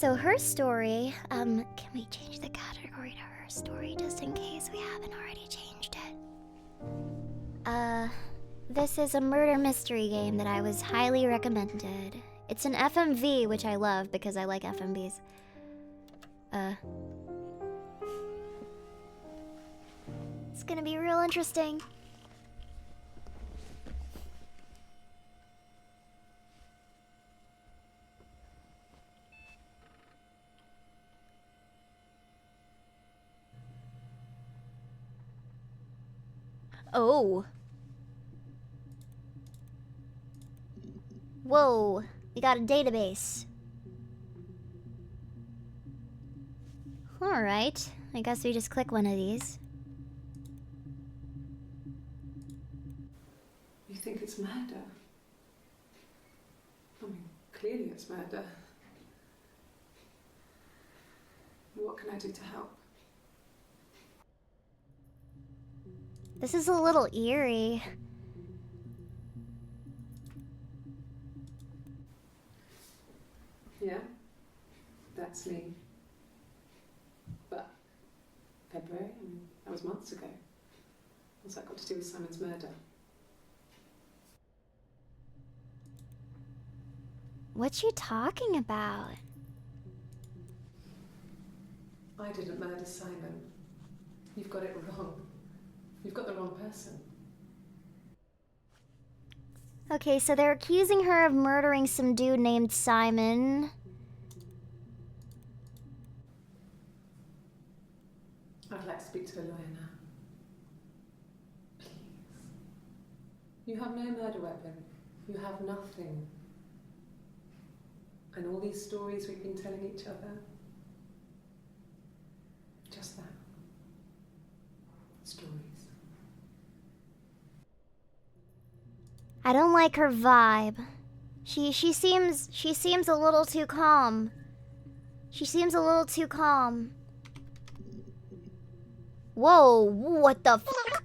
So her story, can we change the category to her story just in case we haven't already changed it? This is a murder mystery game that I was highly recommended. It's an FMV, which I love because I like FMVs. It's gonna be real interesting. Oh. Whoa, we got a database. Alright, I guess we just click one of these. You think it's murder? I mean, clearly it's murder. What can I do to help? This is a little eerie. Yeah, that's me. But February, I mean, that was months ago. What's that got to do with Simon's murder? What you talking about? I didn't murder Simon. You've got it wrong. You've got the wrong person. Okay, so they're accusing her of murdering some dude named Simon. I'd like to speak to a lawyer now. Please. You have no murder weapon. You have nothing. And all these stories we've been telling each other. Just that. Stories. I don't like her vibe. She seems a little too calm. She seems a little too calm. Whoa, what the fuck?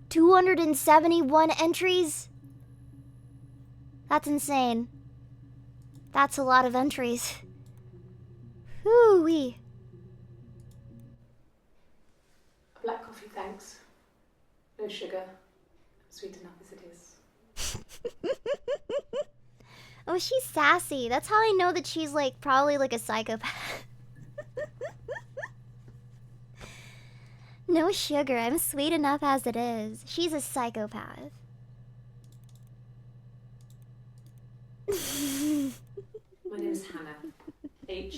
271 entries? That's insane. That's a lot of entries. Hoo-wee. A black coffee, thanks. No sugar. Sweet enough as it is. Oh, she's sassy. That's how I know that she's like probably like a psychopath. No sugar. I'm sweet enough as it is. She's a psychopath. My name is Hannah. Hannah.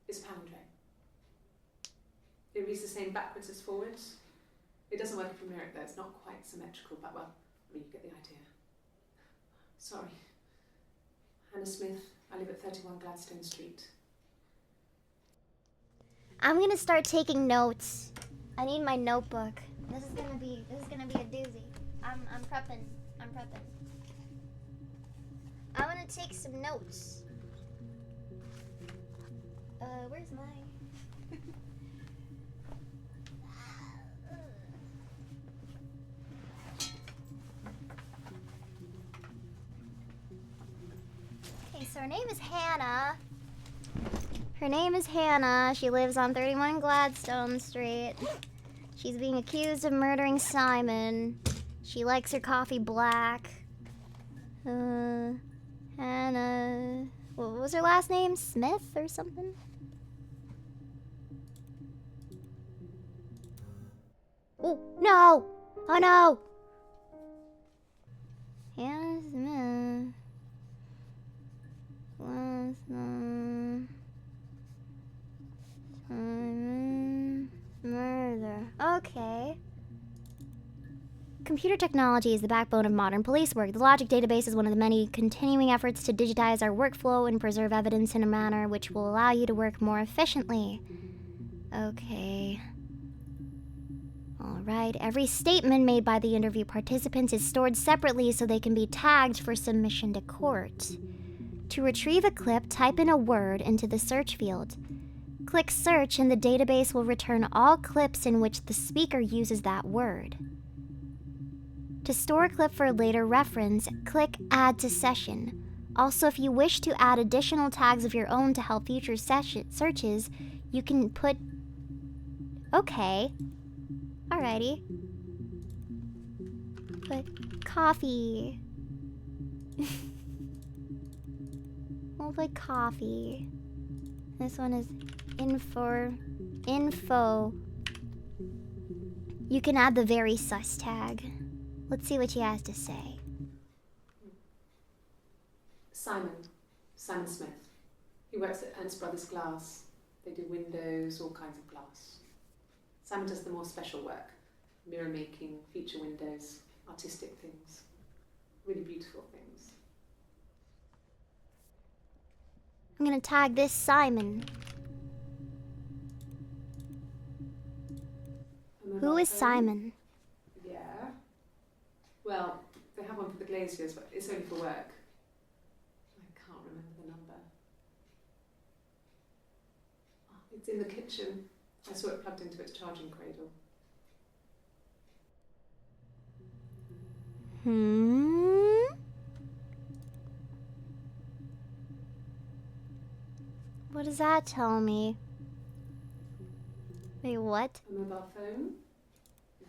It's palindrome. It reads the same backwards as forwards. It doesn't work if you mirror it though. It's not quite symmetrical, but well, I mean, you get the idea. Sorry. Hannah Smith. I live at 31 Gladstone Street. I'm gonna start taking notes. I need my notebook. This is gonna be a doozy. I'm prepping. I'm gonna take some notes. Where's mine? Okay, so her name is Hannah. Her name is Hannah. She lives on 31 Gladstone Street. She's being accused of murdering Simon. She likes her coffee black. Hannah. What was her last name? Smith or something? Oh, no! Oh, no! Hannah Smith. Last name. Simon. Murder. Okay. Computer technology is the backbone of modern police work. The logic database is one of the many continuing efforts to digitize our workflow and preserve evidence in a manner which will allow you to work more efficiently. Okay. Alright, every statement made by the interview participants is stored separately so they can be tagged for submission to court. To retrieve a clip, type in a word into the search field. Click search and the database will return all clips in which the speaker uses that word. To store a clip for later reference, click add to session. Also, if you wish to add additional tags of your own to help future searches, you can put... Okay. Alrighty. Put coffee. We'll put coffee. This one is info. You can add the very sus tag. Let's see what she has to say. Simon Smith. He works at Ernst Brothers Glass. They do windows, all kinds of glass. Simon does the more special work. Mirror making, feature windows, artistic things. Really beautiful things. I'm gonna tag this Simon. Who is Simon? Yeah. Well, they have one for the glaziers, but it's only for work. I can't remember the number. Oh, it's in the kitchen. I saw it plugged into its charging cradle. What does that tell me? Wait, what? A mobile phone?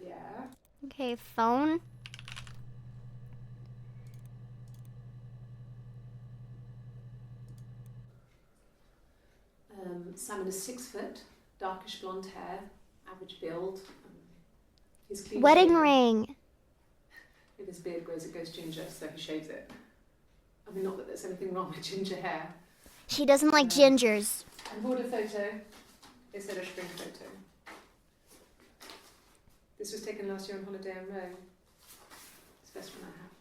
Yeah. Okay, phone. Simon is 6 foot, darkish blonde hair, average build. He's clean Wedding shaven. ring. If his beard grows, it goes ginger, so he shaves it. I mean, not that there's anything wrong with ginger hair. She doesn't like gingers. And border photo. It said a spring photo. This was taken last year on holiday in Rome. It's the best one I have.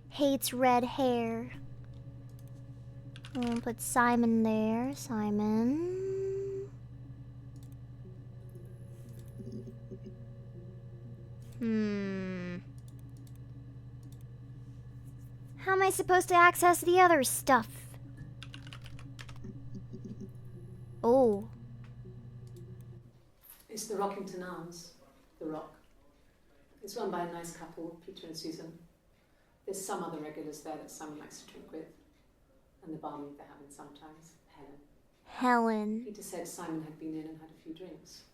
Hates red hair. We'll put Simon there. Simon. How am I supposed to access the other stuff? Oh. It's the Rockington Arms, the Rock. It's run by a nice couple, Peter and Susan. There's some other regulars there that Simon likes to drink with. And the barmaid they're having sometimes, Helen. Peter said Simon had been in and had a few drinks.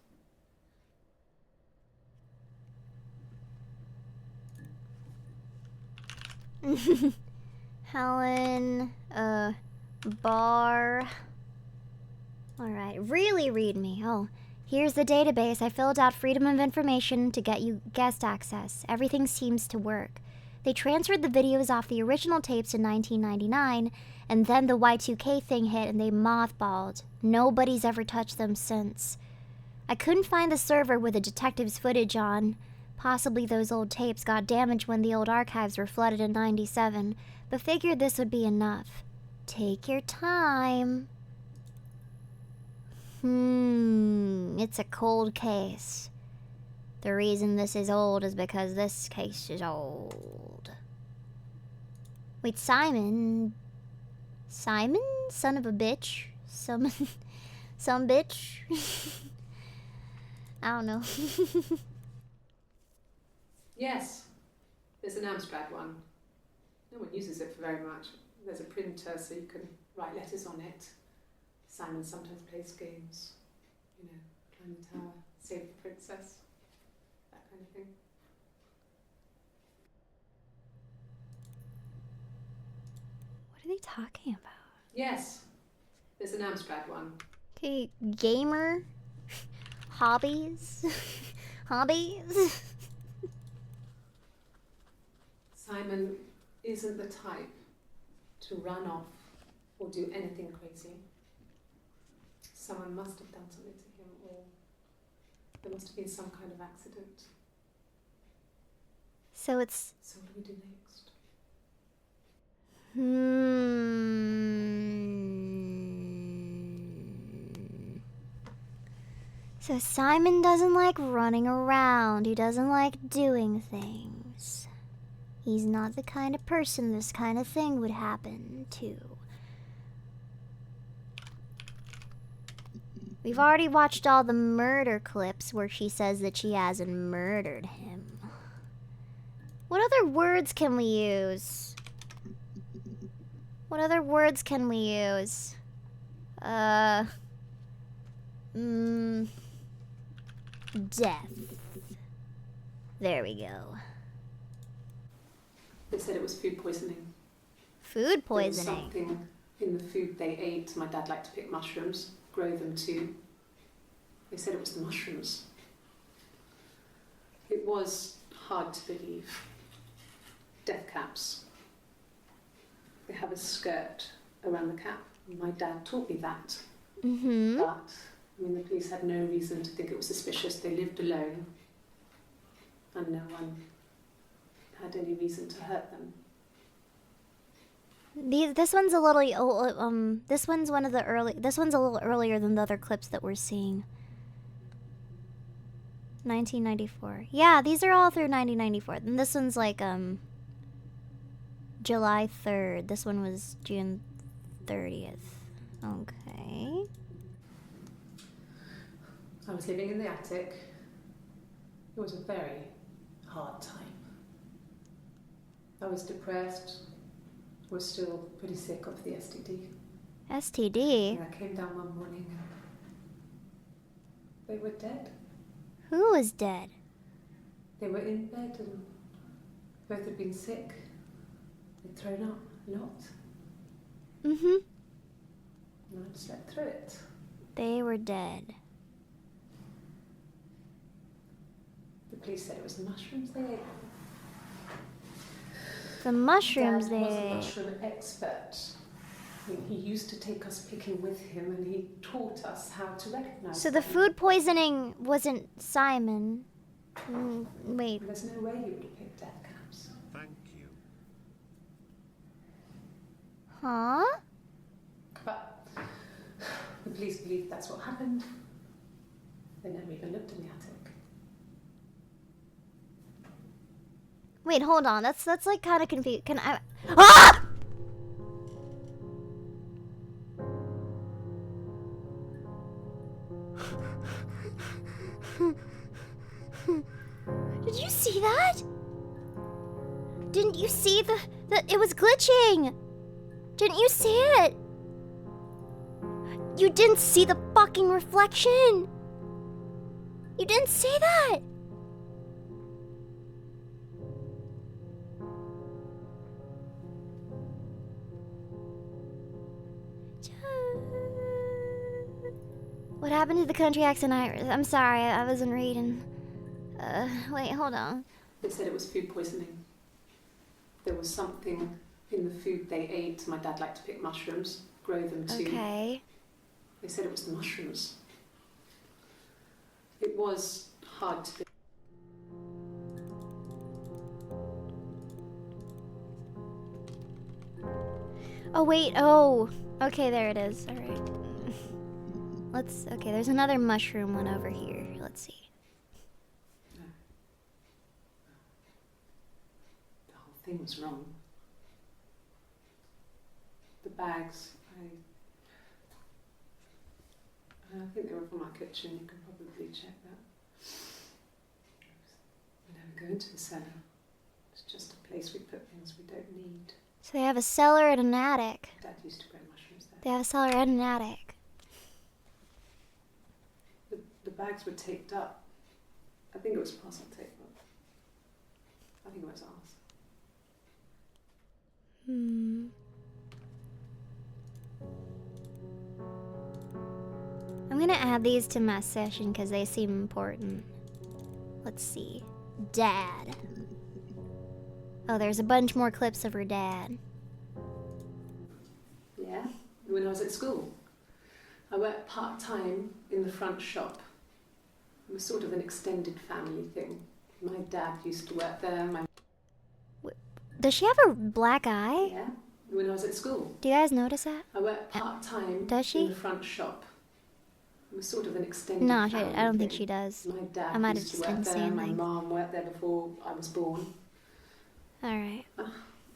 Helen, bar. Alright, really read me. Oh, here's the database. I filled out Freedom of Information to get you guest access. Everything seems to work. They transferred the videos off the original tapes in 1999, and then the Y2K thing hit and they mothballed. Nobody's ever touched them since. I couldn't find the server with the detective's footage on. Possibly those old tapes got damaged when the old archives were flooded in '97, but figured this would be enough. Take your time. It's a cold case. The reason this is old is because this case is old. Wait, Simon? Simon? Son of a bitch? Some bitch? I don't know. Yes, there's an Amstrad one. No one uses it for very much. There's a printer so you can write letters on it. Simon sometimes plays games. You know, climb the tower, save the princess. That kind of thing. What are they talking about? Yes, there's an Amstrad one. Okay, gamer? Hobbies? Hobbies? Simon isn't the type to run off or do anything crazy. Someone must have done something to him, or there must have been some kind of accident. So it's... So what do we do next? So Simon doesn't like running around. He doesn't like doing things. He's not the kind of person this kind of thing would happen to. We've already watched all the murder clips where she says that she hasn't murdered him. What other words can we use? What other words can we use? Death. There we go. They said it was food poisoning. Food There was poisoning. something in the food they ate. My dad liked to pick mushrooms, grow them too. They said it was the mushrooms. It was hard to believe. Death caps. They have a skirt around the cap. My dad taught me that. Mm-hmm. But, I mean, the police had no reason to think it was suspicious. They lived alone. And no one had any reason to hurt them. This one's a little this one's one of the early. This one's a little earlier than the other clips that we're seeing. 1994. Yeah, these are all through 1994. And this one's like July 3rd. This one was June 30th. Okay. I was living in the attic. It was a very hard time. I was depressed. Was still pretty sick of the STD. STD? And I came down one morning and they were dead. Who was dead? They were in bed and both had been sick. They'd thrown up a lot. Mm-hmm. And I slept through it. They were dead. The police said it was the mushrooms they ate. The mushrooms Dad they was a ate. mushroom expert. I mean, he used to take us picking with him and he taught us how to recognize So the them. food poisoning wasn't Simon. Wait. There's no way he would have picked death caps. Thank you. Huh? But the police believe that's what happened. They never even looked in the attic. Wait, hold on. That's like kind of confused. Can I? Ah! Did you see that? Didn't you see the it was glitching? Didn't you see it? You didn't see the fucking reflection. You didn't see that. What happened to the country accent? I'm sorry, I wasn't reading. Wait, hold on. They said it was food poisoning. There was something in the food they ate. My dad liked to pick mushrooms, grow them too. Okay. They said it was the mushrooms. It was hard to believe. Oh, wait, oh. Okay, there it is. All right. Okay, there's another mushroom one over here. Let's see. No. The whole thing was wrong. The bags, I think they were from our kitchen. You can probably check that. We never go into the cellar. It's just a place we put things we don't need. So they have a cellar and an attic. Dad used to grow mushrooms there. They have a cellar and an attic. The bags were taped up. I think it was parcel tape. I think it was ours. I'm gonna add these to my session because they seem important. Let's see. Dad. Oh, there's a bunch more clips of her dad. Yeah, when I was at school. I worked part-time in the front shop. It was sort of an extended family thing. My dad used to work there. Does she have a black eye? Yeah, when I was at school. Do you guys notice that? I worked part-time Does she? in the front shop. It was sort of an extended No, family I don't think thing. she does. My dad I might have used to just work been there. saying My things. mum worked there before I was born. Alright.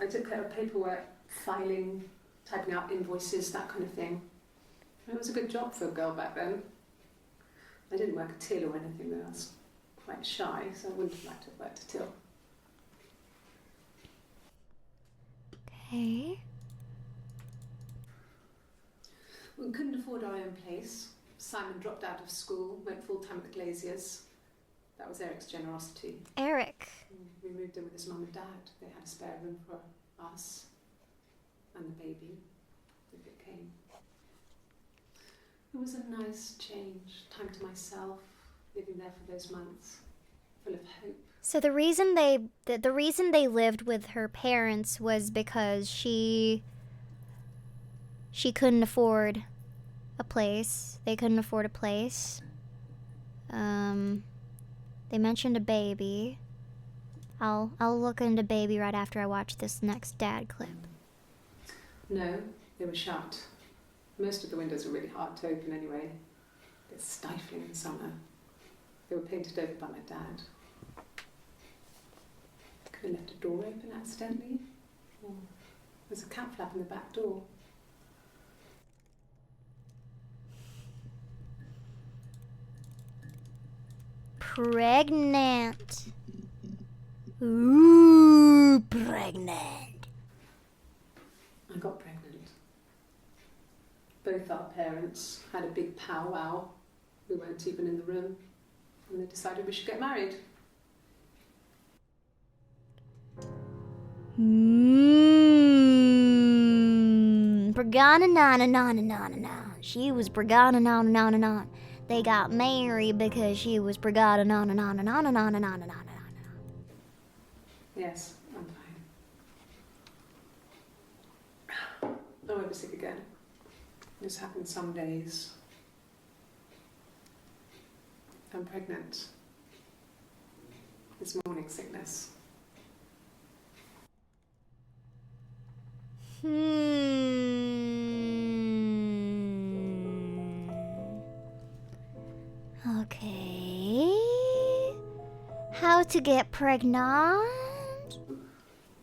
I took care of paperwork, filing, typing out invoices, that kind of thing. It was a good job for a girl back then. I didn't work a till or anything though. I was quite shy, so I wouldn't have liked to have worked a till. Okay. We couldn't afford our own place. Simon dropped out of school, went full-time at the Glaziers. That was Eric's generosity. Eric. We moved in with his mum and dad. They had a spare room for us and the baby, if it came. It was a nice change, time to myself, living there for those months, full of hope. So the reason they lived with her parents was because she couldn't afford a place. They couldn't afford a place. They mentioned a baby. I'll look into baby right after I watch this next dad clip. No, they were shut. Most of the windows were really hard to open anyway. It's stifling in summer. They were painted over by my dad. Could have left a door open accidentally. Or there's a cat flap in the back door. Pregnant. Ooh, pregnant. I got pregnant. Both our parents had a big powwow. We weren't even in the room. And they decided we should get married. Bragana na na na na na na. She was Bragana na na na na. They got married because she was Bragana na na na na na na na na na na. Yes, I'm fine. I won't be sick again. This happens some days. I'm pregnant. It's morning sickness. Okay. How to get pregnant?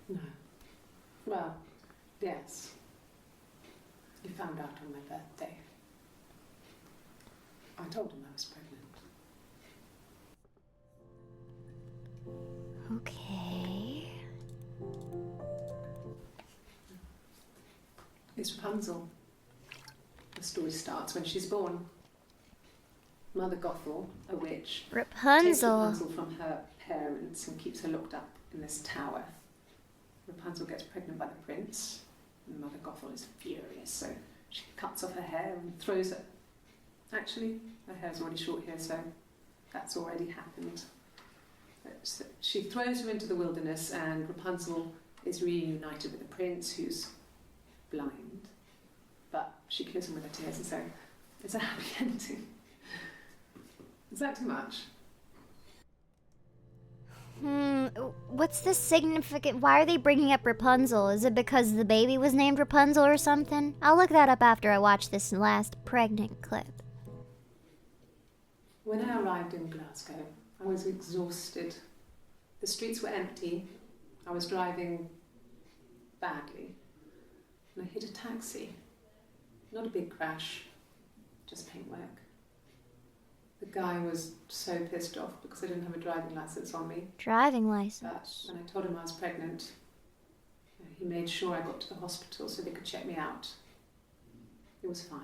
No. Well, yes. You found out on my birthday. I told him I was pregnant. Okay. It's Rapunzel. The story starts when she's born. Mother Gothel, a witch, takes Rapunzel. Rapunzel from her parents and keeps her locked up in this tower. Rapunzel gets pregnant by the prince, and Mother Gothel is furious, so she cuts off her hair and throws it. Actually, her hair's already short here, so that's already happened. So she throws her into the wilderness, and Rapunzel is reunited with the prince, who's blind, but she kills him with her tears, and so it's a happy ending. Is that too much? What's the significant? Why are they bringing up Rapunzel? Is it because the baby was named Rapunzel or something? I'll look that up after I watch this last pregnant clip. When I arrived in Glasgow, I was exhausted. The streets were empty. I was driving badly. And I hit a taxi. Not a big crash, just paintwork. The guy was so pissed off because I didn't have a driving license on me. Driving But license. when I told him I was pregnant, he made sure I got to the hospital so they could check me out. It was fine.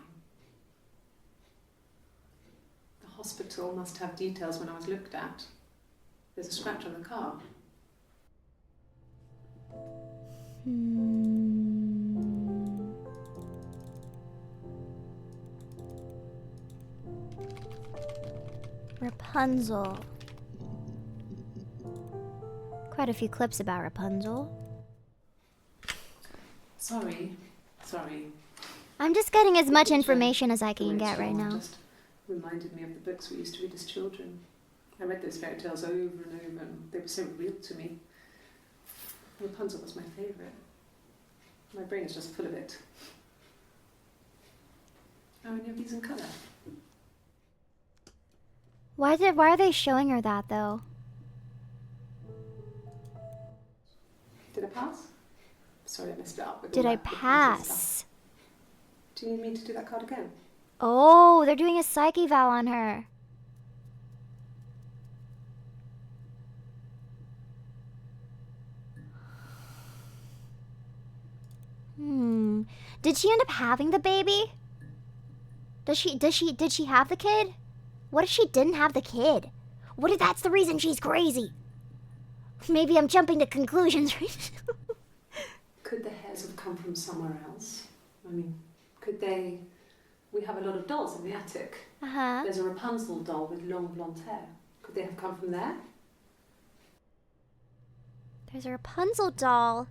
The hospital must have details when I was looked at. There's a scratch on the car. Rapunzel. Quite a few clips about Rapunzel. Sorry. I'm just getting as The much picture, information as I the way can it's get right drawn, now. just reminded me of the books we used to read as children. I read those fairy tales over and over, and they were so real to me. Rapunzel was my favourite. My brain is just full of it. Are any of these in colour? Why are they showing her that though? Did I pass? Sorry, I messed it up. With Did all I that Rapunzel stuff. pass? Do you need me to do that card again? Oh, they're doing a psyche vow on her. Did she end up having the baby? Did she have the kid? What if she didn't have the kid? What if that's the reason she's crazy? Maybe I'm jumping to conclusions right now. Could the hairs have come from somewhere else? I mean, could they... We have a lot of dolls in the attic. Uh-huh. There's a Rapunzel doll with long blonde hair. Could they have come from there? There's a Rapunzel doll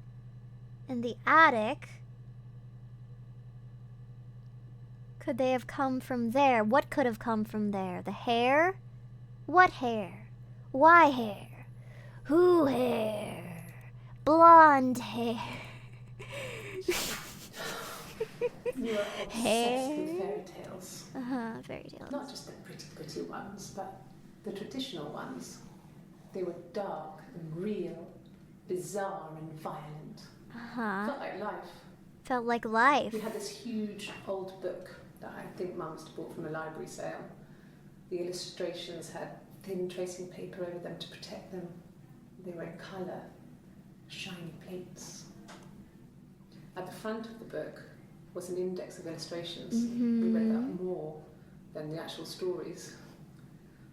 in the attic. Could they have come from there? What could have come from there? The hair? What hair? Why hair? Who hair? Blonde hair. You are obsessed with fairy tales. Fairy tales. Not just the pretty ones, but the traditional ones. They were dark and real, bizarre and violent. Felt like life. Felt like life. We had this huge old book that I think Mum must have bought from a library sale. The illustrations had thin tracing paper over them to protect them. They were in colour, shiny plates. At the front of the book was an index of illustrations. We read that more than the actual stories.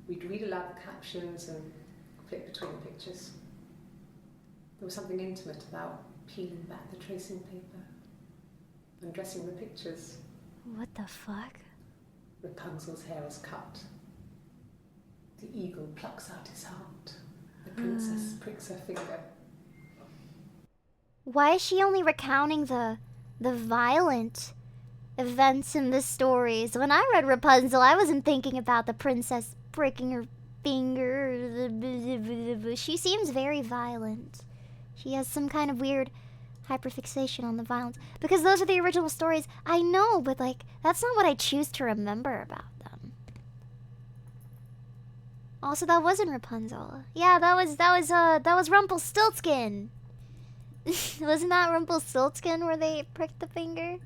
We'd read aloud the captions and flip between the pictures. There was something intimate about peeling back the tracing paper and dressing the pictures. What the fuck? Rapunzel's hair is cut. The eagle plucks out his heart. The princess pricks her finger. Why is she only recounting the violent events in the stories? When I read Rapunzel, I wasn't thinking about the princess pricking her finger. She seems very violent. She has some kind of weird hyperfixation on the violence. Because those are the original stories. I know, but like, that's not what I choose to remember about them. Also, that wasn't Rapunzel. Yeah, that was Rumpelstiltskin. Wasn't that Rumpelstiltskin where they pricked the finger?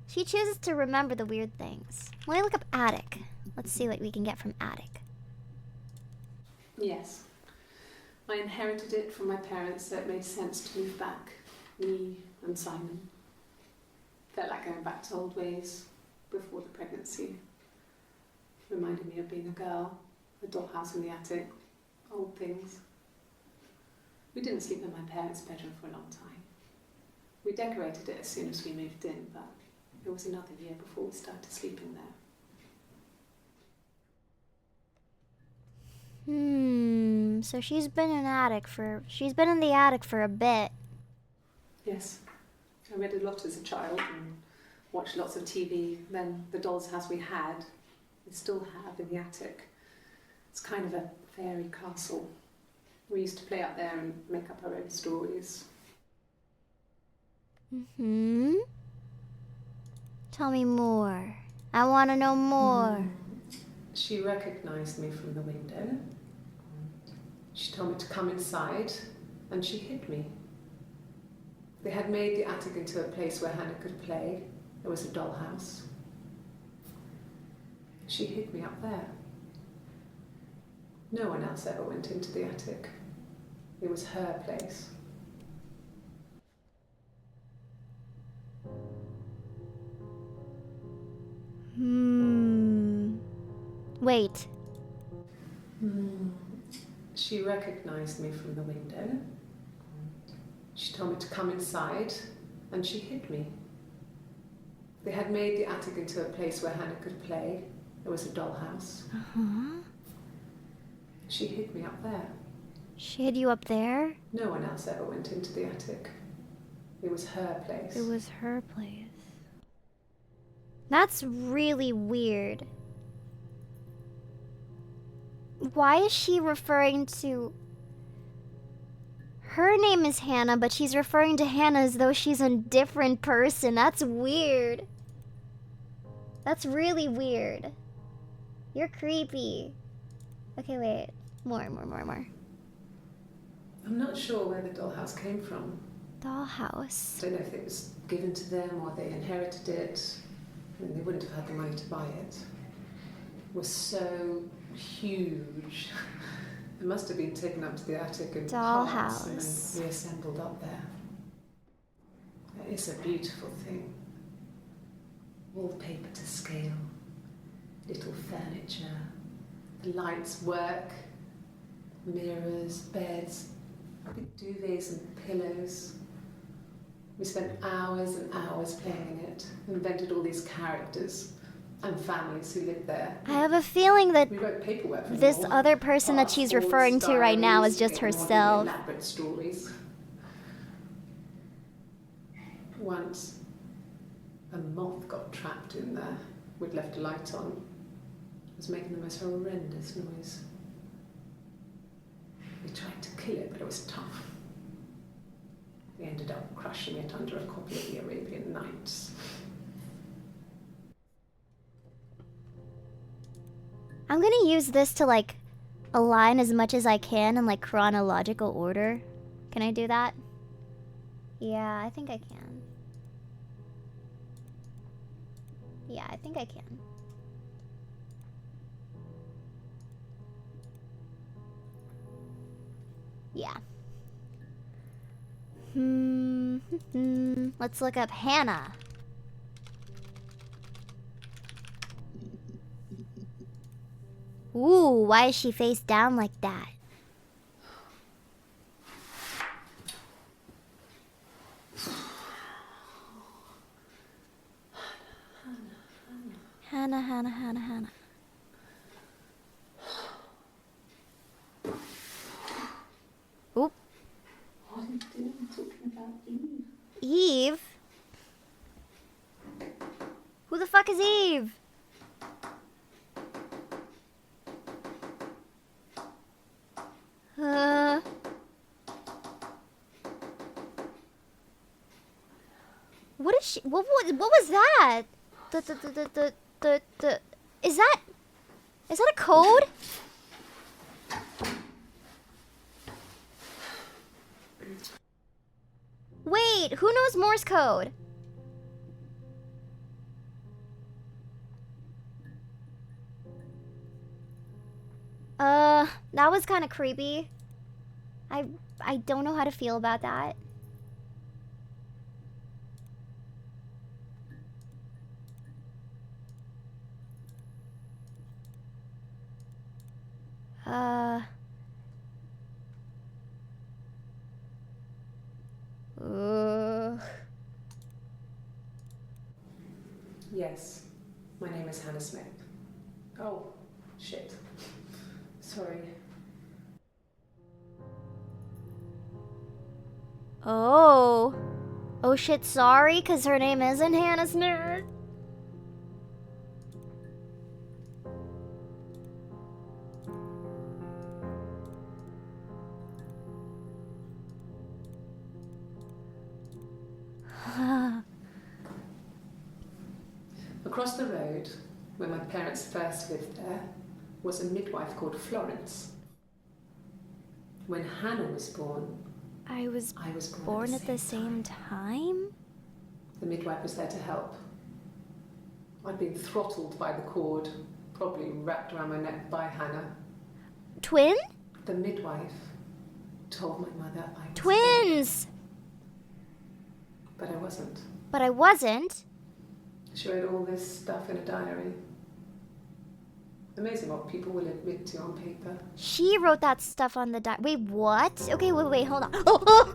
She chooses to remember the weird things. Let me look up attic. Let's see what we can get from attic. Yes. I inherited it from my parents, so it made sense to move back. Me and Simon. Felt like going back to old ways before the pregnancy. Reminded me of being a girl, a dollhouse in the attic, old things. We didn't sleep in my parents' bedroom for a long time. We decorated it as soon as we moved in, but it was another year before we started sleeping there. So she's been in the attic for a bit. Yes. I read a lot as a child and watched lots of TV. Then the doll's house we had, we still have in the attic. It's kind of a fairy castle. We used to play out there and make up our own stories. Tell me more. I want to know more. She recognised me from the window. She told me to come inside, and she hid me. They had made the attic into a place where Hannah could play. There was a dollhouse. She hid me up there. No one else ever went into the attic. It was her place. Wait. She recognised me from the window. She told me to come inside, and she hid me. They had made the attic into a place where Hannah could play. There was a dollhouse. She hid me up there. She hid you up there? No one else ever went into the attic. It was her place. It was her place. That's really weird. Why is she referring to... Her name is Hannah, but she's referring to Hannah as though she's a different person. That's weird. That's really weird. You're creepy. Okay, wait. More. I'm not sure where the dollhouse came from. Dollhouse. I don't know if it was given to them or they inherited it. I mean, they wouldn't have had the money to buy it. It was so huge. It must have been taken up to the attic and parts and then reassembled up there. It is It's a beautiful thing. Wallpaper to scale, little furniture, the lights work, mirrors, beds, big duvets and pillows. We spent hours and hours playing in it, invented all these characters and families who lived there. I have a feeling that We wrote paperwork for this them all. other person that she's referring to right now is just herself. Elaborate stories. Once, a moth got trapped in there. We'd left a light on. It was making the most horrendous noise. We tried to kill it, but it was tough. We ended up crushing it under a copy of the Arabian Nights. I'm gonna use this to like align as much as I can in like chronological order. Can I do that? Yeah, I think I can. Yeah, I think I can. Yeah. Let's look up Hannah. Ooh, why is she face down like that? Hannah, Hannah, Hannah, Hannah. Oop. What are you doing talking about Eve? Eve? Who the fuck is Eve? What is she? What was that? Is that a code? Wait, who knows Morse code? That was kind of creepy. I don't know how to feel about that. Yes, my name is Hannah Smith. Oh, shit. Sorry. Oh. Oh shit, sorry, 'cause her name isn't Hannah Smith. Across the road, where my parents first lived there, was a midwife called Florence. When Hannah was born, I was born at the same time? The midwife was there to help. I'd been throttled by the cord, probably wrapped around my neck by Hannah. Twin? The midwife told my mother I was Twins! dead. But I wasn't. But I wasn't? She wrote all this stuff in a diary. Amazing what people will admit to on paper. She wrote that stuff on the Wait, what? Okay, wait, hold on. Oh!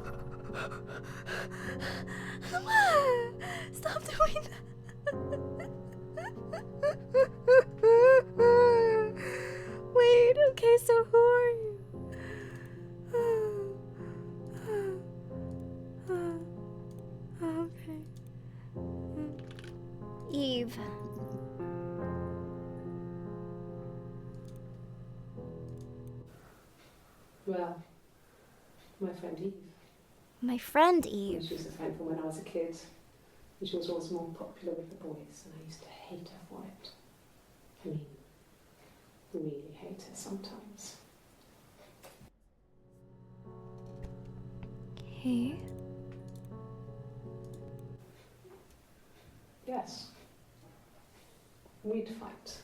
Stop doing that. Wait, okay, so who are you? Okay. Eve. Well, my friend Eve. My friend Eve. She was a friend from when I was a kid. And she was always more popular with the boys, and I used to hate her for it. I mean, really hate her sometimes. Okay. Yes. We'd fight.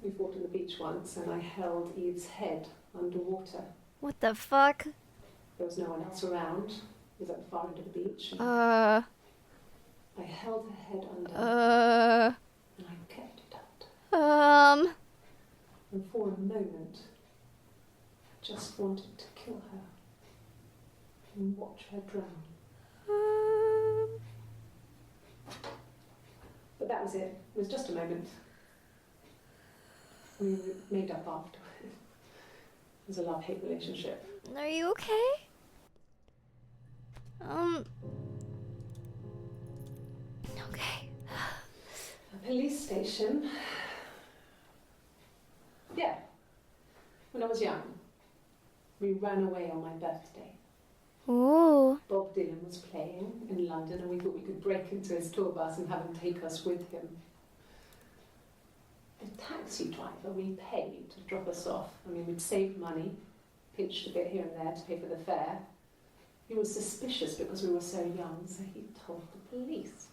We fought on the beach once, and I held Eve's head underwater. What the fuck? There was no one else around. was at the far end of the beach. Uh. I held her head under. And I kept it out. And for a moment, I just wanted to kill her and watch her drown. But that was it. It was just a moment. We made up after. It was a love-hate relationship. Are you okay? Okay. A police station. Yeah. When I was young, we ran away on my birthday. Ooh. Bob Dylan was playing in London and we thought we could break into his tour bus and have him take us with him. The taxi driver we paid to drop us off. I mean, we'd saved money, pinched a bit here and there to pay for the fare. He was suspicious because we were so young, so he told the police.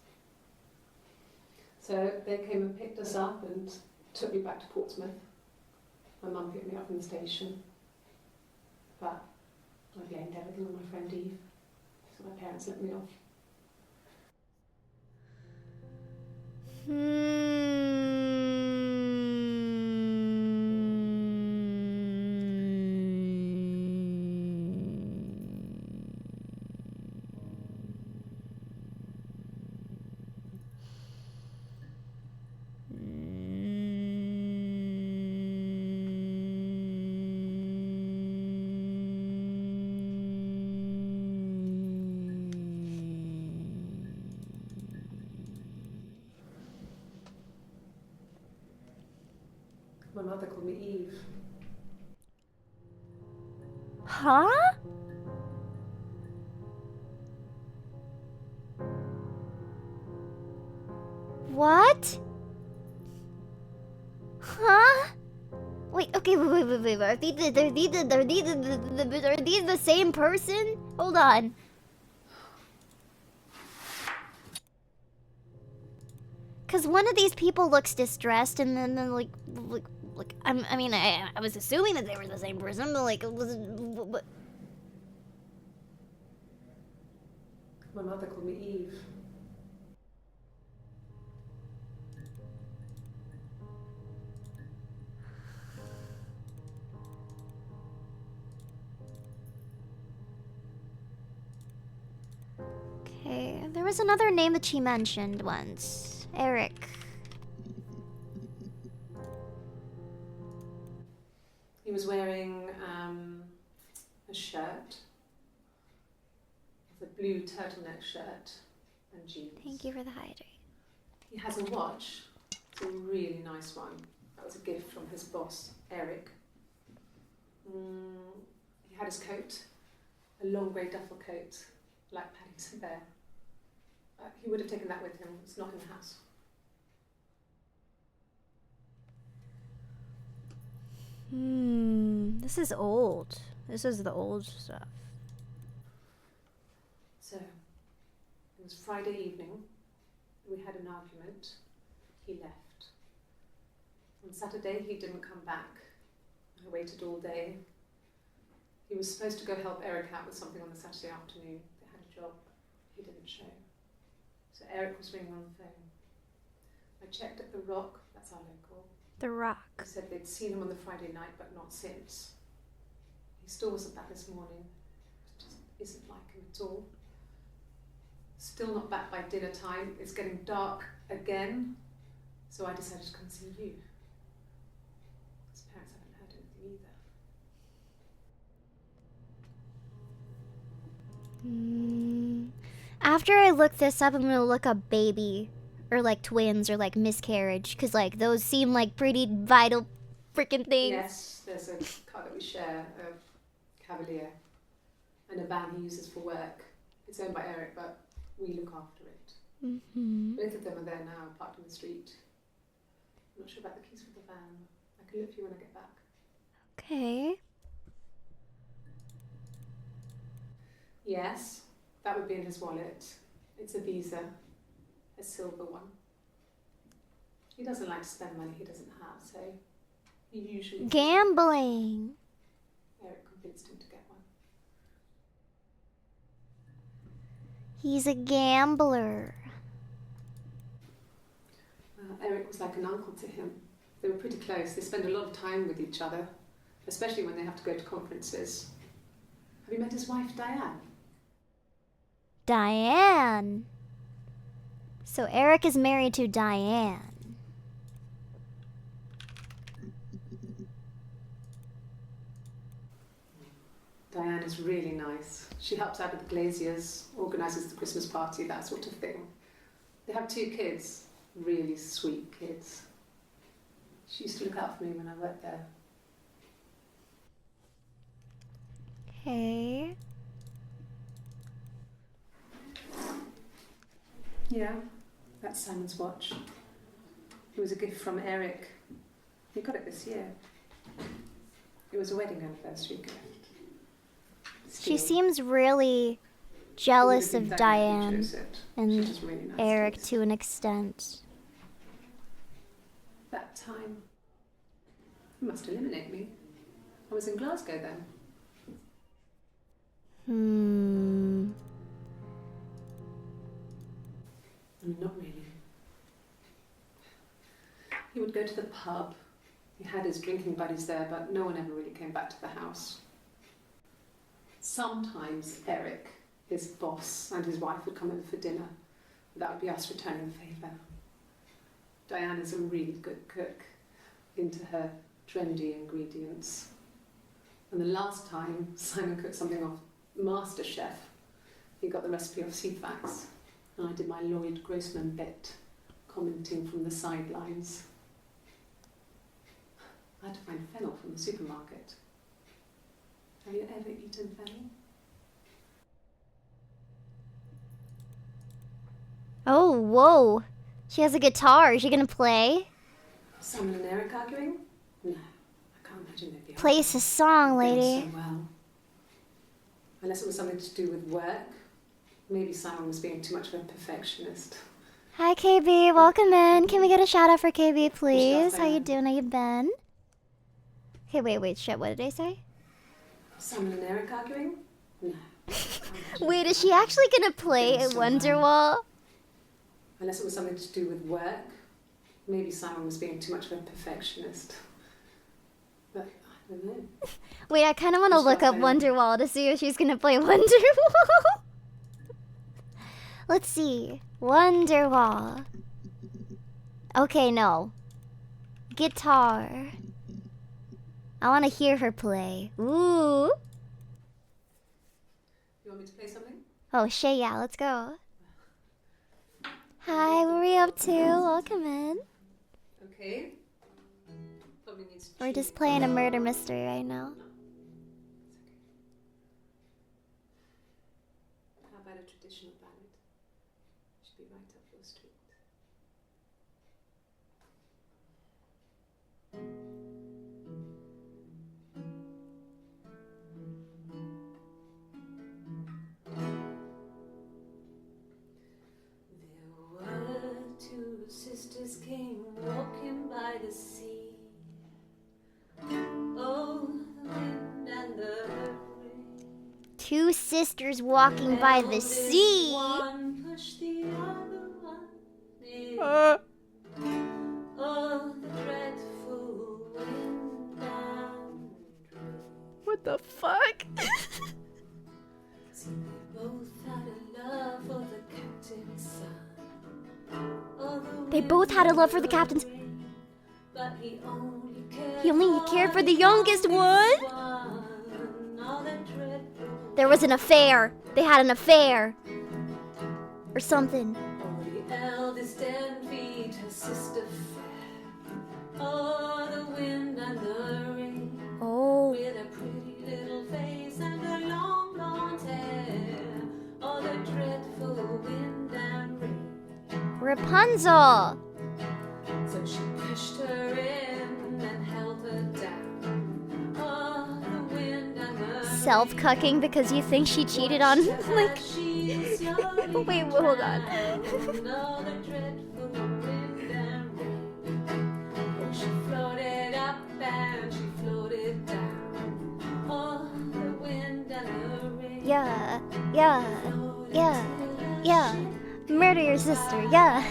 So they came and picked us up and took me back to Portsmouth. My mum picked me up from the station. But I blamed everything on my friend Eve, so my parents let me off. My mother called me Eve. Huh? What? Huh? Wait, okay, wait. Are these the same person? Hold on. Cause one of these people looks distressed, and then like I was assuming that they were the same person, but like, but... My mother called me Eve. Okay, there was another name that she mentioned once. Eric. He was wearing a shirt, a blue turtleneck shirt and jeans. Thank you for the hydrate. He has a watch. It's a really nice one. That was a gift from his boss, Eric. He had his coat, a long grey duffel coat, like Paddington Bear. He would have taken that with him. It's not in the house. This is old. This is the old stuff. So, it was Friday evening. We had an argument. He left. On Saturday, he didn't come back. I waited all day. He was supposed to go help Eric out with something on the Saturday afternoon. They had a job. He didn't show. So Eric was ringing on the phone. I checked at the Rock. That's our local. The Rock. He said they'd seen him on the Friday night, but not since. He still wasn't back this morning. It just isn't like him at all. Still not back by dinner time. It's getting dark again. So I decided to come and see you. His parents haven't heard anything either. After I look this up, I'm gonna look up baby. Or like twins or like miscarriage. Because like those seem like pretty vital freaking things. Yes, there's a car that we share, a Cavalier. And a van he uses for work. It's owned by Eric, but we look after it. Both of them are there now, parked in the street. I'm not sure about the keys for the van. I can look for you when I get back. Okay. Yes, that would be in his wallet. It's a Visa, a silver one. He doesn't like to spend money he doesn't have, so he usually... Gambling. Eric convinced him to get one. He's a gambler. Eric was like an uncle to him. They were pretty close. They spend a lot of time with each other, especially when they have to go to conferences. Have you met his wife, Diane? Diane. So Eric is married to Diane. Diane is really nice. She helps out with the glaziers, organises the Christmas party, that sort of thing. They have 2 kids, really sweet kids. She used to look out for me when I worked there. Okay. Yeah, that's Simon's watch. It was a gift from Eric. He got it this year. It was a wedding anniversary gift. She Still, seems really jealous it would of have been Diane who chose it. She and has really nice Eric taste. to an extent. That time, you must eliminate me. I was in Glasgow then. I mean, not really. He would go to the pub. He had his drinking buddies there, but no one ever really came back to the house. Sometimes Eric, his boss, and his wife would come over for dinner. That would be us returning the favour. Diane is a really good cook, into her trendy ingredients. And the last time Simon cooked something off MasterChef, he got the recipe off CFAX, and I did my Lloyd Grossman bit, commenting from the sidelines. I had to find fennel from the supermarket. Have you ever eaten fennel? Oh, whoa. She has a guitar. Is she gonna play? Simon and Eric arguing? No, I can't imagine they'd be Play us a song, arguing lady. so well. Unless it was something to do with work. Maybe Simon was being too much of a perfectionist. Hi, KB. Welcome in. Can we get a shout out for KB, please? How you Simon. doing? How you been? Okay, wait. Shit, what did I say? Simon and Eric arguing? No. I can't imagine Wait, they'd is she be actually gonna play Doing at so well. Wonderwall? Unless it was something to do with work. Maybe Simon was being too much of a perfectionist. But I don't know. Wait, I kind of want to Just look up start playing. Wonderwall to see if she's gonna play Wonderwall. Let's see. Wonderwall. Okay, no. Guitar. I want to hear her play. Ooh. You want me to play something? Oh, shit, yeah, let's go. Hi, what are we up to? Welcome in. Okay. Probably needs to We're tune just it. playing a murder mystery right now. How about a traditional ballad? Should be right up your street. There were 2 sisters came walking by the sea. Oh, the wind and the rain. 2 sisters walking by the Eldest sea. one pushed the other one in. Oh, the dreadful wind and rain. What the fuck? See, they both had a love for the captain's son. Oh, the They both had a love for the captain's- rain, but he only cared, He only cared for the youngest one? Oh, that dreadful. There was an affair. They had an affair. Or something. Oh, the eldest envied her sister fair. Oh, the wind and the rain. Oh. With a pretty little face and her long blonde hair. Oh, the dreadful wind and rain. Rapunzel. So she pushed her in and held her down. Oh, the wind and the rain. Self-cucking because you think she cheated on, like... Wait, hold on. Oh, the dreadful wind and rain. Oh, she floated up and she floated down. Oh, the wind and the rain. Yeah. Floated Yeah. till Yeah. Murder your sister, yeah.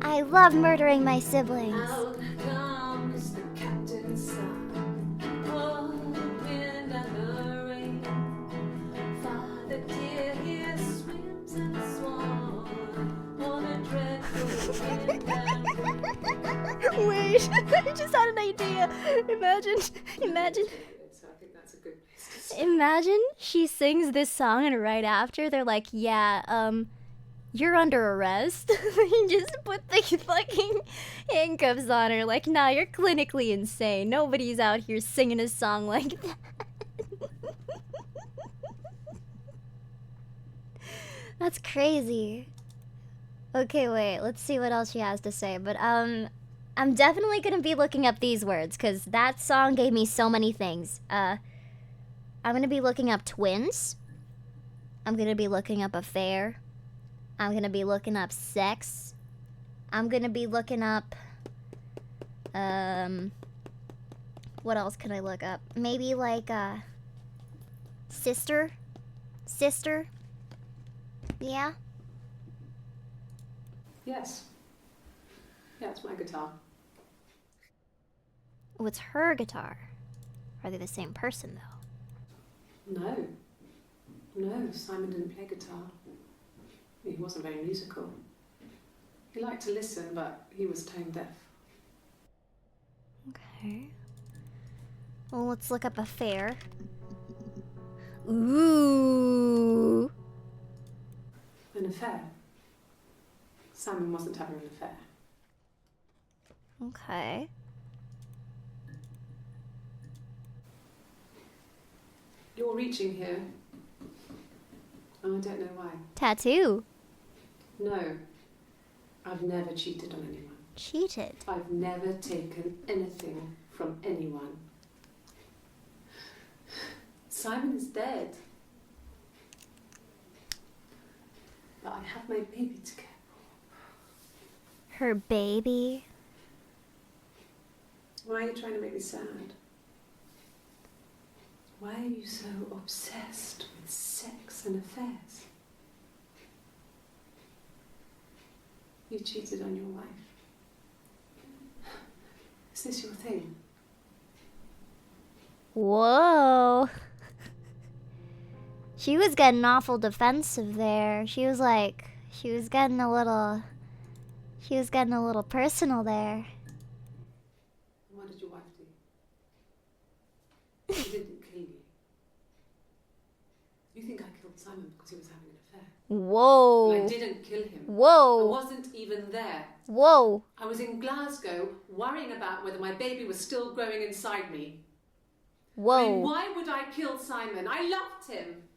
I love murdering my siblings. Out comes the captain's son, walking down the rain. Father dear, he swims and swan on a dreadful wind and rain. Wait, I just had an idea. Imagine. So I think that's a good place to start. Imagine she sings this song and right after they're like, yeah, you're under arrest. You just put the fucking handcuffs on her. Like, nah, you're clinically insane. Nobody's out here singing a song like that. That's crazy. Okay, wait, let's see what else she has to say. But, I'm definitely gonna be looking up these words, because that song gave me so many things. I'm gonna be looking up twins. I'm gonna be looking up affair. I'm gonna be looking up sex. I'm gonna be looking up, what else can I look up? Maybe like, sister? Sister? Yeah? Yes. Yeah, it's my guitar. Oh, it's her guitar. Are they the same person, though? No. No, Simon didn't play guitar. He wasn't very musical. He liked to listen, but he was tone deaf. Okay. Well, let's look up affair. Ooh. An affair. Simon wasn't having an affair. Okay. You're reaching here. Oh, I don't know why. Tattoo. No, I've never cheated on anyone. Cheated. I've never taken anything from anyone. Simon is dead. But I have my baby to care for. Her baby. Why are you trying to make me sad? Why are you so obsessed with sex and affairs? You cheated on your wife. Is this your thing? Whoa. She was getting awful defensive there. She was getting a little personal there. What did your wife do? She didn't kill you. You think I killed Simon because he was having an affair? Whoa. Well, I didn't kill him. Whoa. I wasn't even there. Whoa. I was in Glasgow worrying about whether my baby was still growing inside me. Whoa. I mean, why would I kill Simon? I loved him.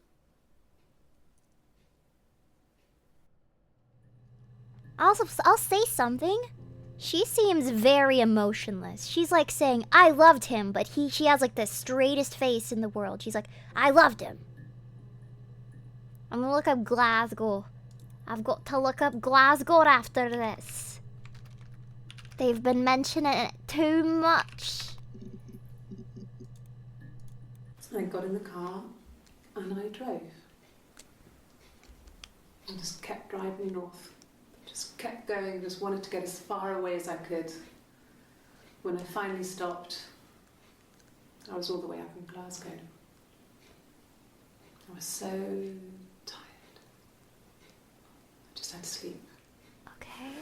I'll say something. She seems very emotionless. She's like saying, I loved him, but she has like the straightest face in the world. She's like, I loved him. I'm gonna look up Glasgow. I've got to look up Glasgow after this. They've been mentioning it too much. So I got in the car and I drove. I just kept driving north. Just kept going, just wanted to get as far away as I could. When I finally stopped, I was all the way up in Glasgow. I was so tired. I just had to sleep. Okay.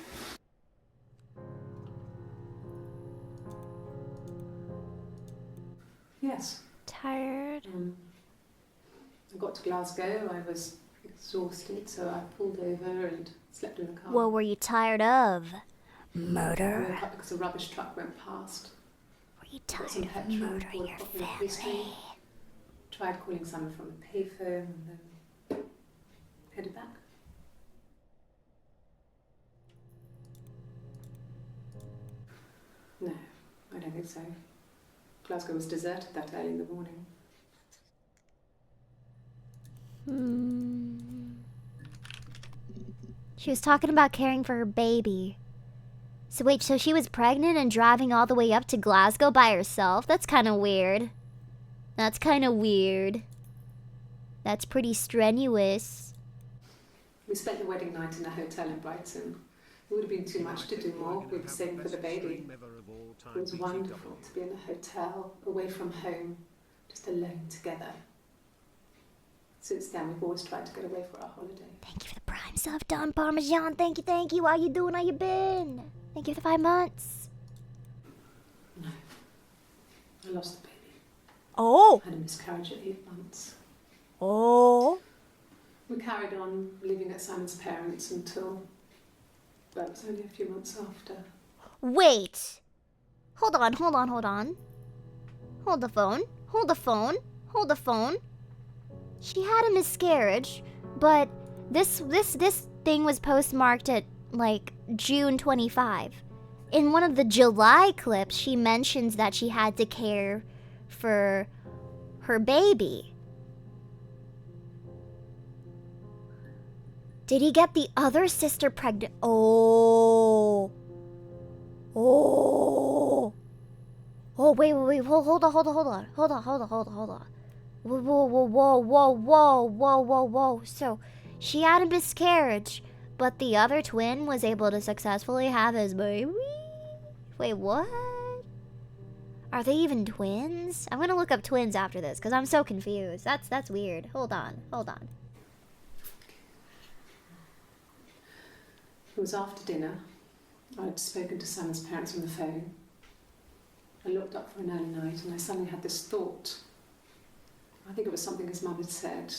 Yes. Tired. I got to Glasgow, I was exhausted, so I pulled over and slept in the car. What were you tired of? I Murder? woke up because a rubbish truck went past. Were you Got some tired of petrol, murdering your bought a bottle of whiskey, family? tried calling someone from a payphone and then headed back. No, I don't think so. Glasgow was deserted that early in the morning. She was talking about caring for her baby. So wait, so she was pregnant and driving all the way up to Glasgow by herself? That's kind of weird. That's kind of weird. That's pretty strenuous. We spent the wedding night in a hotel in Brighton. It would have been too much to do more. We were saving for the baby. It was wonderful to be in a hotel, away from home, just alone together. Since then, we've always tried to get away for our holiday. Thank you for the prime sub, Don Parmesan. Thank you. How you doing? How you been? Thank you for the 5 months. No. I lost the baby. Oh. I had a miscarriage at 8 months. Oh. We carried on living at Simon's parents until, well, it was only a few months after. Wait. Hold on. Hold the phone. She had a miscarriage, but this thing was postmarked at like June 25. In one of the July clips, she mentions that she had to care for her baby. Did he get the other sister pregnant? Oh, wait, hold on. Whoa. So, she had a miscarriage, but the other twin was able to successfully have his baby? Wait, what? Are they even twins? I'm gonna look up twins after this, because I'm so confused. That's weird. Hold on. It was after dinner. I'd spoken to Simon's parents on the phone. I looked up for an early night and I suddenly had this thought. I think it was something his mum had said.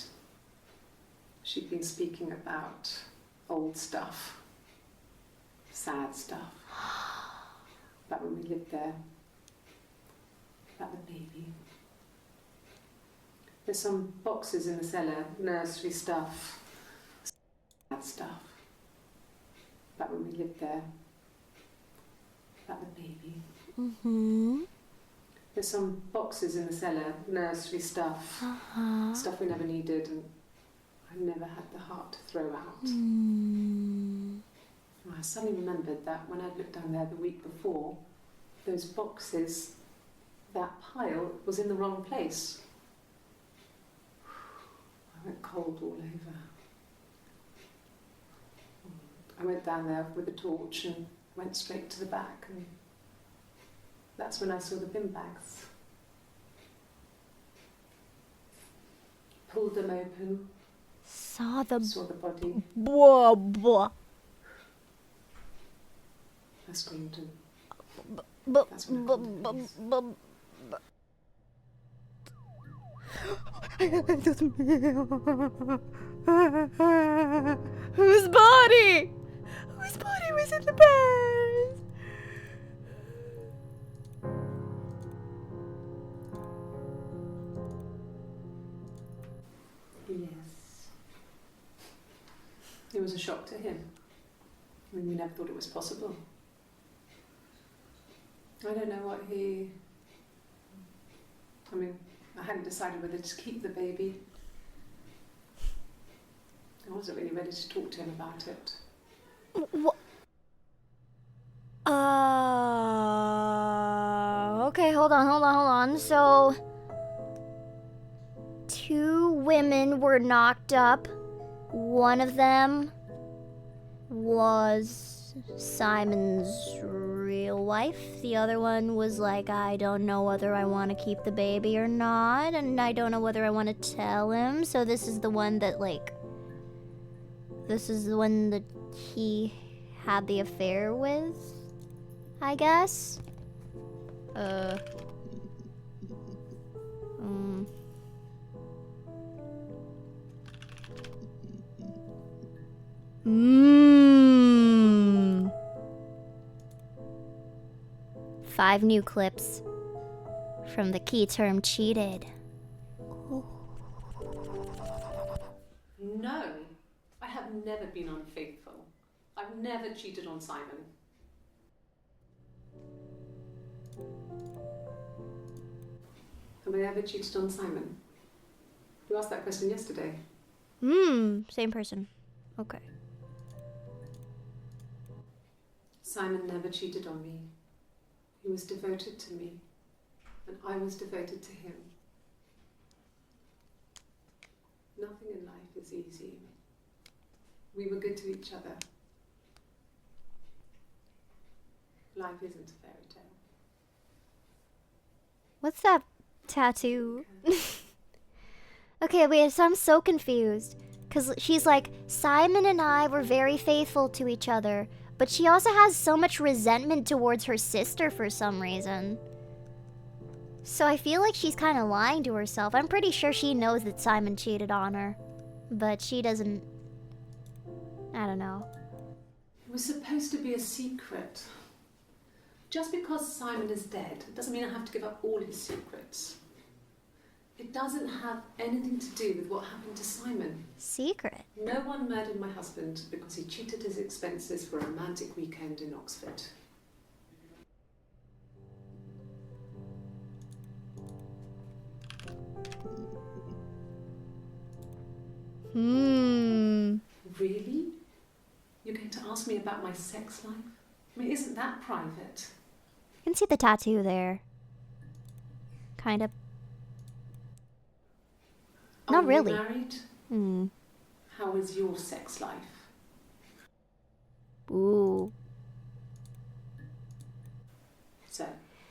She'd been speaking about old stuff, sad stuff, about when we lived there, about the baby. There's some boxes in the cellar, nursery stuff, sad stuff, about when we lived there, about the baby. There's some boxes in the cellar, nursery stuff, stuff we never needed and I never had the heart to throw out. I suddenly remembered that when I'd looked down there the week before, those boxes, that pile was in the wrong place. I went cold all over. I went down there with a torch and went straight to the back, and that's when I saw the bin bags. Pulled them open. Saw the body. Blah. I screamed and that's when Whose body? Whose body was in the bed? Yes. It was a shock to him. I mean, we never thought it was possible. I don't know what he... I mean, I hadn't decided whether to keep the baby. I wasn't really ready to talk to him about it. Okay, hold on. So, 2 women were knocked up. One of them was Simon's real wife. The other one was like, I don't know whether I want to keep the baby or not, and I don't know whether I want to tell him. So this is the one that, he had the affair with, I guess. Five new clips from the key term cheated. No, I have never been unfaithful. I've never cheated on Simon. Have I ever cheated on Simon? You asked that question yesterday. Same person. Okay. Simon never cheated on me. He was devoted to me, and I was devoted to him. Nothing in life is easy. We were good to each other. Life isn't a fairy tale. What's that tattoo? Okay, wait, so I'm so confused. Because she's like, Simon and I were very faithful to each other, but she also has so much resentment towards her sister for some reason. So I feel like she's kind of lying to herself. I'm pretty sure she knows that Simon cheated on her, but she doesn't. I don't know. It was supposed to be a secret. Just because Simon is dead doesn't mean I have to give up all his secrets. It doesn't have anything to do with what happened to Simon. Secret? No one murdered my husband because he cheated his expenses for a romantic weekend in Oxford. Really? You're going to ask me about my sex life? I mean, isn't that private? You can see the tattoo there. Kind of. Not really. Are you married? How is your sex life? Ooh. So,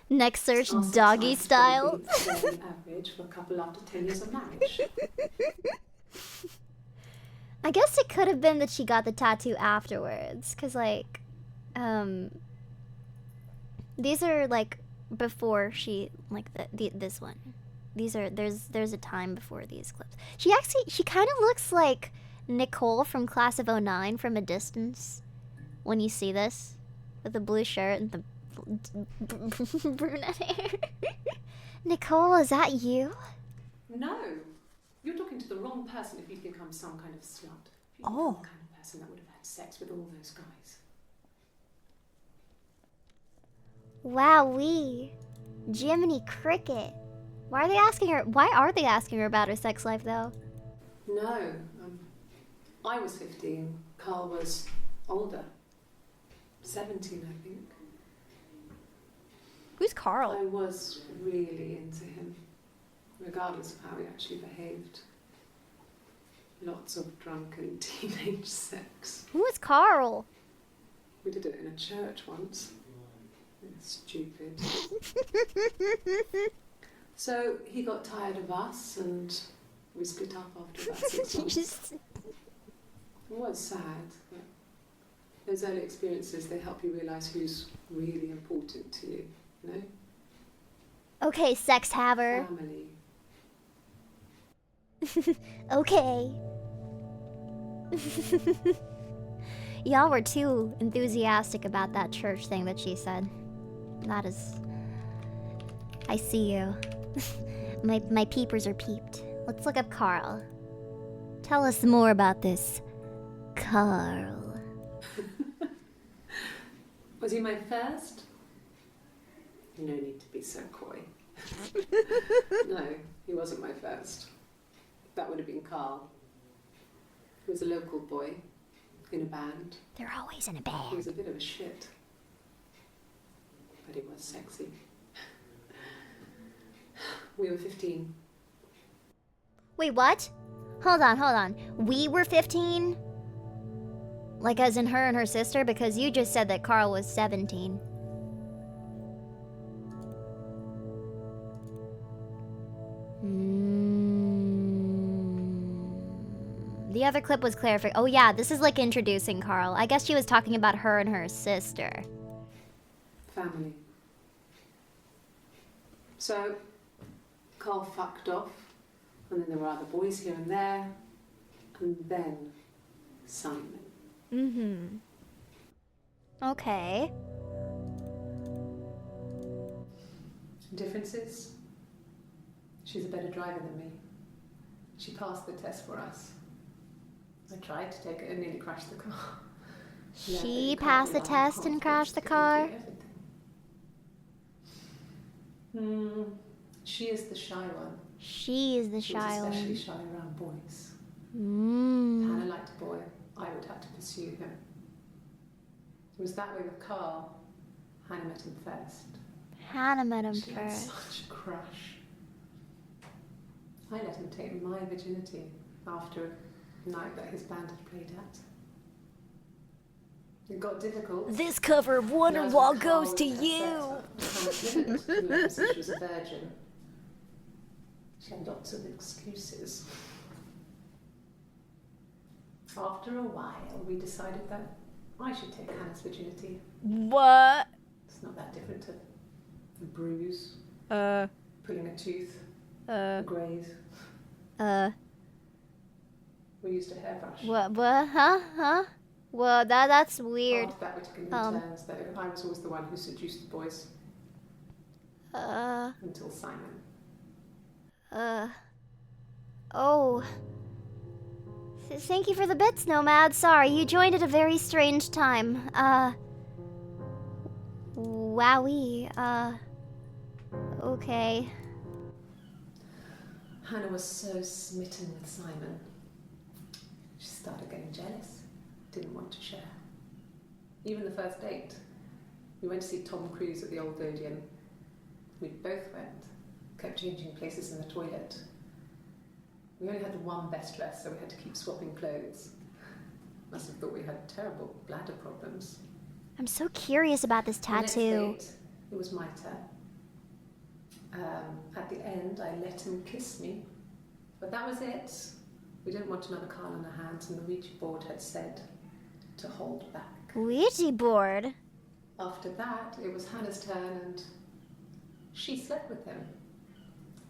Next search, our sex doggy life style. probably fairly average for a couple after 10 years of marriage. I guess it could have been that she got the tattoo afterwards, cause like, these are like before she like this one. These are there's a time before these clips. She kind of looks like Nicole from Class of '09 from a distance. When you see this, with the blue shirt and the brunette hair. Nicole, is that you? No. You're talking to the wrong person if you think I'm some kind of slut. If you think I'm the kind of person that would have had sex with all those guys. Wowee. Jiminy Cricket. Why are they asking her about her sex life though? No. I was 15. Carl was older. 17, I think. Who's Carl? I was really into him, regardless of how he actually behaved. Lots of drunken teenage sex. Who is Carl? We did it in a church once. It's stupid. So he got tired of us and we split up after about 6 months. It was sad, but those early experiences, they help you realise who's really important to you, you know? Okay, sex haver. Family. Okay. Y'all were too enthusiastic about that church thing that she said. That is... I see you. my peepers are peeped. Let's look up Carl. Tell us more about this Carl. Was he my first? No need to be so coy. No, he wasn't my first. That would have been Carl. He was a local boy in a band. They're always in a He band. was a bit of a shit, but he was sexy. We were 15. Wait, what? Hold on. We were 15? Like as in her and her sister? Because you just said that Carl was 17. The other clip was clarifying. Oh yeah, this is like introducing Carl. I guess she was talking about her and her sister. Family. So, Carl fucked off, and then there were other boys here and there, and then Simon. Okay. Differences? She's a better driver than me. She passed the test for us. I tried to take it and nearly crashed the car. She passed the test and crashed the car? She is the shy one. She is the She was shy especially one. shy around boys. Hannah liked a boy. I would have to pursue him. It was that way with Carl. Hannah met him first. Hannah met him She had first. such a crush. I let him take my virginity. after a night that his band had played at. It got difficult. This cover of Wonderwall goes to you. Whoever said she was a virgin. She had lots of excuses. After a while, we decided that I should take Hannah's virginity. What? It's not that different to a bruise, pulling a tooth, a graze. We used a hairbrush. What? Huh? Well, that's weird. After that, we took it in turns, that I was always the one who seduced the boys. Until Simon. Oh. Thank you for the bits, Nomad. Sorry, you joined at a very strange time. Wowie. Okay. Hannah was so smitten with Simon. She started getting jealous. Didn't want to share. Even the first date. We went to see Tom Cruise at the Old Odeon. We both went. Kept changing places in the toilet. We only had the one best dress, so we had to keep swapping clothes. Must have thought we had terrible bladder problems. I'm so curious about this tattoo. The next date, it was my turn. At the end, I let him kiss me. But that was it. We didn't want another card on our hands, and the Ouija board had said to hold back. Ouija board? After that, it was Hannah's turn, and she slept with him.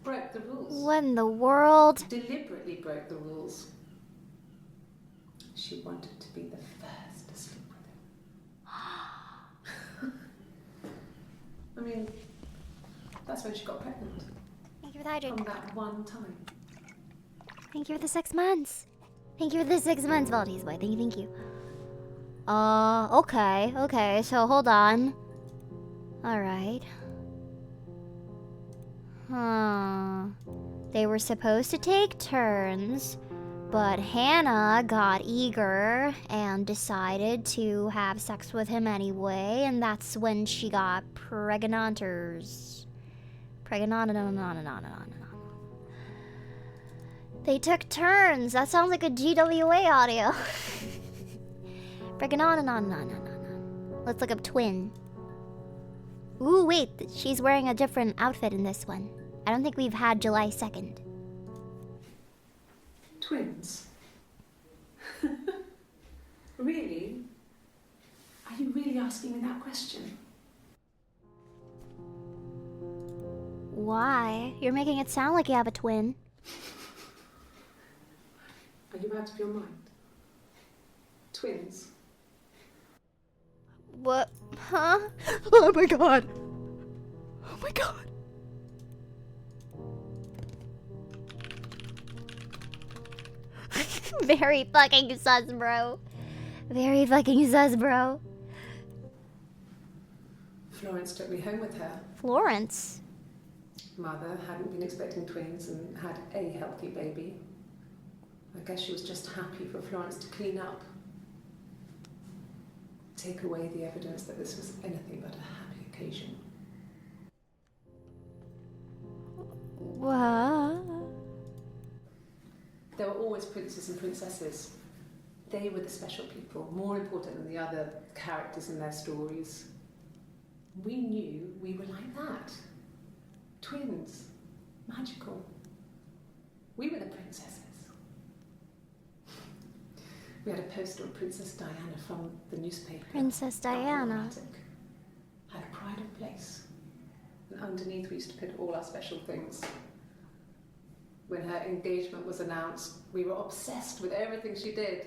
Broke the rules. What in the world? Deliberately broke the rules. She wanted to be the first to sleep with him. I mean, that's when she got pregnant. Thank you for the hydrant. From that one time. Thank you for the 6 months. Thank you for the 6 months, Valdy's boy. Thank you. Okay, so hold on. Alright. They were supposed to take turns, but Hannah got eager and decided to have sex with him anyway, and that's when she got pregnanters. They took turns. That sounds like a GWA audio. Let's look up twin. Ooh, wait, she's wearing a different outfit in this one. I don't think we've had July 2nd. Twins? Really? Are you really asking me that question? Why? You're making it sound like you have a twin. Are you out of your mind? Twins? What? Huh? Oh my god. Oh my god. Very fucking sus, bro. Very fucking sus, bro. Florence took me home with her. Florence? Mother hadn't been expecting twins and had a healthy baby. I guess she was just happy for Florence to clean up. Take away the evidence that this was anything but a happy occasion. What? There were always princes and princesses. They were the special people, more important than the other characters in their stories. We knew we were like that. Twins. Magical. We were the princesses. We had a poster of Princess Diana from the newspaper. Princess Diana. Had a pride of place. And underneath we used to put all our special things. When her engagement was announced, we were obsessed with everything she did.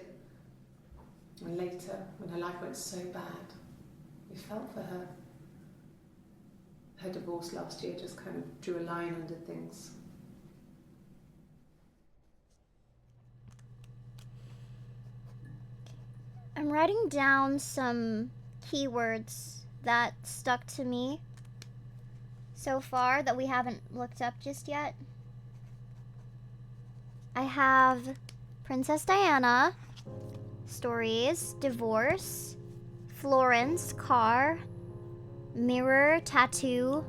And later, when her life went so bad, we felt for her. Her divorce last year just kind of drew a line under things. I'm writing down some keywords that stuck to me so far that we haven't looked up just yet. I have Princess Diana, stories, divorce, Florence, car, mirror, tattoo,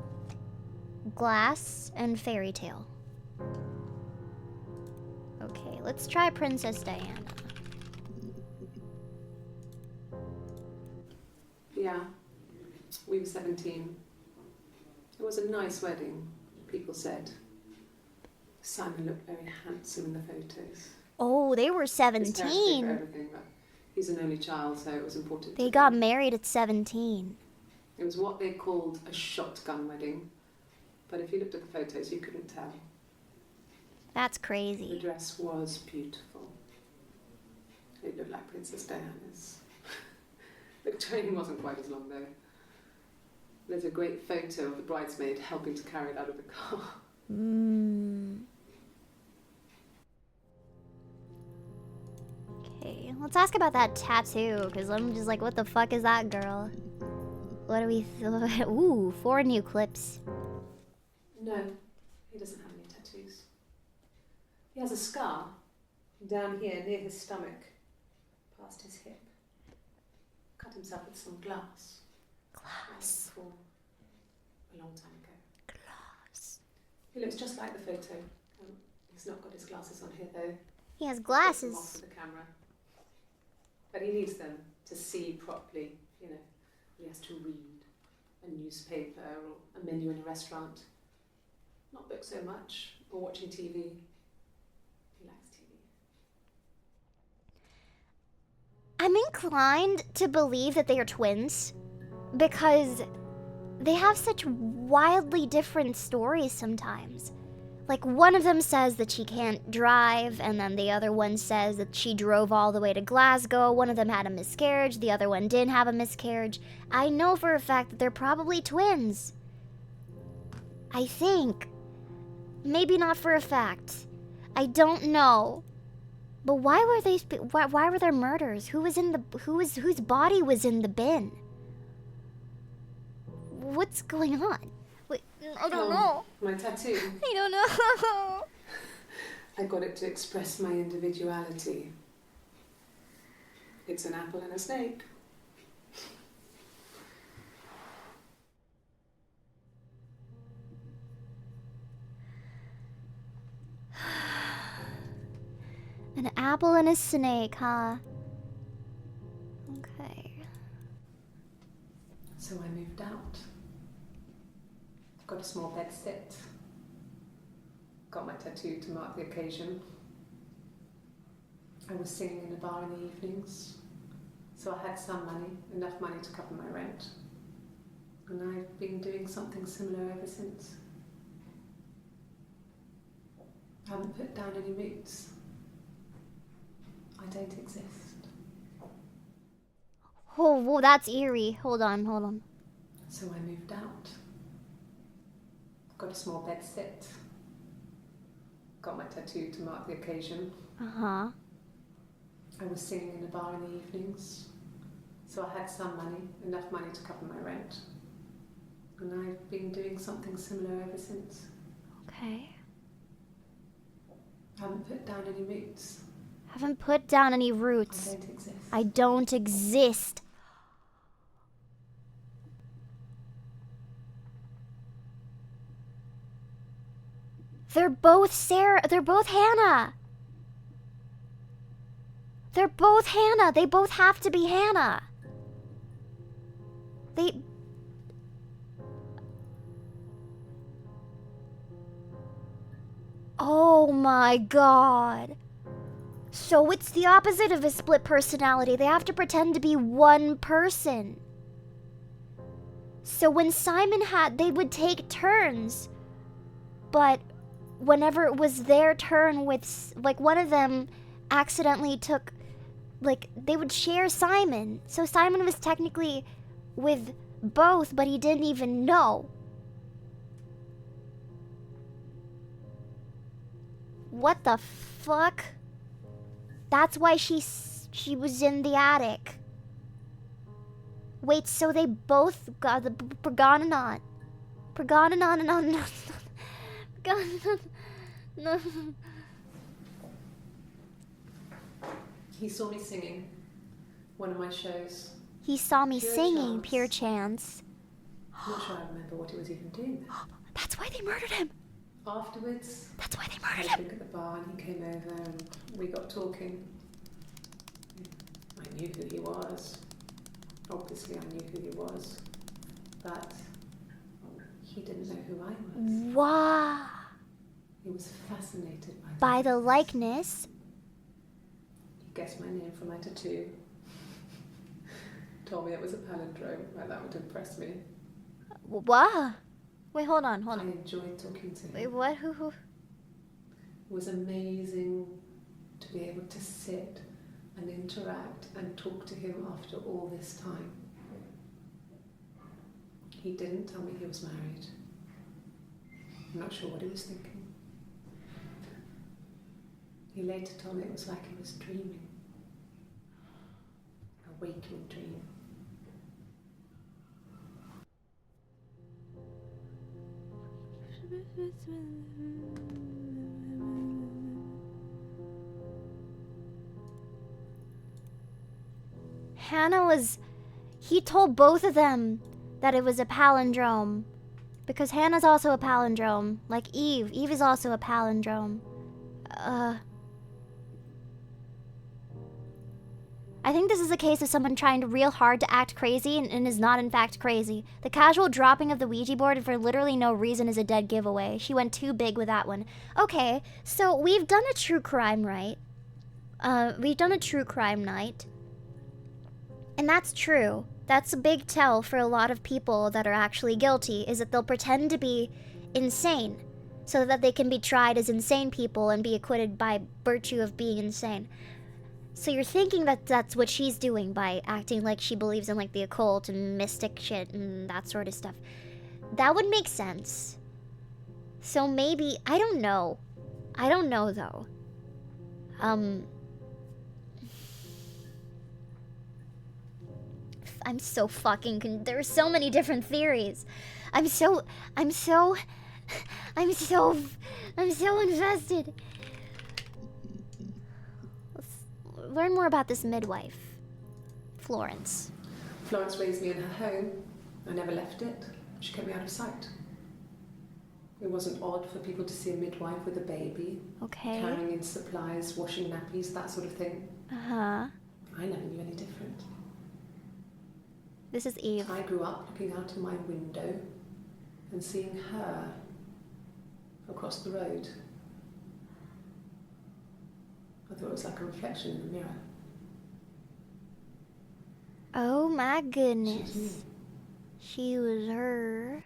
glass, and fairy tale. Okay, let's try Princess Diana. Yeah, we were 17. It was a nice wedding, people said. Simon looked very handsome in the photos. Oh, they were His parents paid for 17. everything, but he's an only child, so it was important. They to got them. married at 17. It was what they called a shotgun wedding, but if you looked at the photos, you couldn't tell. That's The crazy. dress was beautiful. It looked like Princess Diana's. The train wasn't quite as long though. There's a great photo of the bridesmaid helping to carry it out of the car. Okay, let's ask about that tattoo, because I'm just like, what the fuck is that, girl? What do we... Ooh, 4 new clips. No, he doesn't have any tattoos. He has a scar down here near his stomach, past his hip. Cut himself with some glass. Glass. Before, a long time ago. Glass. He looks just like the photo. He's not got his glasses on here though. He has Takes them off glasses. with the camera. But he needs them to see properly, you know. He has to read a newspaper or a menu in a restaurant. Not book so much, or watching TV. He likes TV. I'm inclined to believe that they are twins, because they have such wildly different stories sometimes. Like, one of them says that she can't drive, and then the other one says that she drove all the way to Glasgow. One of them had a miscarriage, the other one didn't have a miscarriage. I know for a fact that they're probably twins. I think. Maybe not for a fact. I don't know. But why were they? Why were there murders? Whose body was in the bin? What's going on? Wait, I don't know. My tattoo. I don't know. I got it to express my individuality. It's an apple and a snake. An apple and a snake, huh? Okay. So I moved out. Got a small bed sit. Got my tattoo to mark the occasion. I was singing in a bar in the evenings, so I had some money, enough money to cover my rent. And I've been doing something similar ever since. I haven't put down any roots. I don't exist. Oh, whoa, that's eerie. Hold on. So I moved out. Got a small bed sit. Got my tattoo to mark the occasion. Uh-huh. I was singing in a bar in the evenings, so I had some money, enough money to cover my rent. And I've been doing something similar ever since. Okay. I haven't put down any roots. Haven't put down any I roots. don't exist. I don't exist. They're both Sarah. They're both Hannah. They're both Hannah. They both have to be Hannah. They... Oh my god. So it's the opposite of a split personality. They have to pretend to be one person. So when Simon had, they would take turns. But whenever it was their turn with, like, one of them accidentally took, like, they would share Simon. So Simon was technically with both, but he didn't even know. What the fuck? That's why she was in the attic. Wait, so they both got the Pergonanon. No. He saw me singing one of my shows. He saw me Pure singing, chance. pure chance. I'm not sure I remember what he was even doing there. That's why they murdered him. Afterwards, That's why they I murdered had a him. drink at the bar and he came over and we got talking. I knew who he was. Obviously I knew who he was. But he didn't know who I was. Wow. He was fascinated By the likeness. He guessed my name from my tattoo. Told me it was a palindrome. Well, that would impress me. What? Wait, hold on. I enjoyed talking to him. Wait, what? Who? It was amazing to be able to sit and interact and talk to him after all this time. He didn't tell me he was married. I'm not sure what he was thinking. He later told me it was like he was dreaming. A waking dream. He told both of them that it was a palindrome. Because Hannah's also a palindrome. Like Eve. Eve is also a palindrome. I think this is a case of someone trying real hard to act crazy and is not in fact crazy. The casual dropping of the Ouija board for literally no reason is a dead giveaway. She went too big with that one. Okay, so we've done a true crime, right? We've done a true crime night. And that's true. That's a big tell for a lot of people that are actually guilty, is that they'll pretend to be insane so that they can be tried as insane people and be acquitted by virtue of being insane. So you're thinking that that's what she's doing by acting like she believes in like the occult and mystic shit and that sort of stuff. That would make sense. So maybe, I don't know. I don't know though. I'm so fucking there's so many different theories. I'm so invested. Let's learn more about this midwife, Florence. Florence raised me in her home. I never left it. She kept me out of sight. It wasn't odd for people to see a midwife with a baby, Okay. carrying in supplies, washing nappies, that sort of thing. Uh-huh. I never knew any different. This is Eve. I grew up looking out of my window and seeing her across the road. I thought it was like a reflection in the mirror. Oh my She was goodness. me. She was her.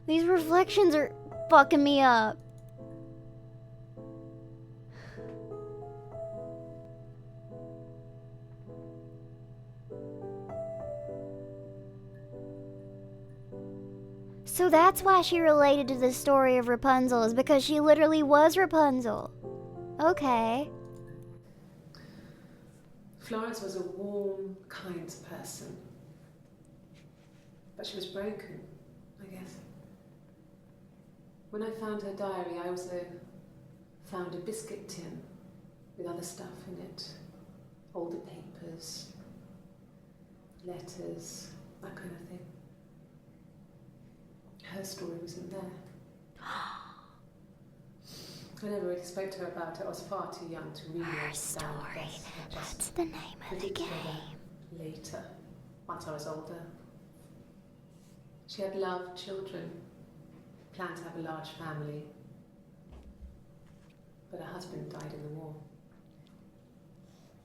These reflections are fucking me up. So that's why she related to the story of Rapunzel, is because she literally was Rapunzel. Okay. Florence was a warm, kind person. But she was broken, I guess. When I found her diary, I also found a biscuit tin with other stuff in it. Older papers, letters, that kind of thing. Her story was in there. I never really spoke to her about it. I was far too young to really Her understand story. this. I just That's the name of put the it together game. later, once I was older. She had loved children, planned to have a large family, but her husband died in the war.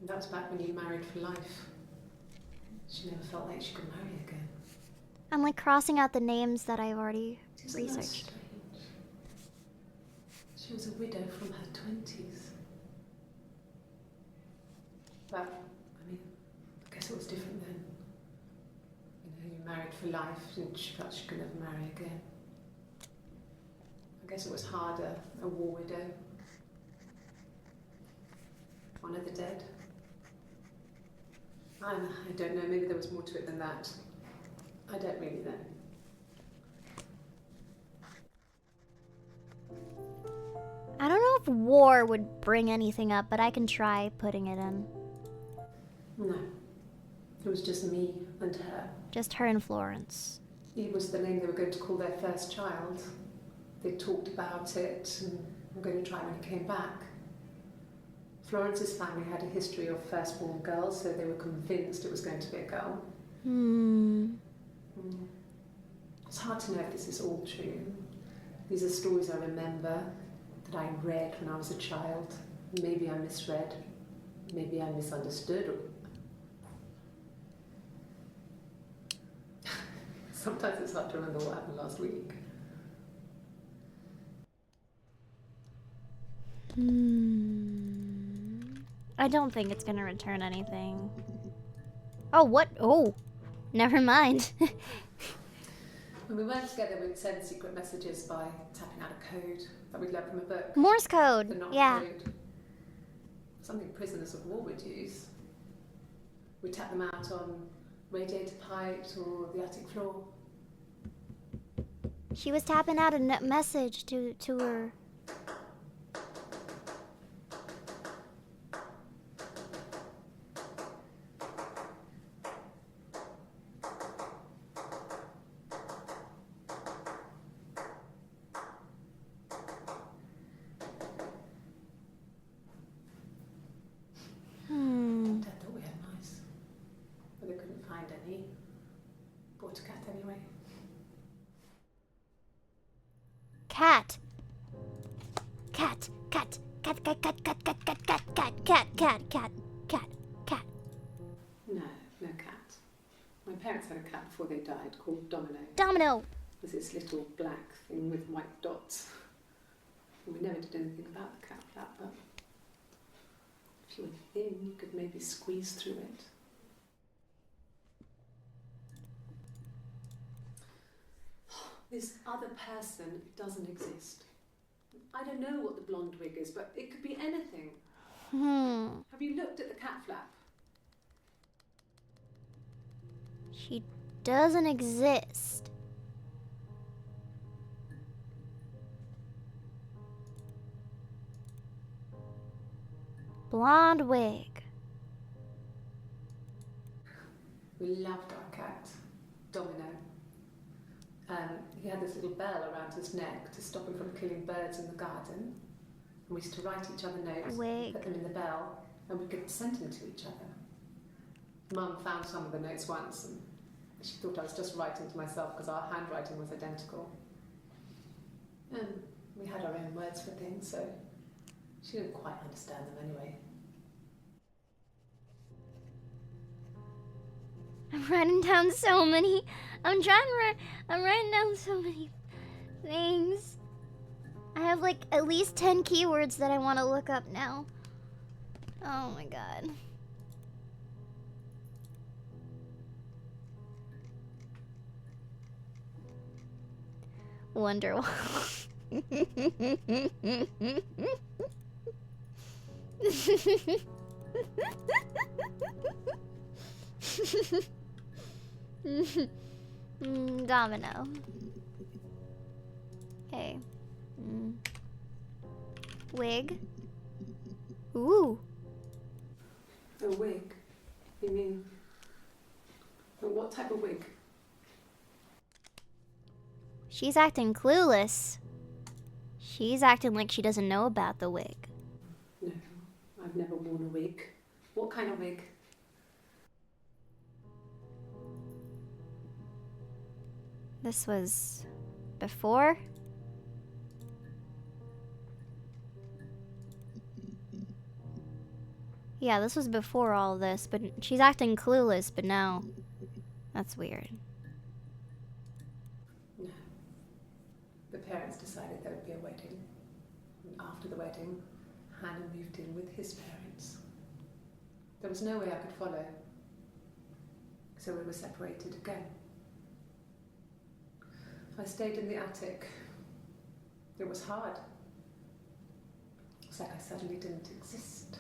And that was back when you married for life. She never felt like she could marry again. I'm like crossing out the names that I've already Isn't that researched. strange? She was a widow from her 20s. But, I mean, I guess it was different then. You know, you married for life and she felt she could never marry again. I guess it was harder, a war widow. One of the dead. I don't know, maybe there was more to it than that. I don't really know. I don't know if war would bring anything up, but I can try putting it in. No. It was just me and her. Just her and Florence. Eve was the name they were going to call their first child. They talked about it and were going to try when he came back. Florence's family had a history of firstborn girls, so they were convinced it was going to be a girl. It's hard to know if this is all true. These are stories I remember, that I read when I was a child. Maybe I misread, maybe I misunderstood. Sometimes it's hard to remember what happened last week. I don't think it's gonna return anything. Oh, what? Oh, never mind. When we weren't together, we'd send secret messages by tapping out a code that we'd learned from a book. Morse But code. not Yeah. code. Something prisoners of war would use. We'd tap them out on radiator pipes or the attic floor. She was tapping out a message to her. Dad thought we had mice, but they couldn't find any. Bought a cat anyway. Cat. Cat. Cat. Cat. Cat. Cat. Cat. Cat. Cat. Cat. Cat. Cat. Cat. Cat. Cat. Cat. No cat. My parents had a cat before they died called Domino. Domino. It was this little black thing with white dots. And we never did anything about the cat flap, but if you were thin, you could maybe squeeze through it. This other person doesn't exist. I don't know what the blonde wig is, but it could be anything. Have you looked at the cat flap? She doesn't exist. Blonde wig. We loved our cat, Domino. He had this little bell around his neck to stop him from killing birds in the garden. And we used to write each other notes, Wig. put them in the bell, and we could send them to each other. Mum found some of the notes once, and she thought I was just writing to myself because our handwriting was identical. And we had our own words for things, so she didn't quite understand them anyway. I'm writing down so many. I'm writing down so many things. I have like at least 10 keywords that I want to look up now. Oh my god. Wonder Domino. Okay. Wig. Ooh. A wig? You mean, what type of wig? She's acting clueless. She's acting like she doesn't know about the wig. No, I've never worn a wig. What kind of wig? This was before? Yeah, this was before all this, but she's acting clueless, but now that's weird. No. The parents decided there would be a wedding. And after the wedding, Hannah moved in with his parents. There was no way I could follow. So we were separated again. I stayed in the attic. It was hard. It's like I suddenly didn't exist.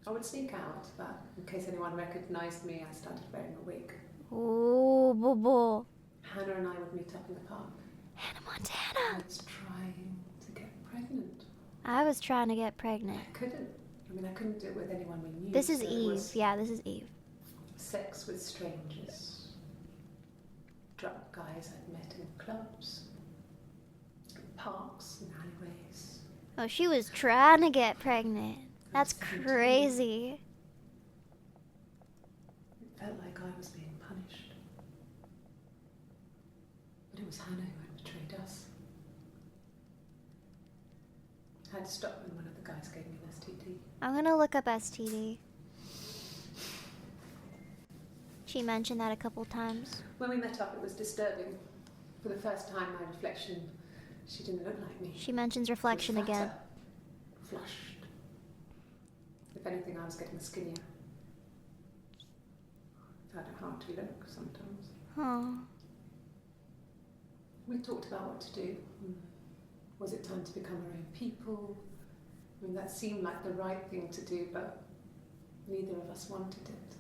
I would sneak out, but in case anyone recognized me, I started wearing a wig. Oh, boo. Hannah and I would meet up in the park. Hannah I Montana. was trying to get pregnant. I was trying to get pregnant. I couldn't. I mean, I couldn't do it with anyone we knew. This is so it Eve. was- Yeah, this is Eve. sex with strangers, drunk guys I'd met in clubs, parks and alleyways. Oh, she was trying to get pregnant. That's 17. crazy. It felt like I was being punished. But it was Hannah who had betrayed us. I had to stop when one of the guys gave me an STD. I'm gonna look up STD. She mentioned that a couple times. When we met up, it was disturbing. For the first time, my reflection, she didn't look like me. She mentions reflection She was again. fatter, flushed. If anything, I was getting skinnier. I found it hard to look sometimes. Oh. We talked about what to do. Was it time to become our own people? I mean, that seemed like the right thing to do, but neither of us wanted it.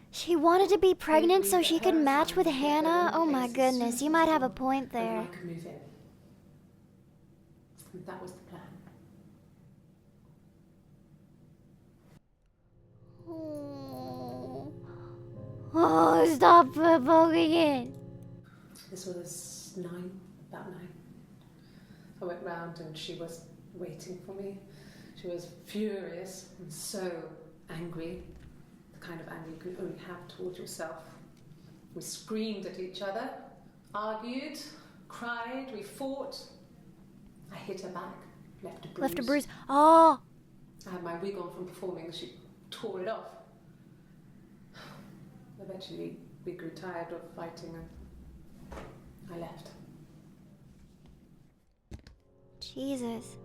She wanted to be pregnant so she could match with Hannah? Oh my goodness, you might have a point And there. I could move in. And that was the plan. Oh, stop poking it. This was about 9. I went round and she was waiting for me. She was furious and so angry, the kind of anger you can only have towards yourself. We screamed at each other, argued, cried, we fought. I hit her back, left a bruise. Left a bruise. Oh. I had my wig on from performing, she tore it off. Eventually, we grew tired of fighting and I left. Jesus.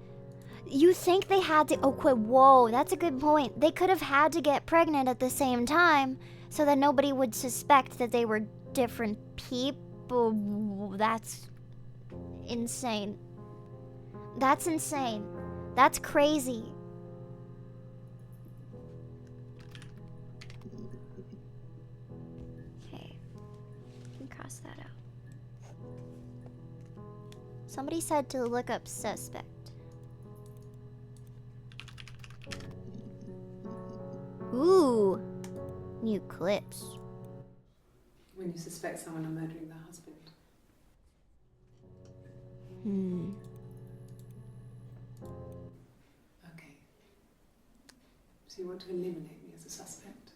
You think they had to... Oh, whoa, that's a good point. They could have had to get pregnant at the same time so that nobody would suspect that they were different people. That's insane. That's insane. That's crazy. Okay. Can cross that out. Somebody said to look up suspect. Ooh, new clips. When you suspect someone of murdering their husband. Okay. So you want to eliminate me as a suspect?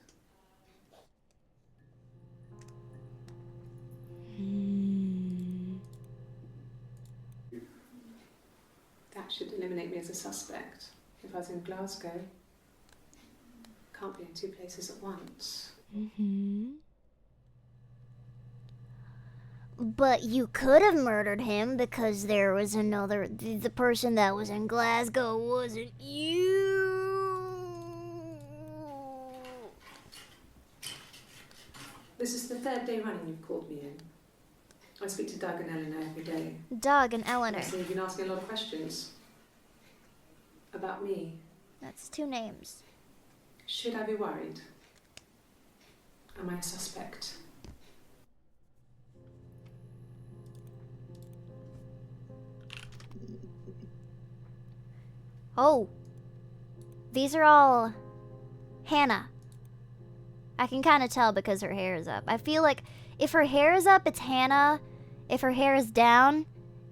That should eliminate me as a suspect. If I was in Glasgow, can't be in 2 places at once. But you could have murdered him because there was another... The person that was in Glasgow wasn't you. This is the 3rd day running you've called me in. I speak to Doug and Eleanor every day. Doug and Eleanor. So you've been asking a lot of questions about me. That's 2 names. Should I be worried? Am I a suspect? Oh. These are all Hannah. I can kind of tell because her hair is up. I feel like if her hair is up, it's Hannah. If her hair is down,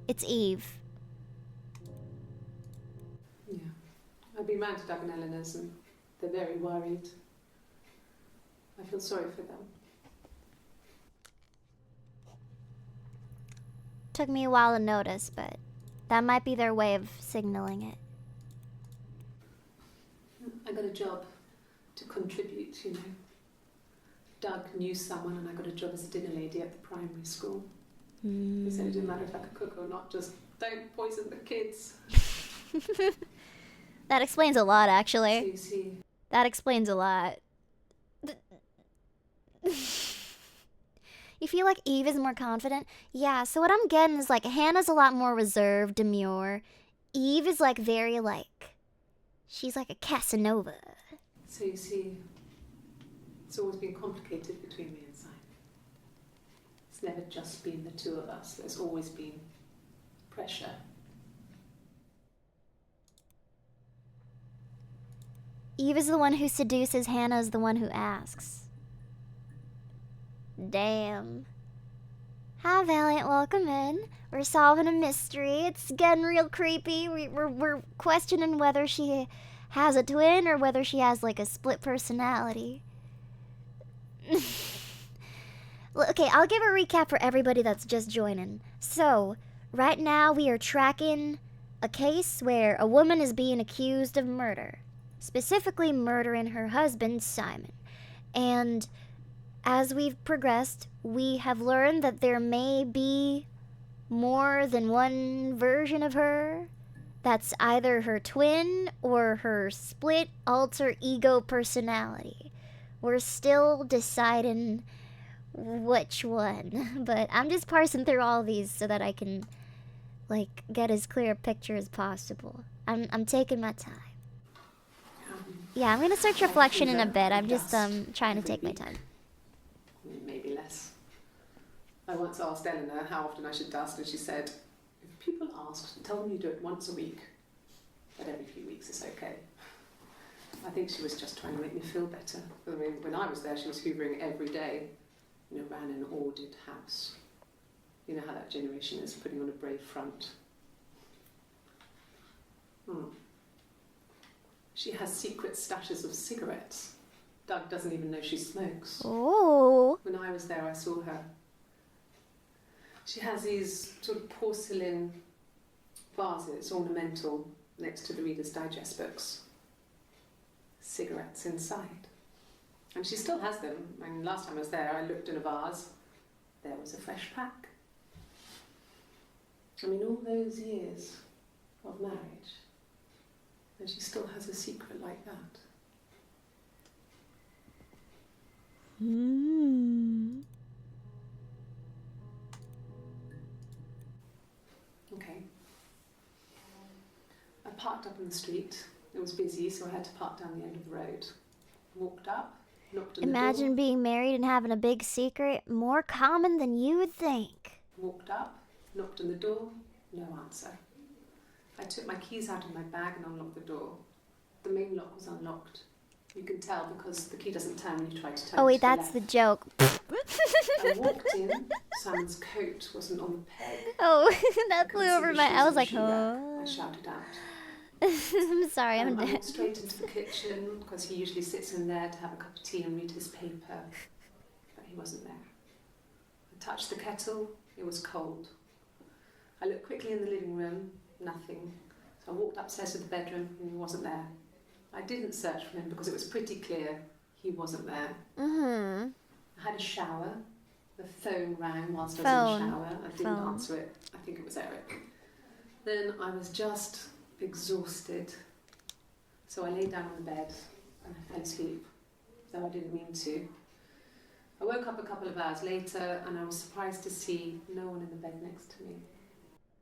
it's Eve. Yeah. I've been round to Doug and Eleanor's and they're very worried. I feel sorry for them. Took me a while to notice, but that might be their way of signaling it. I got a job to contribute, you know. Doug knew someone and I got a job as a dinner lady at the primary school. He said it didn't matter if I could cook or not, just don't poison the kids. That explains a lot, So actually. you see, That explains a lot. You feel like Eve is more confident? Yeah, so what I'm getting is like Hannah's a lot more reserved, demure. Eve is like very like, she's like a Casanova. so you see, it's always been complicated between me and Simon. It's never just been the 2 of us. There's always been pressure. Eve is the one who seduces, Hannah is the one who asks. Damn. Hi, Valiant, welcome in. We're solving a mystery. It's getting real creepy. We're questioning whether she has a twin or whether she has, like, a split personality. Okay, I'll give a recap for everybody that's just joining. So, right now we are tracking a case where a woman is being accused of murder. Specifically murdering her husband, Simon. And as we've progressed, we have learned that there may be more than one version of her. That's either her twin or her split alter ego personality. We're still deciding which one, but I'm just parsing through all these so that I can, like, get as clear a picture as possible. I'm taking my time. Yeah, I'm gonna search reflection in a bit. I'm just trying to take my time. Maybe less. I once asked Eleanor how often I should dust, and she said, if people asked, tell them you do it once a week, but every few weeks is okay. I think she was just trying to make me feel better. I mean, when I was there, she was hoovering every day. You know, ran an ordered house. You know how that generation is, putting on a brave front. She has secret stashes of cigarettes. Doug doesn't even know she smokes. Oh. When I was there, I saw her. She has these sort of porcelain vases, ornamental, next to the Reader's Digest books. Cigarettes inside. And she still has them. I mean, last time I was there, I looked in a vase. There was a fresh pack. I mean, all those years of marriage, and she still has a secret like that. Okay. I parked up on the street. It was busy, so I had to park down the end of the road. Walked up, knocked on the door. Imagine being married and having a big secret. More common than you would think. Walked up, knocked on the door, no answer. I took my keys out of my bag and unlocked the door. The main lock was unlocked. You can tell because the key doesn't turn when you try to turn it. Oh wait, to the that's the left. joke. I walked in, Simon's coat wasn't on the peg. Oh, that I flew couldn't see over the my... shoes I on was the like, shoe rack. huh? I shouted out. I'm sorry, I'm I dead. walked straight into the kitchen because he usually sits in there to have a cup of tea and read his paper, but he wasn't there. I touched the kettle, it was cold. I looked quickly in the living room, nothing. So I walked upstairs to the bedroom and he wasn't there. I didn't search for him because it was pretty clear he wasn't there. Mm-hmm. I had a shower, the phone rang whilst I was in the shower. I didn't Phone. answer it, I think it was Eric. Then I was just exhausted. So I lay down on the bed and I fell asleep, though I didn't mean to. I woke up a couple of hours later and I was surprised to see no one in the bed next to me.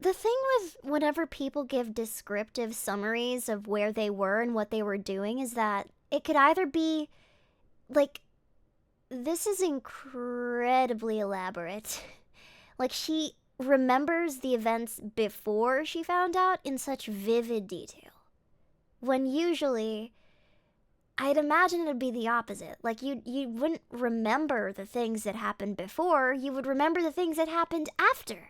The thing with whenever people give descriptive summaries of where they were and what they were doing is that it could either be, like, this is incredibly elaborate. Like, she remembers the events before she found out in such vivid detail. When usually, I'd imagine it'd be the opposite. Like, you wouldn't remember the things that happened before, you would remember the things that happened after.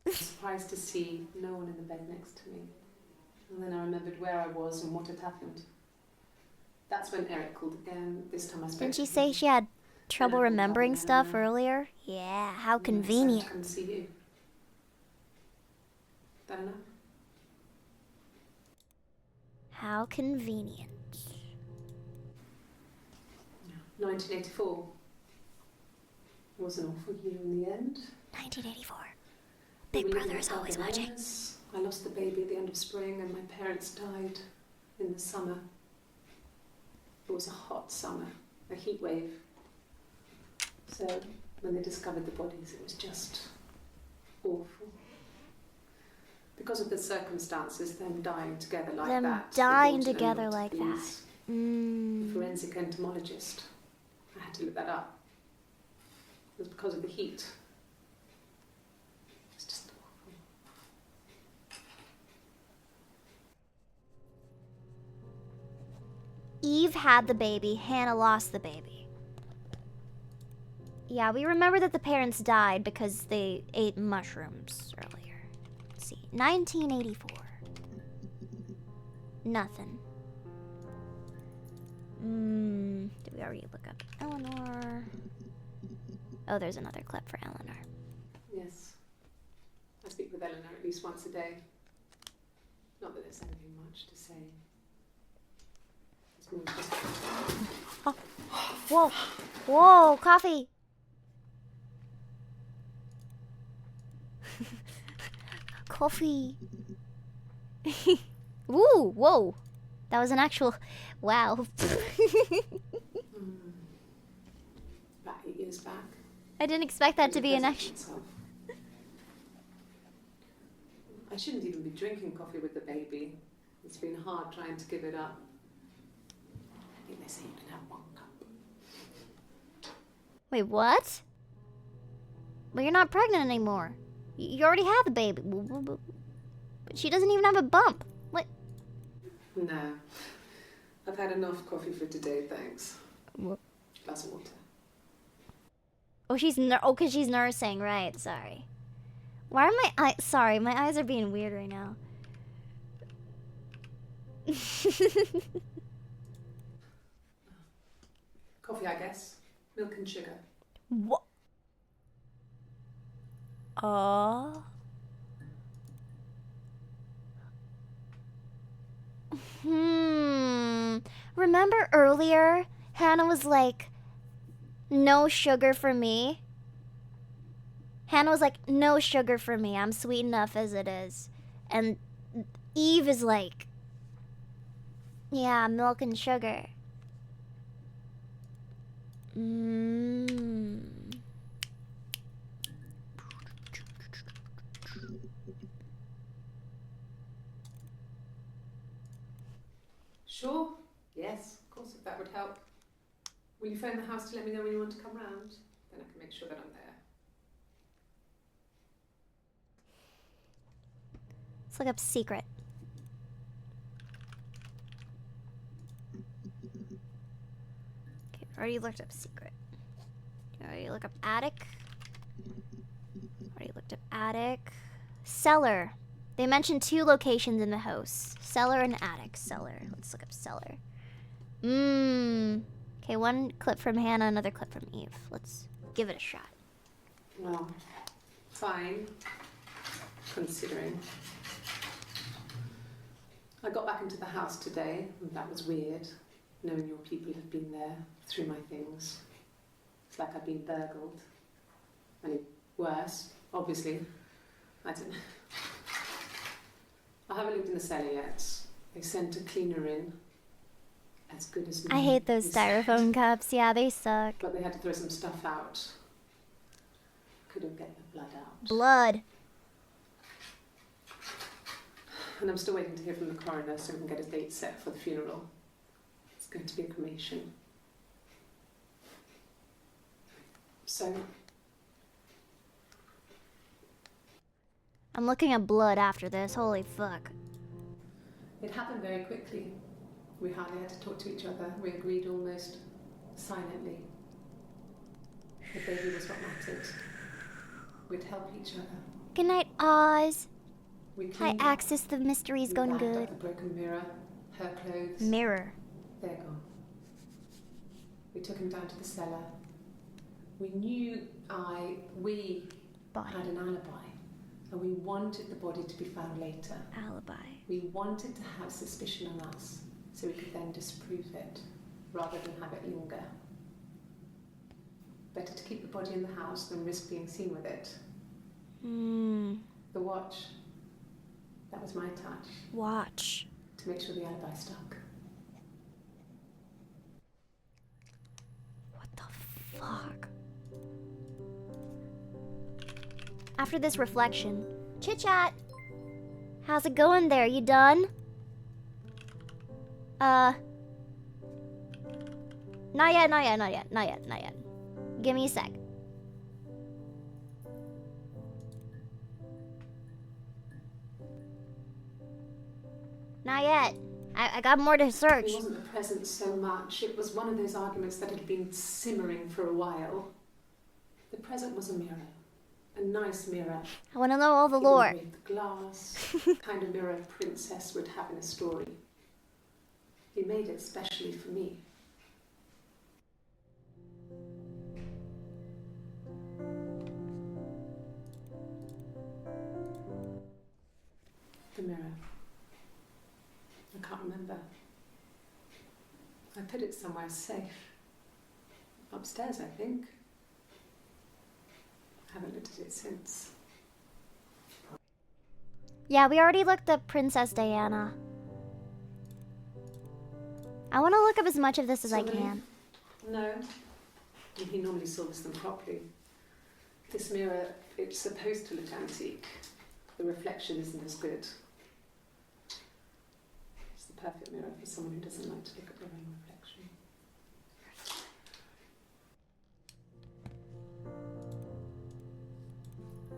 I was surprised to see no one in the bed next to me. And then I remembered where I was and what had happened. That's when Eric called again. This time I spoke Didn't she to say him. she had trouble And I remembering called stuff Eleanor. earlier? Yeah, how And I decided convenient. to come and see you. Don't know. How convenient. 1984 was an awful year in the end. 1984. We Big were Brother living is at always Dublin watching. Hours. I lost the baby at the end of spring and my parents died in the summer. It was a hot summer, a heat wave. So when they discovered the bodies, it was just awful. Because of the circumstances, them dying together like Them that. dying they wanted together anyone like to that. please the Mm. forensic entomologist. I had to look that up. It was because of the heat. It's just awful. had the baby, Hannah lost the baby. Yeah, we remember that the parents died because they ate mushrooms earlier. Let's see, 1984. Nothing. Did we already look up Eleanor? Oh, there's another clip for Eleanor. Yes. I speak with Eleanor at least once a day. Not that there's anything much to say. It's more just... Oh. Whoa. Whoa, coffee. Coffee. Ooh, whoa. That was an actual... Wow. About 8 years back. I didn't expect that to be an actual... I shouldn't even be drinking coffee with the baby. It's been hard trying to give it up. I think they say you can have 1 cup. Wait, what? Well, you're not pregnant anymore. You already had the baby. But she doesn't even have a bump. What? No. I've had enough coffee for today, thanks. What? Glass of water. Oh, because she's nursing, right? Sorry. Why are my eyes? Sorry, my eyes are being weird right now. Coffee, I guess. Milk and sugar. What? Remember earlier, Hannah was like, no sugar for me? Hannah was like, no sugar for me. I'm sweet enough as it is. And Eve is like, yeah, milk and sugar. Sure. Yes, of course, if that would help. Will you phone the house to let me know when you want to come round? Then I can make sure that I'm there. Let's look up secret. Okay, already looked up secret. Already looked up attic. Already looked up attic. Cellar. They mentioned 2 locations in the house. Cellar and attic. Cellar. Let's look up cellar. Okay, 1 clip from Hannah, another clip from Eve. Let's give it a shot. Well, fine. Considering. I got back into the house today, and that was weird, knowing your people have been there through my things. It's like I've been burgled. Only worse, obviously. I don't know. I haven't looked in the cellar yet. They sent a cleaner in. As good as me. I hate those styrofoam cups. Yeah, they suck. But they had to throw some stuff out. Couldn't get the blood out. Blood. And I'm still waiting to hear from the coroner so we can get a date set for the funeral. It's going to be a cremation. So... I'm looking at blood after this. Holy fuck. It happened very quickly. We hardly had to talk to each other. We agreed almost silently. The baby was what mattered. We'd help each other. Good night, Oz. We Hi, cleaned up. Axis. The mystery's We going bagged good. up the broken mirror, her clothes. Mirror. They're gone. We took him down to the cellar. We knew we Body. had an alibi. And we wanted the body to be found later. Alibi. We wanted to have suspicion on us, so we could then disprove it, rather than have it linger. Better to keep the body in the house than risk being seen with it. The watch, that was my touch. Watch. To make sure the alibi stuck. What the fuck? After this reflection, chit-chat. How's it going there? You done? Not yet. Give me a sec. Not yet. I got more to search. It wasn't the present so much. It was one of those arguments that had been simmering for a while. The present was a mirror. A nice mirror. I want to know all the He'd lore. engraved the glass, kind of mirror a princess would have in a story. He made it specially for me. The mirror. I can't remember. I put it somewhere safe. Upstairs, I think. I haven't looked at it since. Yeah, we already looked up Princess Diana. I want to look up as much of this as I can. No. He normally solves them properly. This mirror, it's supposed to look antique. The reflection isn't as good. It's the perfect mirror for someone who doesn't like to look at their own reflection.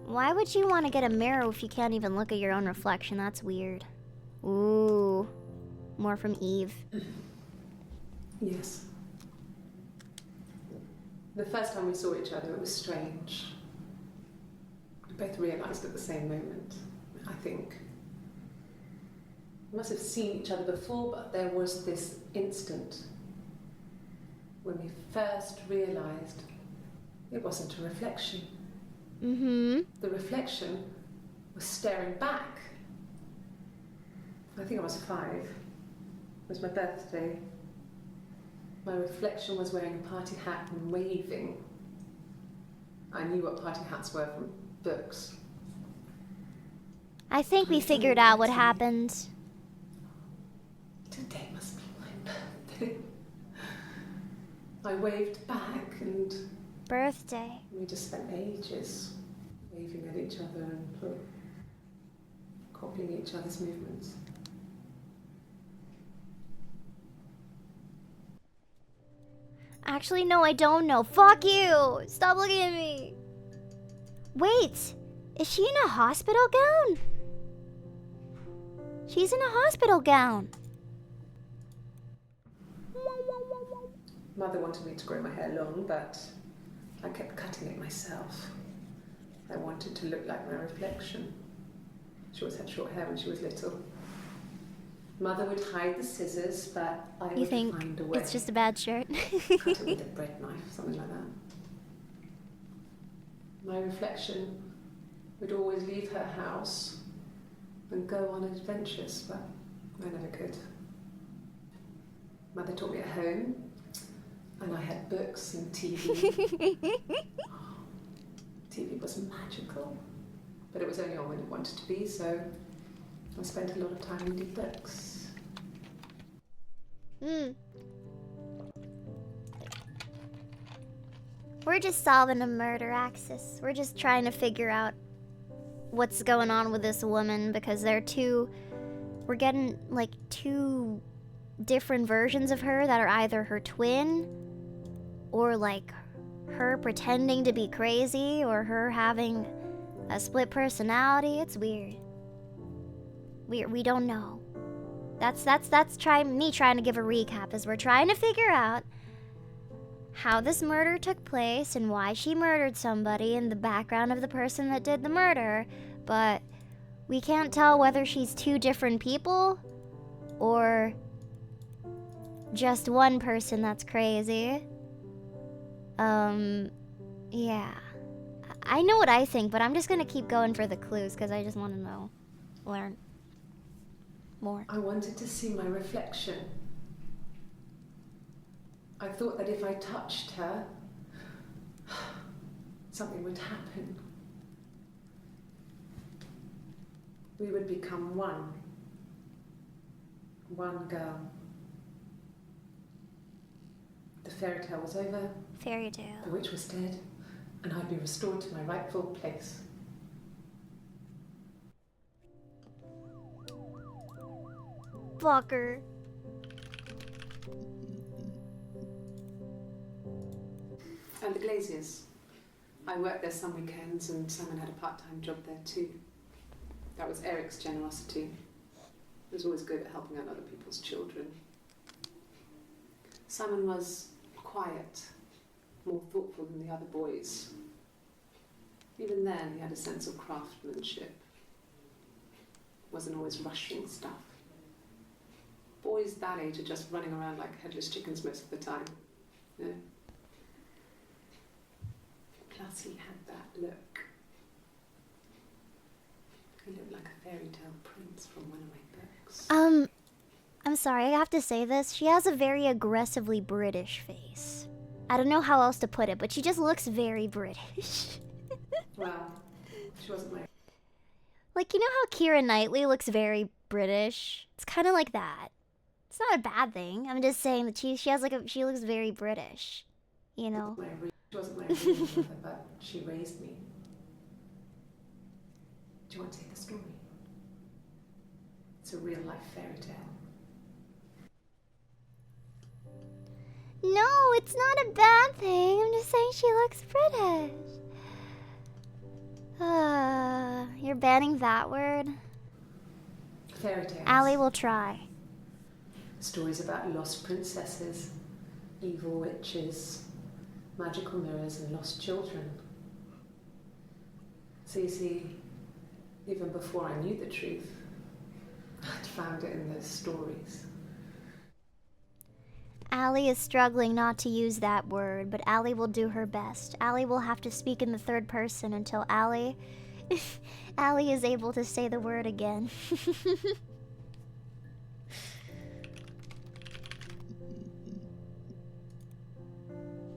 Why would you want to get a mirror if you can't even look at your own reflection? That's weird. Ooh. More from Eve. Yes. The first time we saw each other, it was strange. We both realised at the same moment, I think. We must have seen each other before, but there was this instant when we first realised it wasn't a reflection. Mm-hmm. The reflection was staring back. I think I was 5. It was my birthday. My reflection was wearing a party hat and waving. I knew what party hats were from books. I think we figured out what happened. Today must be my birthday. I waved back and Birthday. we just spent ages waving at each other and copying each other's movements. Actually, no, I don't know. Fuck you! Stop looking at me! Wait! Is she in a hospital gown? She's in a hospital gown. Mother wanted me to grow my hair long, but I kept cutting it myself. I wanted to look like my reflection. She always had short hair when she was little. Mother would hide the scissors, but I You would think find a way. it's just a bad shirt? Cut it with a bread knife, something like that. My reflection would always leave her house and go on adventures, but I never could. Mother taught me at home, and I had books and TV. TV was magical, but it was only on when it wanted to be, so I spent a lot of time reading books. We're just solving a murder, Axis. We're just trying to figure out what's going on with this woman because we're getting like 2 different versions of her that are either her twin or like her pretending to be crazy or her having a split personality. It's weird. We don't know. That's me trying to give a recap as we're trying to figure out how this murder took place and why she murdered somebody and the background of the person that did the murder, but we can't tell whether she's 2 different people or just one person that's crazy. Yeah. I know what I think, but I'm just gonna keep going for the clues because I just want to learn more. I wanted to see my reflection. I thought that if I touched her, something would happen. We would become one. One girl. The fairy tale was over. Fairy tale. The witch was dead, and I'd be restored to my rightful place. Fucker. And the Glaziers. I worked there some weekends, and Simon had a part-time job there too. That was Eric's generosity. He was always good at helping out other people's children. Simon was quiet, more thoughtful than the other boys. Even then, he had a sense of craftsmanship. Wasn't always rushing stuff. Boys that age are just running around like headless chickens most of the time. You know? Plus, he had that look. He looked like a fairy tale prince from one of my books. I'm sorry, I have to say this. She has a very aggressively British face. I don't know how else to put it, but she just looks very British. Well, she wasn't my... Like, you know how Keira Knightley looks very British? It's kind of like that. It's not a bad thing. I'm just saying that she has like she looks very British, you know? She wasn't my real mother, but she raised me. Do you want to hear the story? It's a real-life fairy tale. No, it's not a bad thing. I'm just saying she looks British. You're banning that word? Fairy tales. Allie will try. Stories about lost princesses, evil witches, magical mirrors and lost children. So you see, even before I knew the truth, I'd found it in those stories. Allie is struggling not to use that word, but Allie will do her best. Allie will have to speak in the third person until Allie is able to say the word again.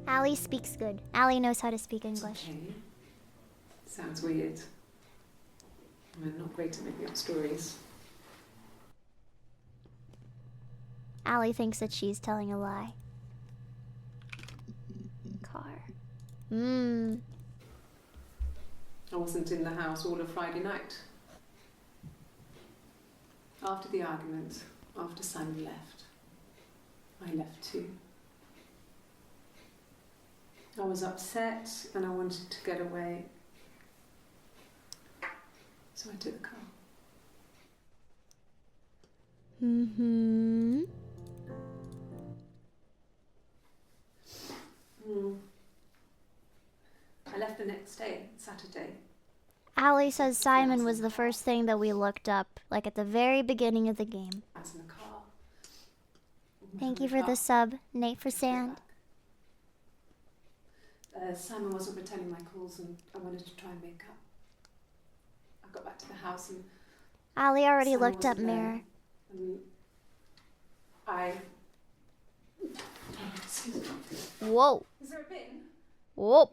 Allie speaks good. Allie knows how to speak English. Okay. Sounds weird. I'm not great at making up stories. Allie thinks that she's telling a lie. Car. I wasn't in the house all of Friday night. After the argument, after Simon left, I left too. I was upset and I wanted to get away. So I took the car. I left the next day, Saturday. Allie says Simon was the first thing that we looked up, like at the very beginning of the game. I was in the car. Thank you for the sub, Nate for Sand. Simon wasn't returning my calls and I wanted to try and make up. I got back to the house and Allie already Simon looked up wasn't there. mirror. And I... Whoa. Is there a bin? Whoa.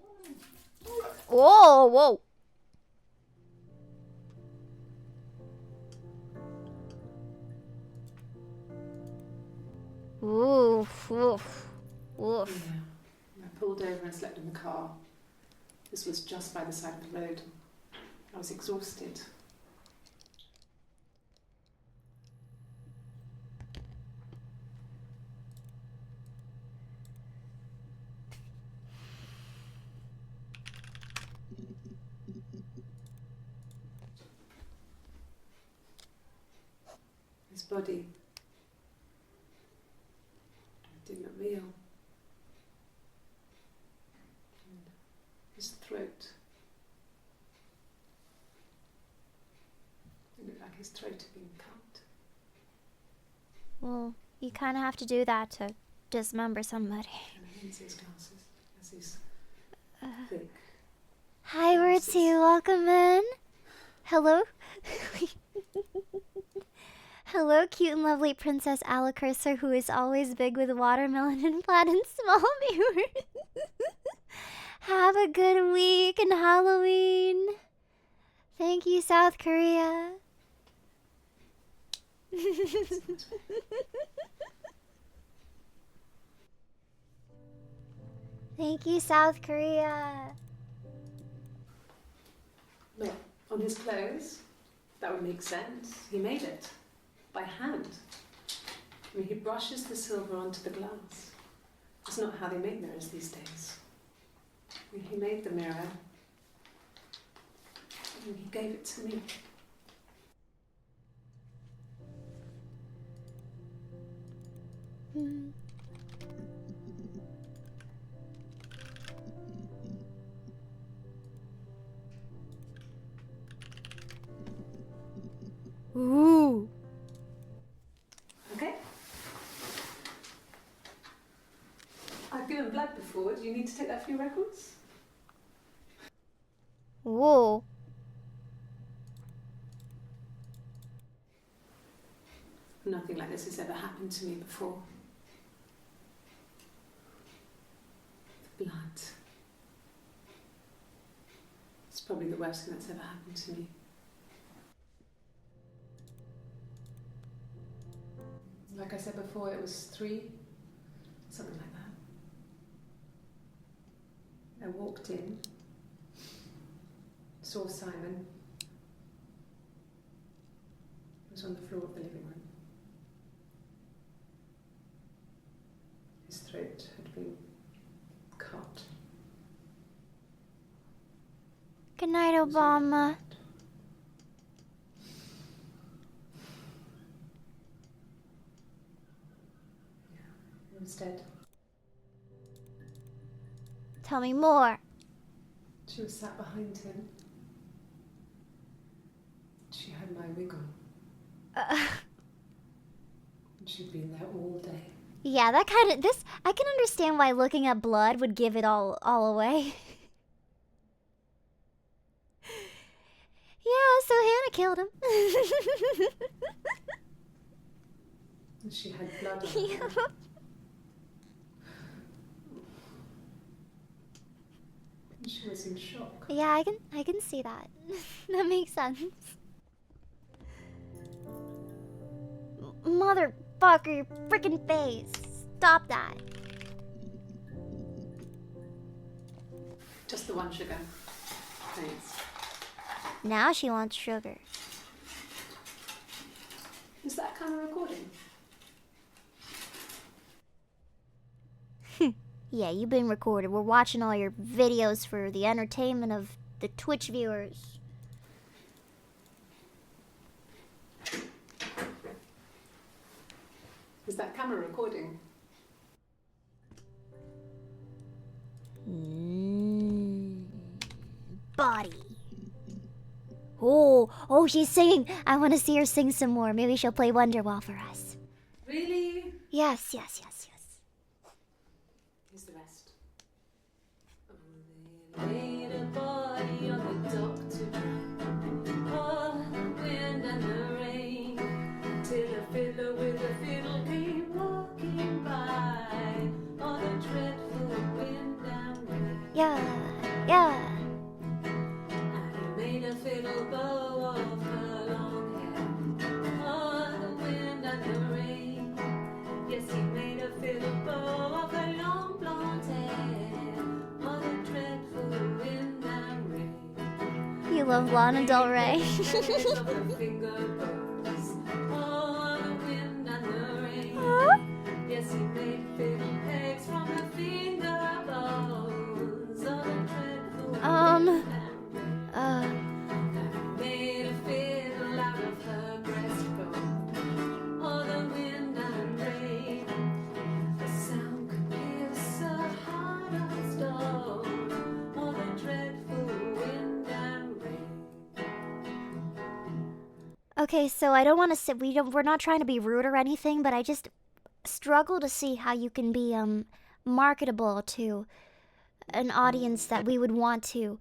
Whoa, whoa. Oof, woof, woof. Yeah. I pulled over and slept in the car. This was just by the side of the road. I was exhausted. His body didn't look real. And his throat. It looked like his throat had been cut. Well, you kind of have to do that to dismember somebody. And he needs his glasses as he's thick. Hi, Ritzy, welcome in. Hello? Hello, cute and lovely Princess Alekirser, who is always big with watermelon and flat and small viewers. Have a good week and Halloween. Thank you, South Korea. Thank you, South Korea. Look, on his clothes, that would make sense. He made it. By hand. I mean, he brushes the silver onto the glass. That's not how they make mirrors these days. I mean, he made the mirror. And he gave it to me. Ooh. Okay. I've given blood before. Do you need to take that for your records? Whoa. Nothing like this has ever happened to me before. The blood. It's probably the worst thing that's ever happened to me. Like I said before, it was 3, something like that. I walked in, saw Simon. He was on the floor of the living room. His throat had been cut. Good night, Obama. He was dead. Tell me more. She was sat behind him. She had my wig on. And she'd been there all day. Yeah, that kind of I can understand why looking at blood would give it all away. Yeah, so Hannah killed him. And she had blood on her. Yeah. And she was in shock. Yeah, I can see that. That makes sense. Motherfucker, your freaking face. Stop that. Just the one sugar. Thanks. Now she wants sugar. Is that camera recording? Yeah, you've been recorded. We're watching all your videos for the entertainment of the Twitch viewers. Is that camera recording? Body. Oh, she's singing. I want to see her sing some more. Maybe she'll play Wonderwall for us. Really? Yes. Here's the rest. Oh, they laid a body on the dock to dry. Oh, the wind and the rain. Till a fiddler with a fiddle came walking by. Oh, the dreadful wind and rain. Yeah. And he made a fiddle bow of her long hair. Oh, the wind and the rain. Yes, he made a fiddle bow of her long blonde hair. Oh, the dreadful wind and rain. You love Lana Del Rey. Of her finger bows. Oh, the wind and the rain. Yes, he made fiddle pegs from her finger bows. Oh, the dreadful wind and rain. Made a fiddle out of her breastbone. Oh, the wind and rain. The sound could pierce a heart of stone. Oh, the dreadful wind and rain. Okay, so I don't want to say we're not trying to be rude or anything, but I just struggle to see how you can be marketable to an audience that we would want to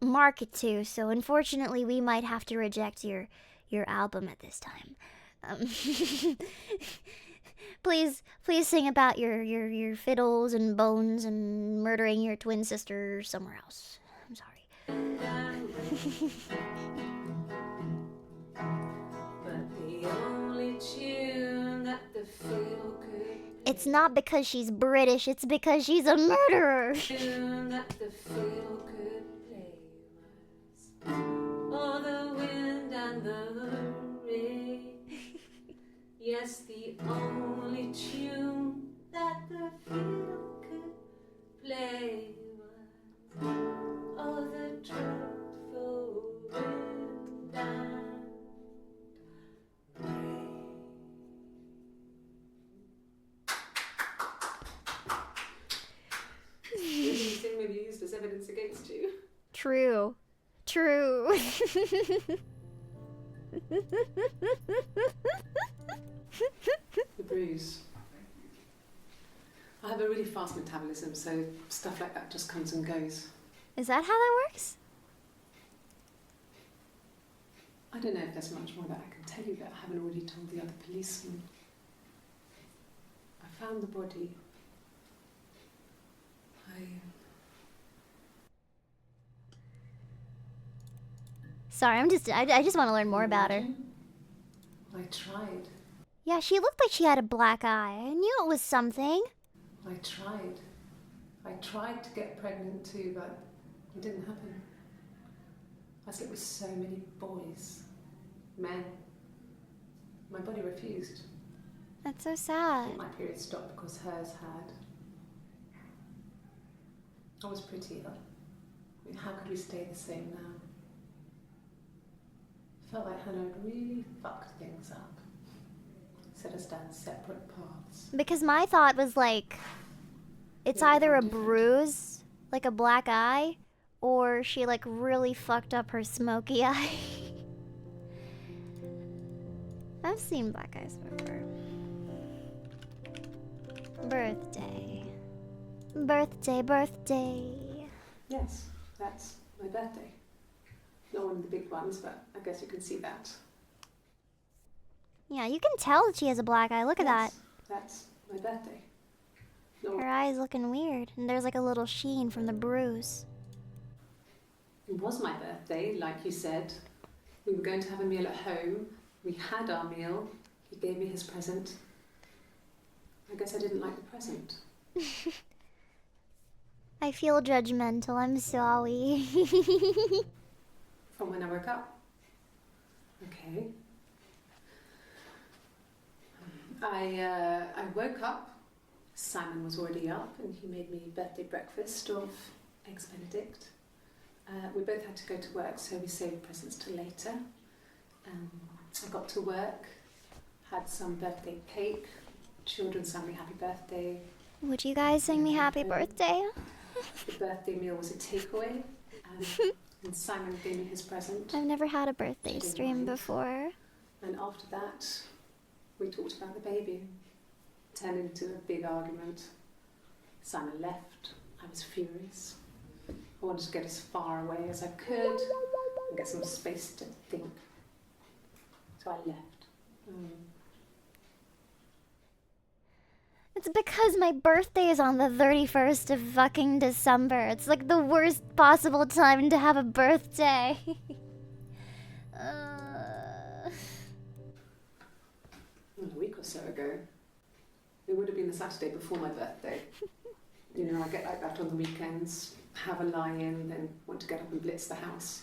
market to. So unfortunately, we might have to reject your album at this time. Please sing about your fiddles and bones and murdering your twin sister somewhere else. I'm sorry. But the only tune that the fiddle could It's not because she's British, it's because she's a murderer. tune that the fiddle could play was oh, the wind and the rain. Yes, the only tune that the fiddle could play was oh, the dreadful wind and rain. True. True. The bruise. I have a really fast metabolism, so stuff like that just comes and goes. Is that how that works? I don't know if there's much more that I can tell you that I haven't already told the other policemen. I found the body. Sorry, I just want to learn more about her. I tried. Yeah, she looked like she had a black eye. I knew it was something. I tried. I tried to get pregnant too, but it didn't happen. I slept with so many boys, men. My body refused. That's so I sad. think my period stopped because hers had. I was pretty ill. I mean, how could we stay the same now? Felt like Hannah had really fucked things up. Set us down separate paths. Because my thought was like, it's Yeah, either a different. bruise, like a black eye, or she like really fucked up her smoky eye. I've seen black eyes before. Birthday. Birthday, birthday. Yes, that's my birthday. Not one of the big ones, but I guess you can see that. Yeah, you can tell that she has a black eye. Look at that. Yes, that's my birthday. No, Her eye's looking weird. And there's like a little sheen from the bruise. it was my birthday, like you said. We were going to have a meal at home. We had our meal. He gave me his present. I guess I didn't like the present. I feel judgmental. I'm sorry. From when I woke up. Okay. I woke up. Simon was already up and he made me birthday breakfast of eggs Benedict. We both had to go to work, so we saved presents till later. I got to work, had some birthday cake. Children sang me happy birthday. Would you guys sing me happy birthday? The birthday meal was a takeaway, and Simon gave me his present. I've never had a birthday Didn't stream mind. before. And after that, we talked about the baby. Turned into a big argument. Simon left. I was furious. I wanted to get as far away as I could and get some space to think. So I left. It's because my birthday is on the 31st of fucking December. It's like the worst possible time to have a birthday. A week or so ago. It would have been the Saturday before my birthday. You know, I get like that on the weekends, have a lie-in, then want to get up and blitz the house.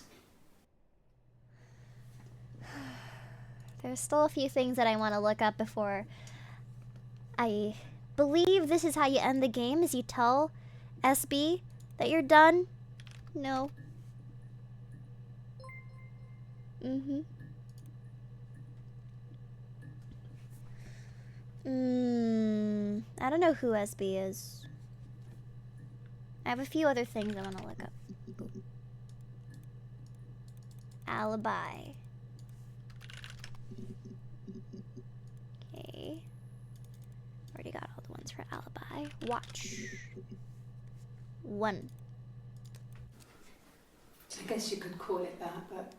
There's still a few things that I want to look up before I believe this is how you end the game, is you tell SB that you're done. No. I don't know who SB is. I have a few other things I want to look up. Alibi. Okay. Already got all the ones for alibi. Watch. 1. I guess you could call it that, but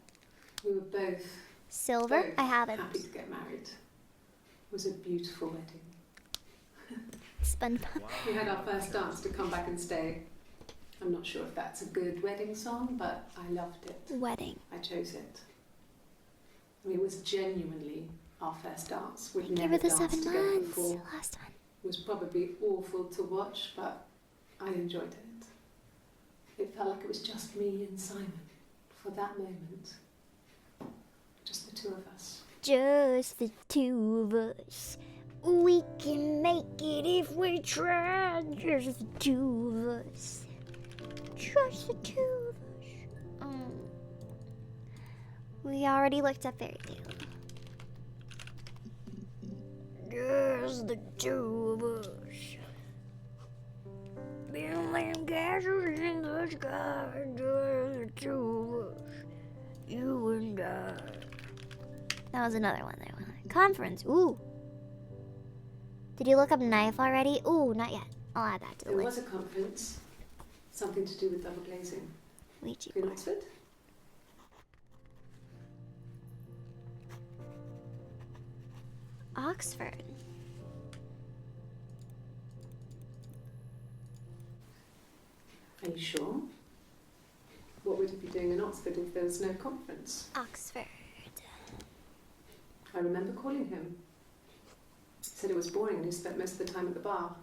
we were both Silver? both I haven't. happy to get married. It was a beautiful wedding. SpongeBob. We had our first dance to Come Back and Stay. I'm not sure if that's a good wedding song, but I loved it. Wedding. I chose it. I mean, it was genuinely our first dance. We'd Give never her the danced 7 together months. before. Last one. It was probably awful to watch, but I enjoyed it. It felt like it was just me and Simon for that moment. Just the two of us. Just the 2 of us. We can make it if we try. Just the 2 of us. Just the 2 of us. We already looked up Fairy Tale. Just the 2 of us. Being castles in the sky, the two of us, you and I. That was another one there. Conference. Ooh. Did you look up knife already? Ooh, not yet. I'll add that to the There list. was a conference, something to do with double glazing. Ouija In board. Oxford? Oxford. Are you sure? What would he be doing in Oxford if there was no conference? Oxford. I remember calling him. He said it was boring and he spent most of the time at the bar.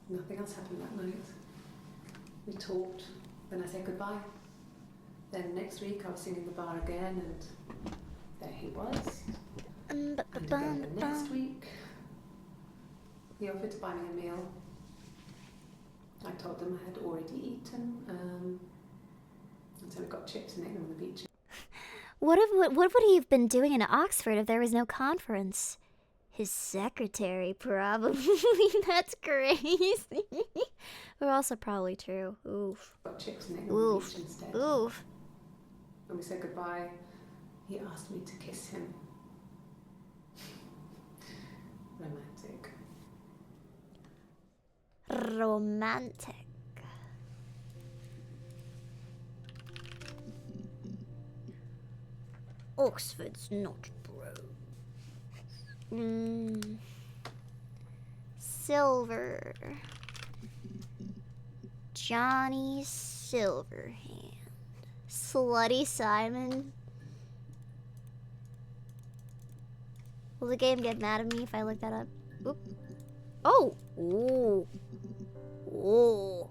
Nothing else happened that night. We talked, then I said goodbye. Then next week I was singing the bar again and there he was. And again the next week, he offered to buy me a meal. I told him I had already eaten, and so we got chips and ate them on the beach. What would he have been doing in Oxford if there was no conference? His secretary, probably. That's crazy. But also probably true. Oof. Got chips and ate them on the Oof. beach instead. Oof. When we said goodbye, he asked me to kiss him. Romantic. Romantic. Oxford's not broke. Silver. Johnny Silverhand. Slutty Simon. Will the game get mad at me if I look that up? Oop. Oh! Ooh. Ooh.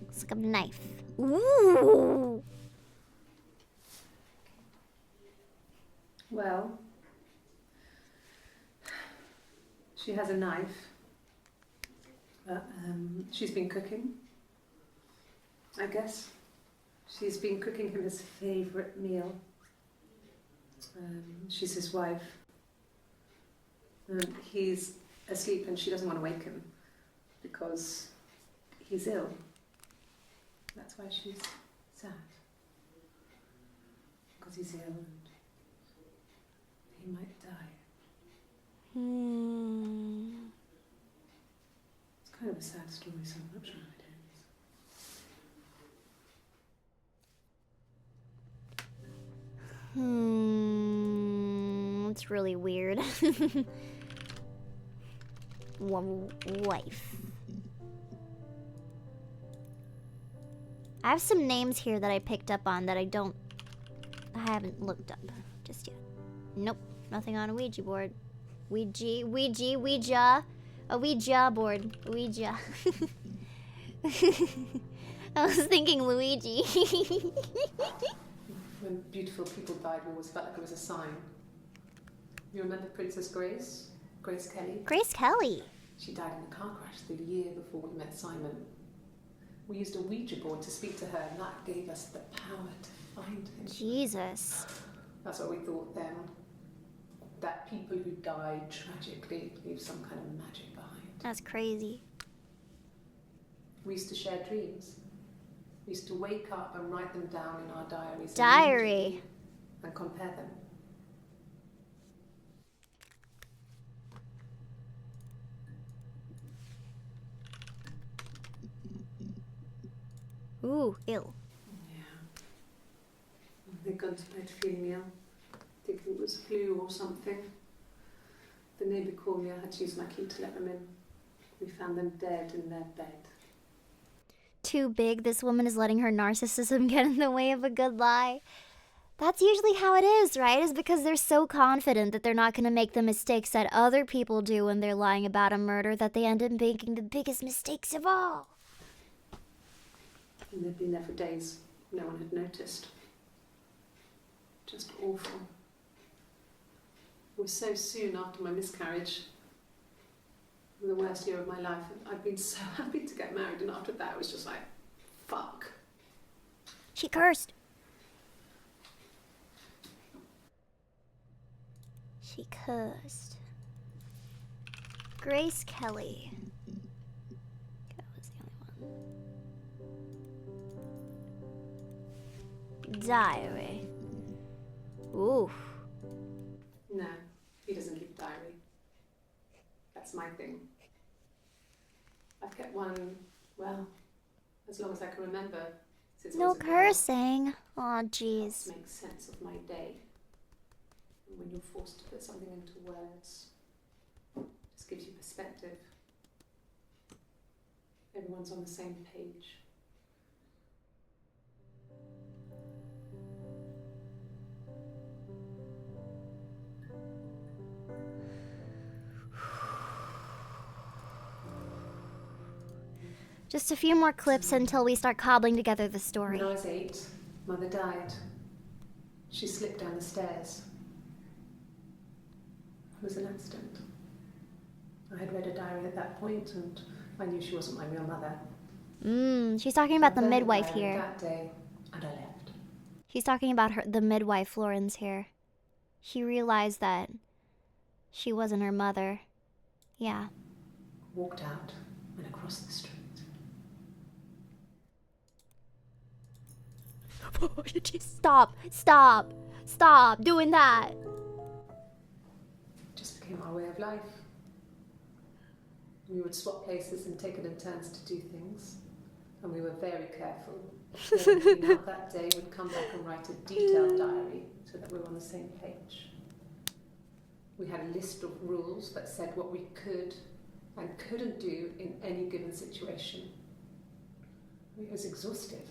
It's like a knife. Ooh. Well, she has a knife. She's been cooking, I guess. She's been cooking him his favourite meal. She's his wife. He's asleep and she doesn't want to wake him because he's ill. That's why she's sad. Because he's ill and he might die. It's kind of a sad story, so I'm not sure how it ends. It's really weird. Wife. I have some names here that I picked up on that I haven't looked up just yet. Nope, nothing on a Ouija board. Ouija. A Ouija board. Ouija. I was thinking Luigi. When beautiful people died, we always felt like it was a sign. You remember Princess Grace? Grace Kelly? Grace Kelly. She died in a car crash the year before we met Simon. We used a Ouija board to speak to her, and that gave us the power to find him. Jesus. That's what we thought then. That people who died tragically leave some kind of magic behind. That's crazy. We used to share dreams. We used to wake up and write them down in our diaries. Diary. And compare them. Ooh, ill. Yeah. They'd gone to bed feeling ill. Thinking it was flu or something. The neighbour called me. I had to use my key to let them in. We found them dead in their bed. Too big. This woman is letting her narcissism get in the way of a good lie. That's usually how it is, right? Is because they're so confident that they're not going to make the mistakes that other people do when they're lying about a murder that they end up making the biggest mistakes of all. And they'd been there for days. No one had noticed. Just awful. It was so soon after my miscarriage. The worst year of my life. I'd been so happy to get married, and after that, it was just like, fuck. She cursed. She cursed. Grace Kelly. That was the only one. Diary. Ooh. No, he doesn't keep a diary. That's my thing. I've kept one, well, as long as I can remember. Since I No was a girl. cursing. Aw, Helps jeez. make sense of my day. And when you're forced to put something into words, it just gives you perspective. Everyone's on the same page. Just a few more clips until we start cobbling together the story. When I was 8, Mother died. She slipped down the stairs. It was an accident. I had read a diary at that point, and I knew she wasn't my real mother. She's talking about the I burned midwife diary here. that day, and I left. She's talking about the midwife, Florence, here. She realized that she wasn't her mother. Yeah. Walked out and across the street. Stop doing that. It just became our way of life. We would swap places and take it in turns to do things. And we were very careful. Whoever came out that day would come back and write a detailed diary so that we were on the same page. We had a list of rules that said what we could and couldn't do in any given situation. It was exhaustive.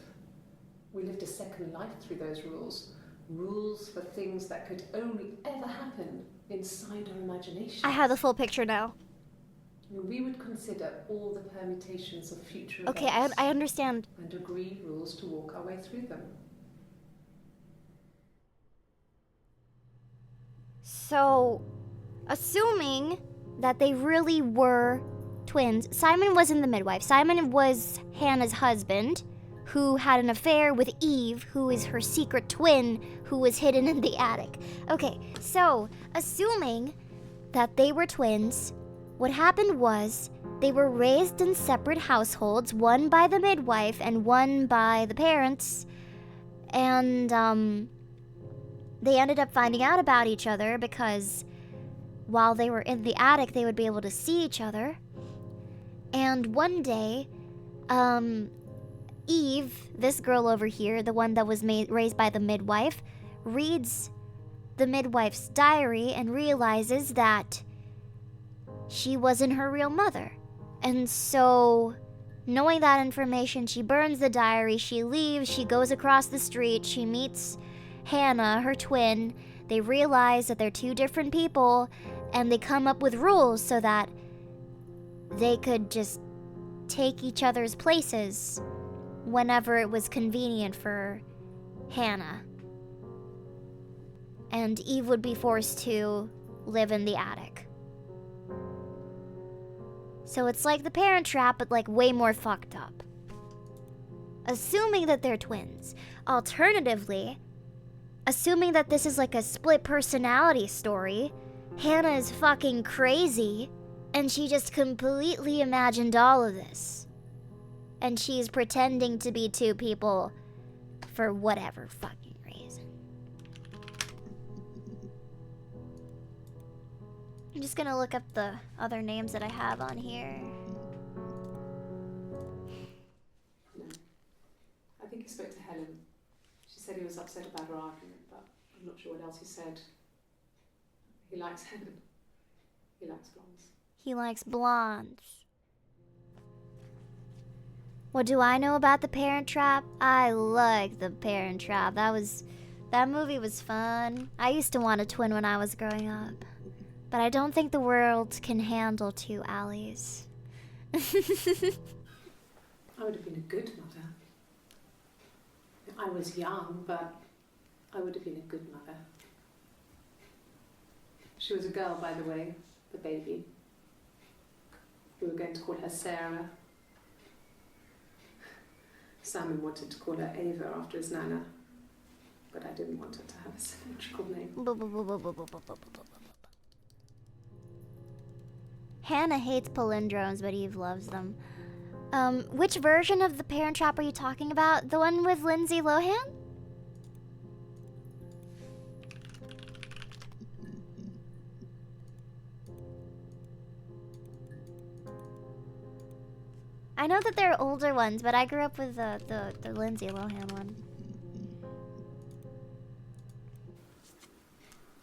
We lived a second life through those rules. Rules for things that could only ever happen inside our imagination. I have the full picture now. We would consider all the permutations of future Okay, events I understand. and agree rules to walk our way through them. So, assuming that they really were twins, Simon wasn't the midwife. Simon was Hannah's husband, who had an affair with Eve, who is her secret twin, who was hidden in the attic. Okay, so, assuming that they were twins, what happened was they were raised in separate households, one by the midwife and one by the parents, and they ended up finding out about each other because while they were in the attic, they would be able to see each other. And one day, Eve, this girl over here, the one that was raised by the midwife, reads the midwife's diary and realizes that she wasn't her real mother. And so, knowing that information, she burns the diary, she leaves, she goes across the street, she meets Hannah, her twin. They realize that they're two different people, and they come up with rules so that they could just take each other's places whenever it was convenient for Hannah. And Eve would be forced to live in the attic. So it's like the Parent Trap, but like way more fucked up. Assuming that they're twins. Alternatively, assuming that this is like a split personality story, Hannah is fucking crazy, and she just completely imagined all of this. And she's pretending to be two people for whatever fucking reason. I'm just gonna look up the other names that I have on here. No. I think he spoke to Helen. She said he was upset about her argument, but I'm not sure what else he said. He likes Helen. He likes blondes. He likes blondes. What do I know about The Parent Trap? I like The Parent Trap. That movie was fun. I used to want a twin when I was growing up. But I don't think the world can handle two Allies. I would have been a good mother. I was young, but I would have been a good mother. She was a girl, by the way, the baby. We were going to call her Sarah. Simon wanted to call her Ava after his nana, but I didn't want her to have a symmetrical name. Hannah hates palindromes, but Eve loves them. Which version of The Parent Trap are you talking about? The one with Lindsay Lohan? I know that there are older ones, but I grew up with the Lindsay Lohan one.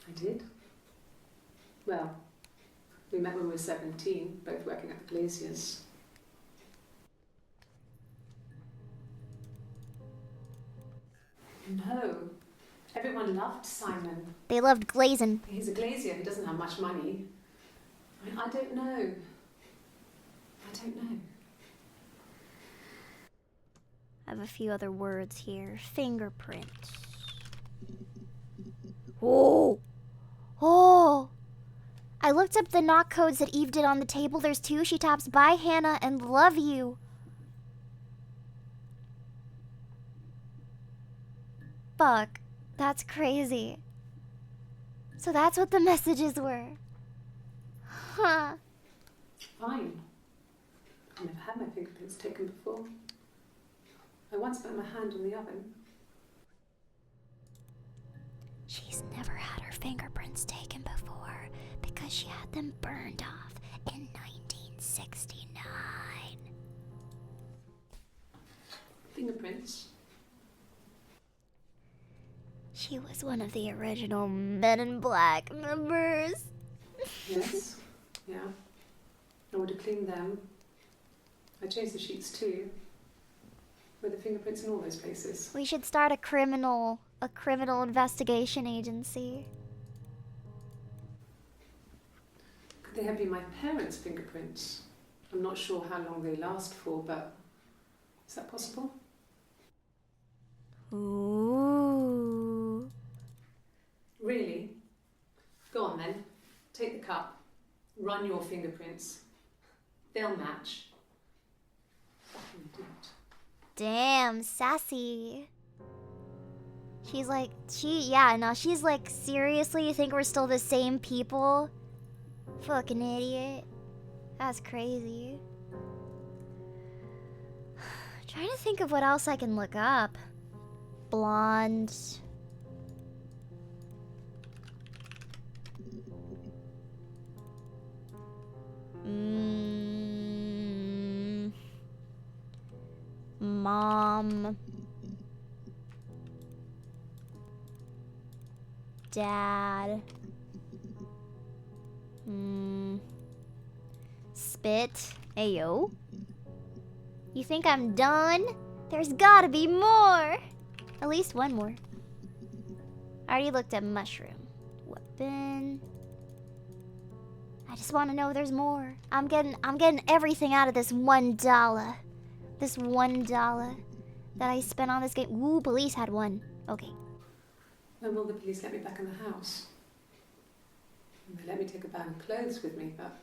I did. Well, we met when we were 17, both working at the Glaciers. No. Everyone loved Simon. They loved glazing. He's a glazier. He doesn't have much money. I don't know. I don't know. I have a few other words here. Fingerprint. Oh! Oh! I looked up the knock codes that Eve did on the table. There's 2. She taps bye Hannah and love you. Fuck. That's crazy. So that's what the messages were. Huh. Fine. I've never had my fingerprints taken before. I once put my hand on the oven. She's never had her fingerprints taken before because she had them burned off in 1969. Fingerprints? She was one of the original Men in Black members. Yes. Yeah. I would have cleaned them. I changed the sheets too. With the fingerprints in all those places. We should start a criminal investigation agency. Could they have been my parents' fingerprints? I'm not sure how long they last for, but is that possible? Ooh. Really? Go on then. Take the cup. Run your fingerprints. They'll match. Fucking do it. Damn, sassy. She's like, she's like, seriously, you think we're still the same people? Fucking idiot. That's crazy. Trying to think of what else I can look up. Blonde. Mom. Dad. Spit. Ayo. You think I'm done? There's gotta be more. At least one more. I already looked at mushroom. Weapon. I just want to know if there's more. I'm getting everything out of this $1. This $1 that I spent on this game. Ooh, police had one. Okay. When will the police let me back in the house? They let me take a bag of clothes with me, but...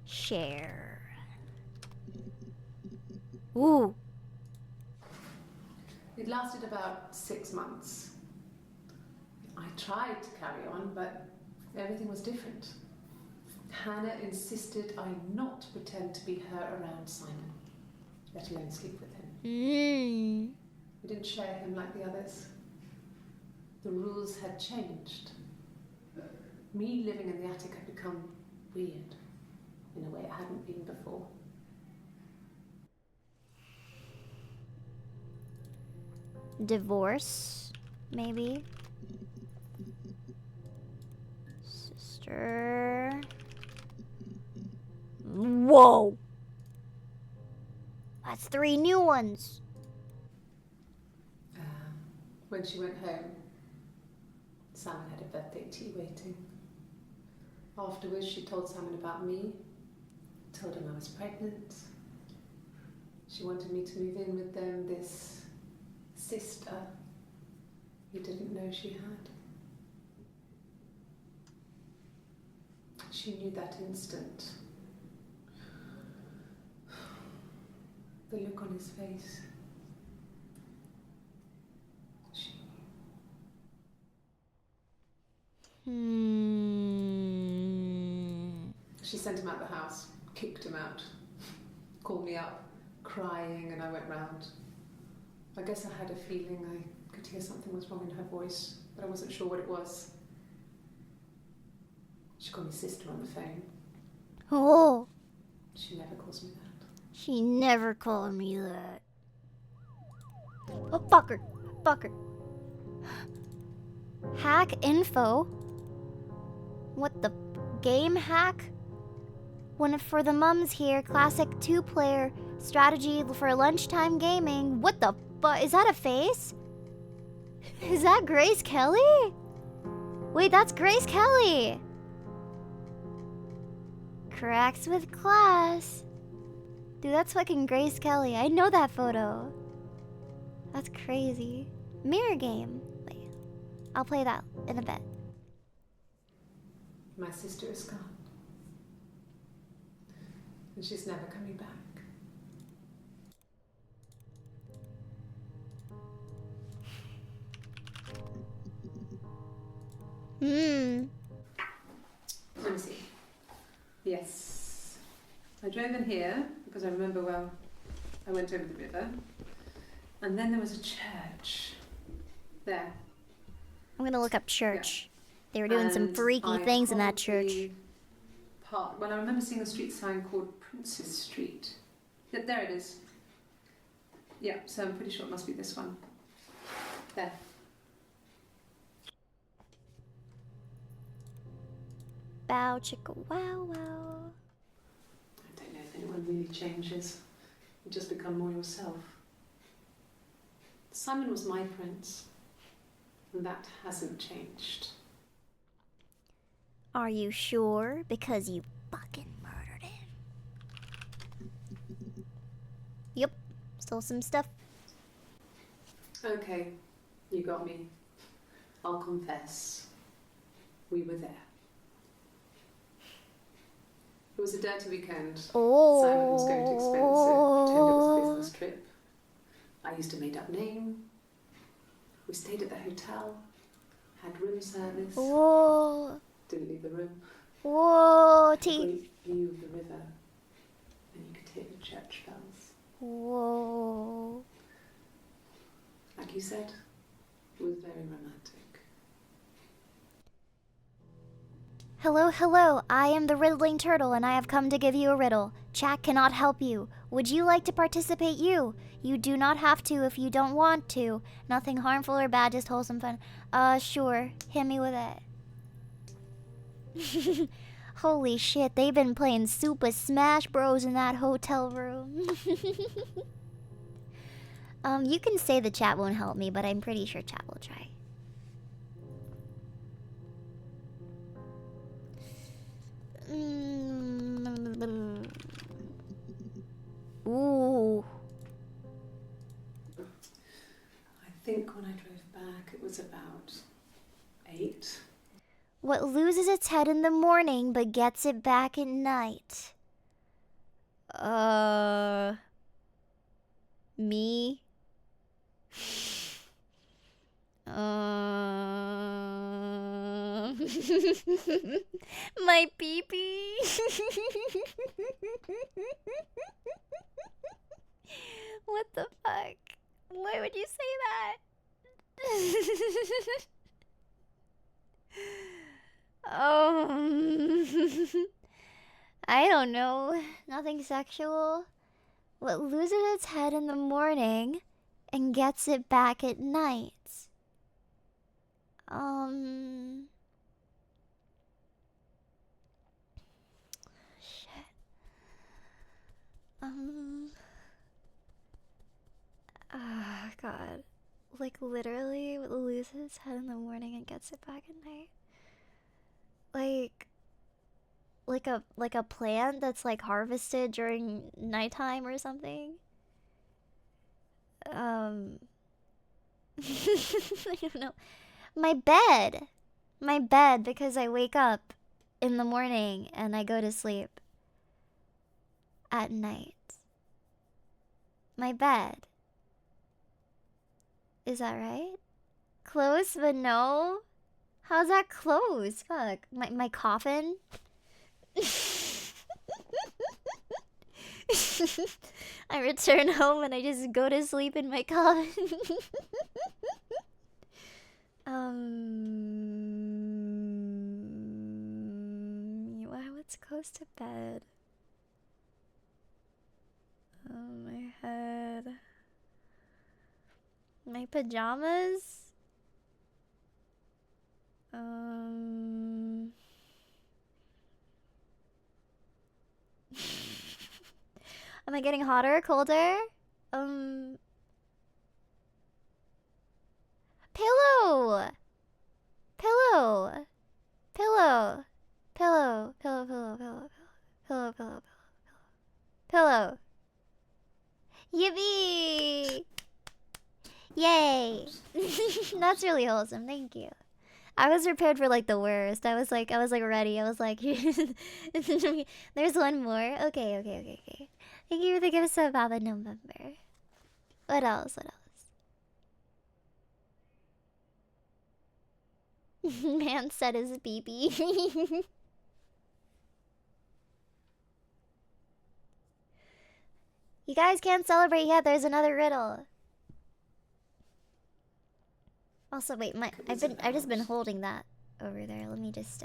Share. Ooh. It lasted about 6 months. I tried to carry on, but everything was different. Hannah insisted I not pretend to be her around Simon, let alone sleep with him. We didn't share him like the others. The rules had changed. Me living in the attic had become weird, in a way it hadn't been before. Divorce, maybe. Sister. Whoa! That's 3 new ones. When she went home, Simon had a birthday tea waiting. Afterwards, she told Simon about me, told him I was pregnant. She wanted me to move in with them, this sister he didn't know she had. She knew that instant. The look on his face. She knew. She sent him out the house, kicked him out, called me up, crying, and I went round. I guess I had a feeling I could hear something was wrong in her voice, but I wasn't sure what it was. She called me sister on the phone. Oh. She never calls me that. She never called me that. Oh, fucker. Fucker. Hack info? What the game hack? One for the mums here. Classic 2-player strategy for lunchtime gaming. What the fuck? Is that a face? Is that Grace Kelly? Wait, that's Grace Kelly. Cracks with class. Dude, that's fucking Grace Kelly. I know that photo. That's crazy. Mirror game. Wait, I'll play that in a bit. My sister is gone. And she's never coming back. Let me see. Yes. I drove in here because I remember, well, I went over the river. And then there was a church. There. I'm gonna look up church. Yeah. They were doing some And freaky I things in that church. Well, I remember seeing a street sign called Princess Street. Yeah, there it is. Yeah, so I'm pretty sure it must be this one. There. Bow chicka wow wow. I don't know if anyone really changes. You just become more yourself. Simon was my prince, and that hasn't changed. Are you sure? Because you fucking murdered him. Yep, stole some stuff. Okay, you got me. I'll confess. We were there. It was a dirty weekend. Oh. Simon was going to expensive, pretend it was a business trip. I used a made-up name. We stayed at the hotel, had room service. Whoa. Didn't leave the room. Whoa, A great view of the river, and you could hear the church bells. Whoa. Like you said, it was very romantic. Hello, hello. I am the riddling turtle, and I have come to give you a riddle. Chat cannot help you. Would you like to participate? You do not have to if you don't want to. Nothing harmful or bad, just wholesome fun. Sure. Hit me with it. Holy shit, they've been playing Super Smash Bros in that hotel room. You can say the chat won't help me, but I'm pretty sure chat will try. Ooh. I think when I drove back, it was about 8. What loses its head in the morning but gets it back at night? Me? My pee-pee? What the fuck? Why would you say that? I don't know. Nothing sexual. What loses its head in the morning and gets it back at night? Shit. Ah, God. Like, literally, what loses its head in the morning and gets it back at night? Like, like a plant that's like harvested during nighttime or something. I don't know. My bed, because I wake up in the morning and I go to sleep at night. My bed. Is that right? Close, but no? How's that close? Fuck. My coffin? I return home and I just go to sleep in my coffin. What's close to bed? Oh, my head. My pajamas? Am I getting hotter or colder? Pillow! Pillow! Pillow! Pillow! Pillow, pillow, pillow, pillow, pillow, pillow, pillow. Yippee! Yay! That's really wholesome, thank you. I was prepared for like the worst. I was like ready. I was like, there's one more. Okay. Thank you for the gift of Baba November. What else? Man said his BB. You guys can't celebrate yet. There's another riddle. Also, wait, I've just been holding that over there. Let me just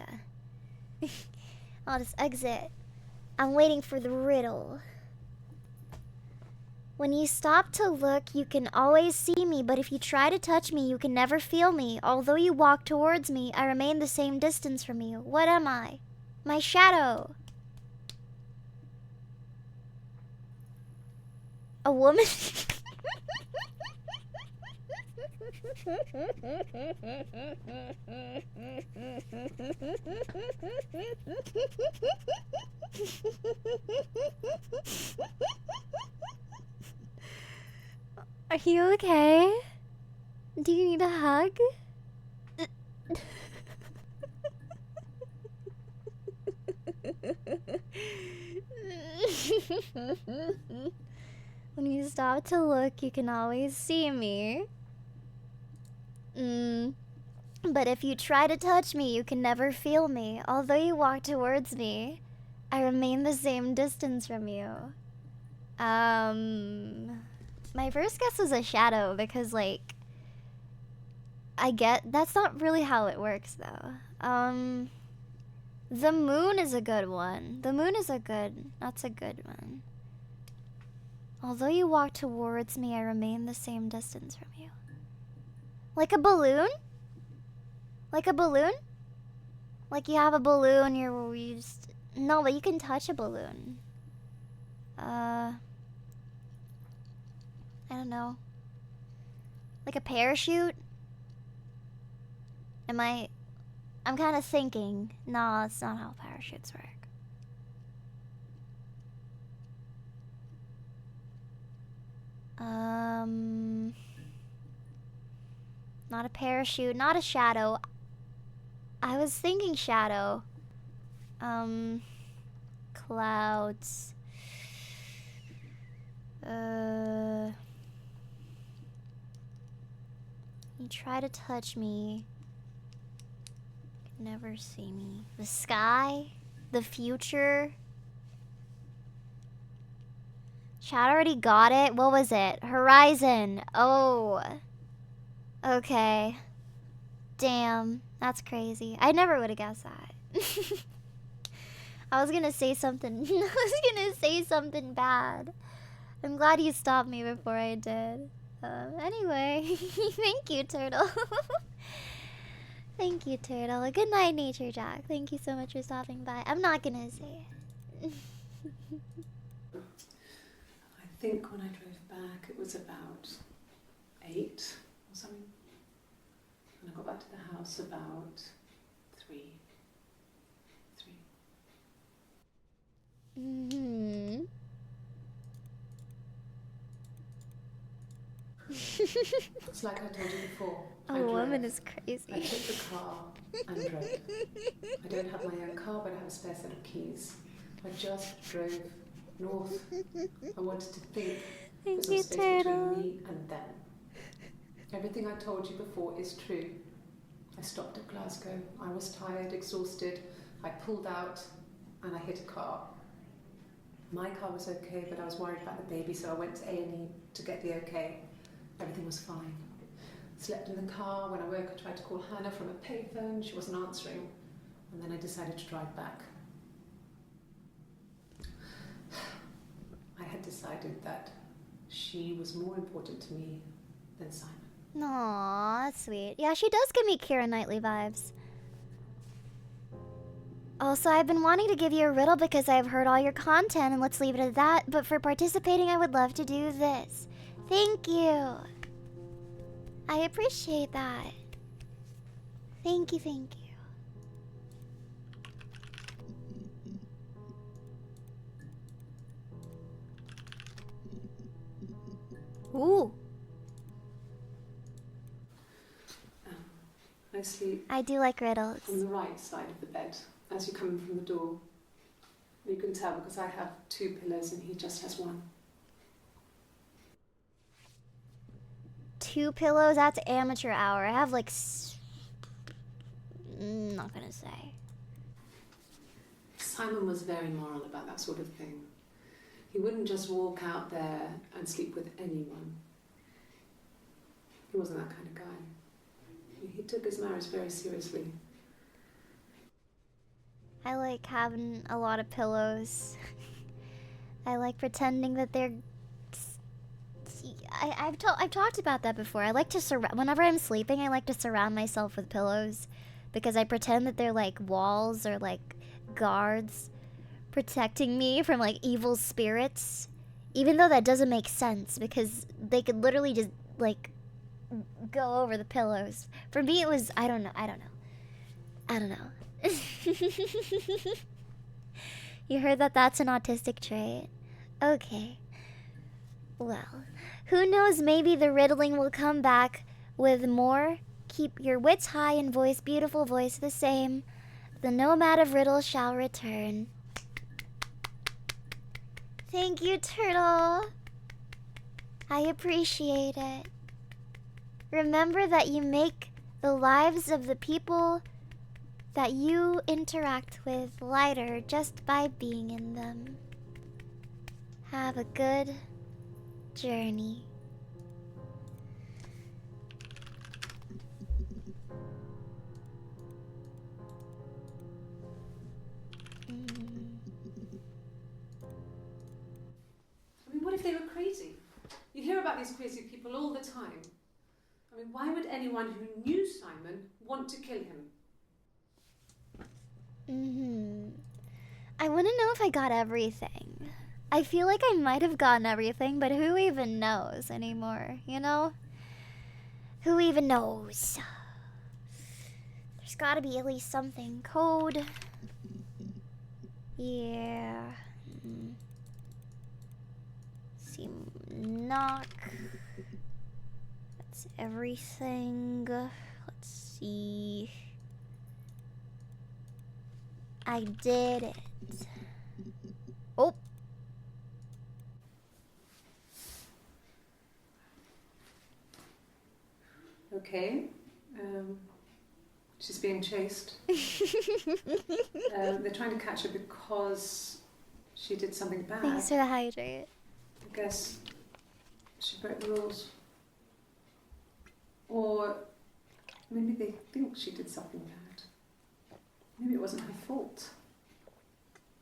I'll just exit. I'm waiting for the riddle. When you stop to look, you can always see me, but if you try to touch me, you can never feel me. Although you walk towards me, I remain the same distance from you. What am I? My shadow. A woman? Are you okay? Do you need a hug? When you stop to look, you can always see me. But if you try to touch me, you can never feel me. Although you walk towards me, I remain the same distance from you. My first guess was a shadow because, like, that's not really how it works, though. The moon is a good one. That's a good one. Although you walk towards me, I remain the same distance from you. Like a balloon? Like a balloon? Like you have a balloon, you just... No, but you can touch a balloon. I don't know. Like a parachute? I'm kind of thinking. No, that's not how parachutes work. Not a parachute, not a shadow. I was thinking shadow. Clouds. You try to touch me. You can never see me. The sky? The future? Chad already got it. What was it? Horizon. Oh. Okay. Damn. That's crazy. I never would have guessed that. I was gonna say something. I was gonna say something bad. I'm glad you stopped me before I did. Anyway. Thank you, Turtle. Thank you, Turtle. Good night, Nature Jack. Thank you so much for stopping by. I'm not gonna say it. I think when I drove back, it was about 8 or something. And I got back to the house about 3. Mm-hmm. It's like I told you before. A I drove. woman is I crazy. took the car and drove. I don't have my own car, but I have a spare set of keys. I just drove north. I wanted to think Thank there's you, some space between Turtle. me and them. Everything I told you before is true. I stopped at Glasgow. I was tired, exhausted. I pulled out and I hit a car. My car was okay, but I was worried about the baby, so I went to A&E to get the okay. Everything was fine. Slept in the car. When I woke, I tried to call Hannah from a payphone. She wasn't answering. And then I decided to drive back. I had decided that she was more important to me than Simon. Aw, that's sweet. Yeah, she does give me Keira Knightley vibes. Also, I've been wanting to give you a riddle because I've heard all your content, and let's leave it at that. But for participating, I would love to do this. Thank you. I appreciate that. Thank you, thank you. Ooh. I sleep I do like riddles. on the right side of the bed as you come in from the door. You can tell because I have 2 pillows and he just has 1. 2 pillows? That's amateur hour. I have like... not gonna say. Simon was very moral about that sort of thing. He wouldn't just walk out there and sleep with anyone. He wasn't that kind of guy. He took his marriage very seriously. I like having a lot of pillows. I like pretending that they're... I've talked about that before. I like to whenever I'm sleeping, I like to surround myself with pillows because I pretend that they're like walls or like guards protecting me from like evil spirits, even though that doesn't make sense because they could literally just like go over the pillows. For me, it was I don't know. You heard that that's an autistic trait? Okay. Well, who knows, maybe the riddling will come back with more. Keep your wits high and beautiful voice the same. The nomad of riddles shall return. Thank you, Turtle. I appreciate it. Remember that you make the lives of the people that you interact with lighter just by being in them. Have a good journey. I mean, what if they were crazy? You hear about these crazy people all the time. I mean, why would anyone who knew Simon want to kill him? I want to know if I got everything. I feel like I might have gotten everything, but who even knows anymore, you know? Who even knows? There's gotta be at least something. Code. Yeah. See, knock. That's everything. Let's see. I did it. Oh. Okay. She's being chased. They're trying to catch her because she did something bad. Thanks for the hydrate. I guess she broke the rules. Or maybe they think she did something bad. Maybe it wasn't her fault.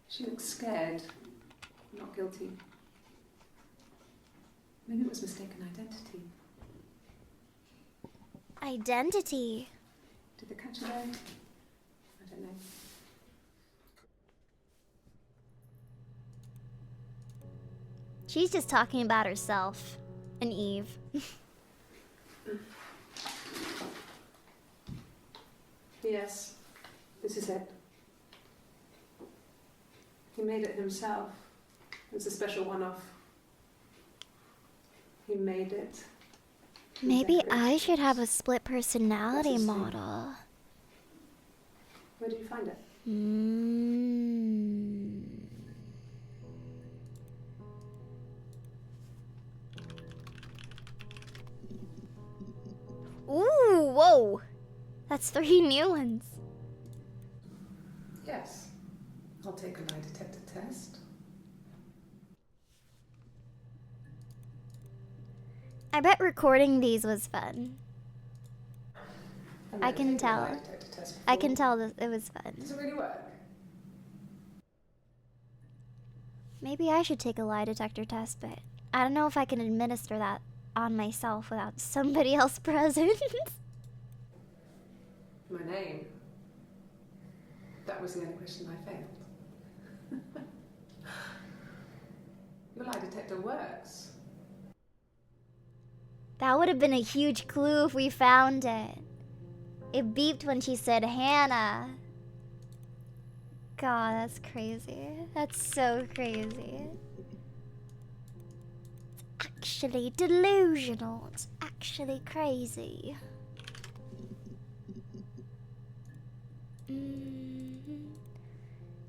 She looks scared, not guilty. Maybe it was mistaken identity. Identity. Did they catch her there? I don't know. She's just talking about herself and Eve. Yes, this is it. He made it himself. It's a special one-off. He made it. Maybe I should have a split personality What's his name? model. Where did you find it? Ooh, whoa. That's 3 new ones. Yes. I'll take a lie detector test. I bet recording these was fun. I've I never can taken a lie tell. detector test I before. can tell that it was fun. Does it really work? Maybe I should take a lie detector test, but I don't know if I can administer that on myself without somebody else present. My name. That was the only question I failed. Your lie detector works. That would have been a huge clue if we found it. It beeped when she said Hannah. God, that's crazy. That's so crazy. It's actually delusional. It's actually crazy.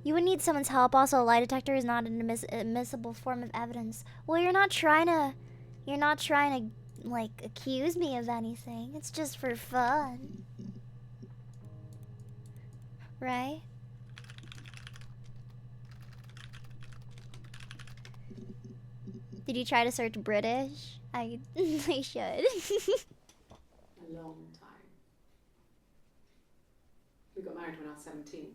You would need someone's help. Also, a lie detector is not an admissible form of evidence. Well, you're not trying to, like, accuse me of anything. It's just for fun. Right? Did you try to search British? I should. A long time. We got married when I was 17.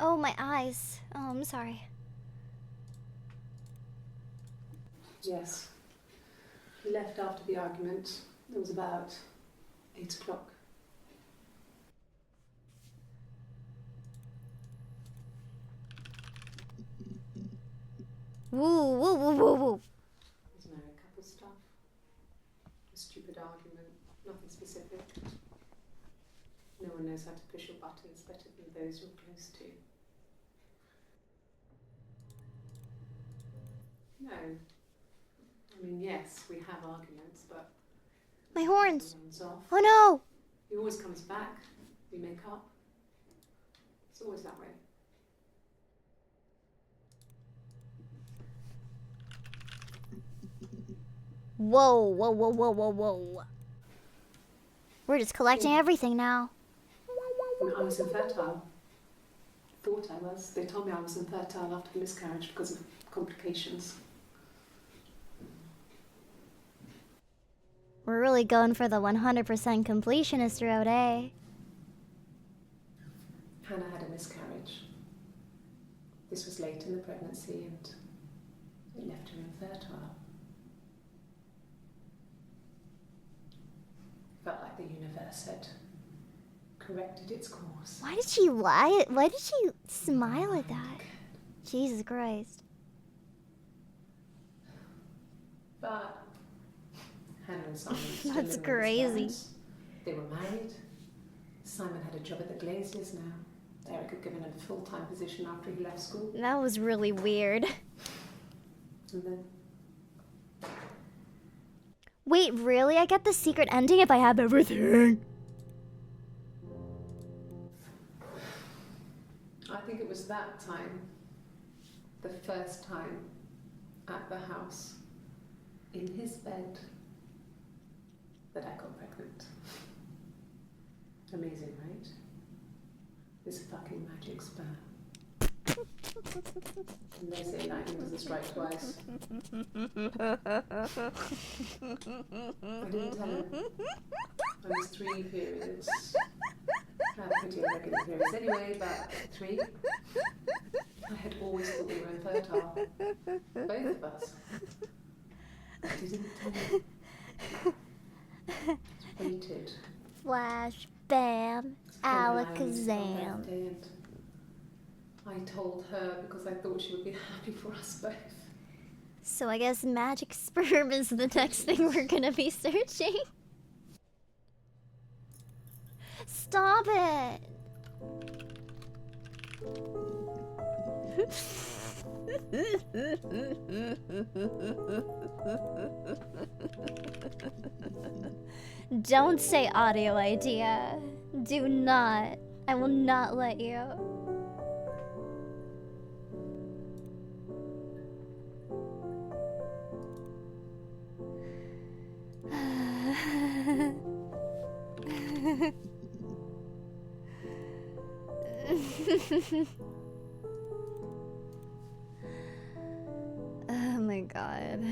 Oh, my eyes. Oh, I'm sorry. Yes. He left after the argument. It was about 8 o'clock. Woo, woo, woo, woo, woo. It was married couple stuff. A stupid argument. Nothing specific. No one knows how to push your buttons better than those you're close to. No. I mean, yes, we have arguments, but My horns. runs off. Oh no! He always comes back. We make up. It's always that way. Whoa, whoa, whoa, whoa, whoa, whoa. We're just collecting everything now. I was infertile. Thought I was. They told me I was infertile after the miscarriage because of complications. We're really going for the 100% completionist route, eh? Hannah had a miscarriage. This was late in the pregnancy and it left her infertile. Felt like the universe had corrected its course. Why did she lie? Why did she smile at that? Jesus Christ. But Hannah and Simon still That's live with his crazy. parents. They were married. Simon had a job at the Glaziers now. Eric had given him a full-time position after he left school. That was really weird. And then Wait, really? I get the secret ending if I have everything? I think it was that time, the first time at the house, in his bed, that I got pregnant. Amazing, right? This fucking magic sperm. And they say lightning doesn't strike twice. I didn't tell him. I was 3 periods. I had pretty irregular periods anyway, but 3. I had always thought we were infertile. Both of us. I didn't tell him. Waited. Flash, bam, Alakazam. Alakazam. I told her because I thought she would be happy for us both. So I guess magic sperm is the next thing we're gonna be searching. Stop it! Don't say audio idea. Do not. I will not let you. Oh my god.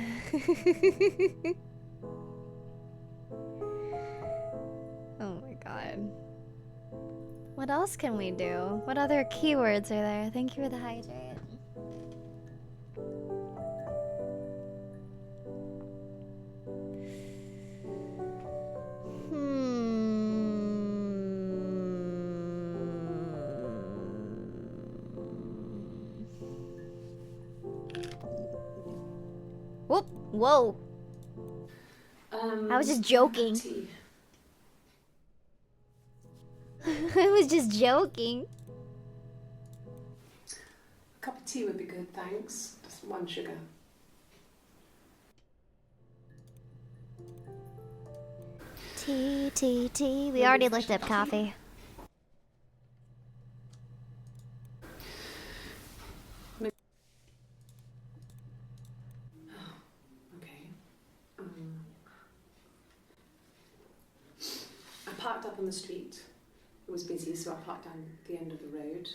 Oh my god. What else can we do? What other keywords are there? Thank you for the hydrate. Whoop! Whoa! I was just joking. Tea. I was just joking. A cup of tea would be good, thanks. Just 1 sugar. Tea, tea, tea. We already looked up coffee. Okay. I parked up on the street. It was busy, so I parked down the end of the road.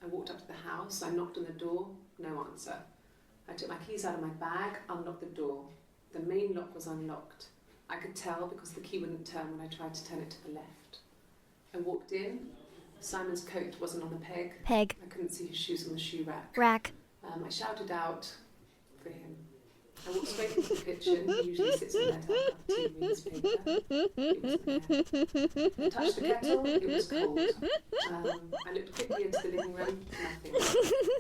I walked up to the house. I knocked on the door. No answer. I took my keys out of my bag, unlocked the door. The main lock was unlocked. I could tell because the key wouldn't turn when I tried to turn it to the left. I walked in. Simon's coat wasn't on the peg. Peg. I couldn't see his shoes on the shoe rack. Rack. I shouted out for him. I walked straight into the kitchen. He usually sits in there to have a cup of tea and read his paper. He wasn't there. I touched the kettle. It was cold. I looked quickly into the living room. Nothing.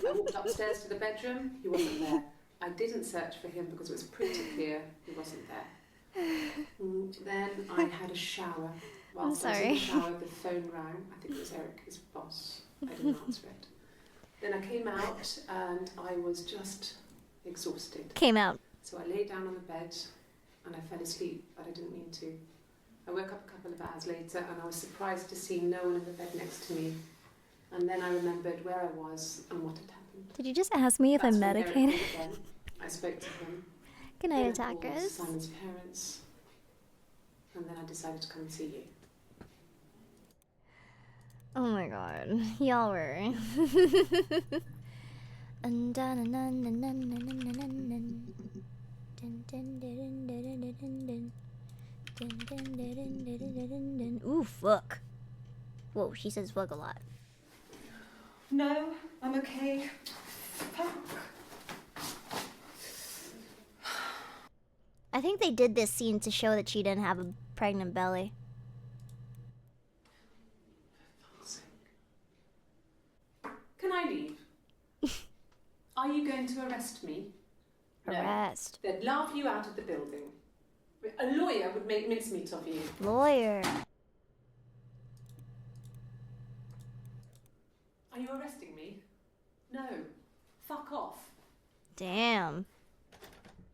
I walked upstairs to the bedroom. He wasn't there. I didn't search for him because it was pretty clear he wasn't there. Then I had a shower. Whilst I was in the shower, the phone rang. I think it was Eric, his boss. I didn't answer it. Then I came out and I was just exhausted. Came out. So I lay down on the bed and I fell asleep, but I didn't mean to. I woke up a couple of hours later and I was surprised to see no one in the bed next to me. And then I remembered where I was and what had happened. Did you just ask me if I'm medicated? I spoke to him. Good night, Then I called attackers. Simon's parents. And then I decided to come and see you. Oh my god. Y'all were. Ooh, fuck. Whoa, she says fuck a lot. No, I'm okay. Fuck. I think they did this scene to show that she didn't have a pregnant belly. Can I leave? Are you going to arrest me? Arrest. No. They'd laugh you out of the building. A lawyer would make mincemeat of you. Lawyer. Are you arresting me? No. Fuck off. Damn.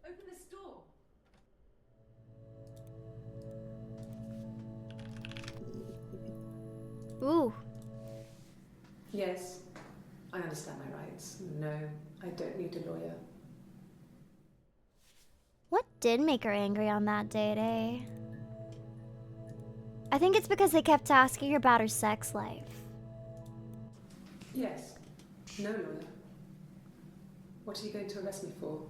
Open this door. Ooh. Yes, I understand my rights. No, I don't need a lawyer. What did make her angry on that date, eh? I think it's because they kept asking her about her sex life. Yes, no lawyer. What are you going to arrest me for?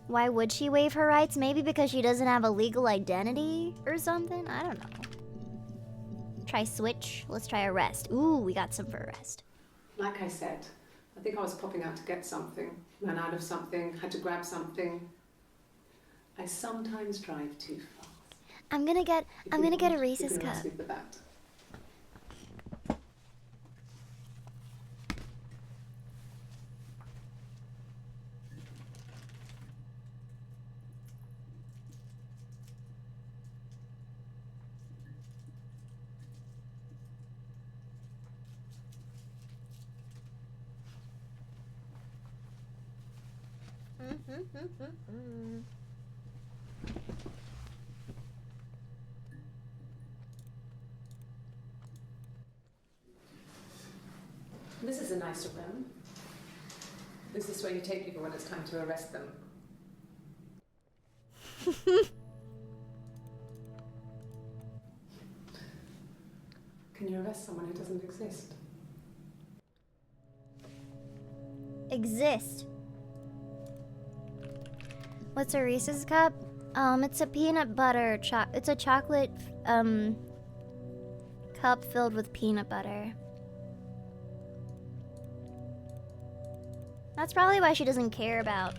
Why would she waive her rights? Maybe because she doesn't have a legal identity or something? I don't know. Try switch. Let's try arrest. Ooh, we got some for arrest. Like I said, I think I was popping out to get something, ran out of something, had to grab something. I sometimes drive too fast. I'm gonna get a Reese's cup. For that. This is a nicer room. This is where you take people when it's time to arrest them. Can you arrest someone who doesn't exist? Exist. What's a Reese's cup? It's a peanut butter it's a chocolate cup filled with peanut butter. That's probably why she doesn't care about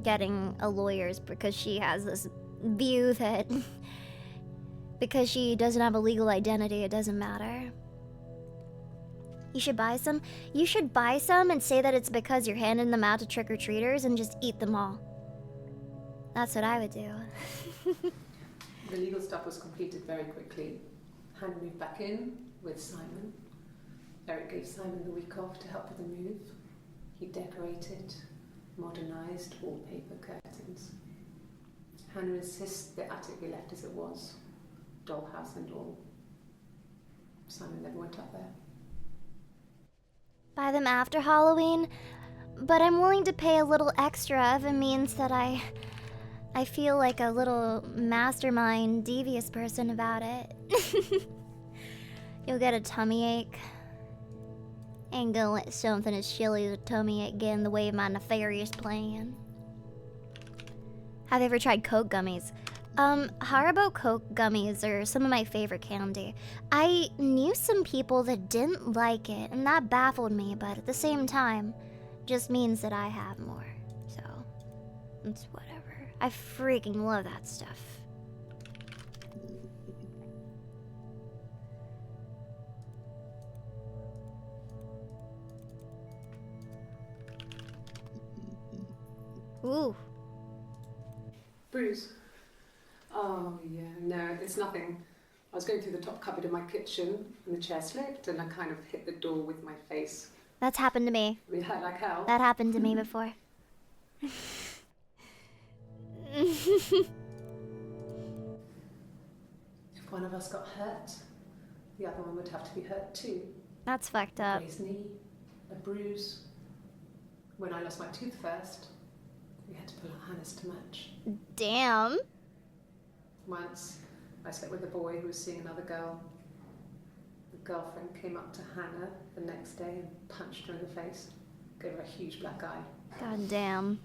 getting a lawyer's, because she has this view that because she doesn't have a legal identity, it doesn't matter. You should buy some. You should buy some and say that it's because you're handing them out to trick-or-treaters and just eat them all. That's what I would do. The legal stuff was completed very quickly. Hannah moved back in with Simon. Eric gave Simon the week off to help with the move. He decorated, modernised wallpaper curtains. Hannah insists the attic be left as it was, dollhouse and all. Simon never went up there. Buy them after Halloween, but I'm willing to pay a little extra if it means that I feel like a little mastermind, devious person about it. You'll get a tummy ache. Ain't gonna let something as silly as a tummy ache get in the way of my nefarious plan. Have you ever tried Coke gummies? Haribo Coke gummies are some of my favorite candy. I knew some people that didn't like it, and that baffled me, but at the same time, just means that I have more. So, it's whatever. I freaking love that stuff. Ooh. Bruise. Oh, yeah, no, it's nothing. I was going through the top cupboard in my kitchen and the chair slipped and I kind of hit the door with my face. That's happened to me. We hurt like hell. That happened to me before. If one of us got hurt, the other one would have to be hurt too. That's fucked up. A raised knee, a bruise. When I lost my tooth first, we had to pull out Hannah's to match. Damn. Once, I slept with a boy who was seeing another girl. The girlfriend came up to Hannah the next day and punched her in the face. Gave her a huge black eye. God damn.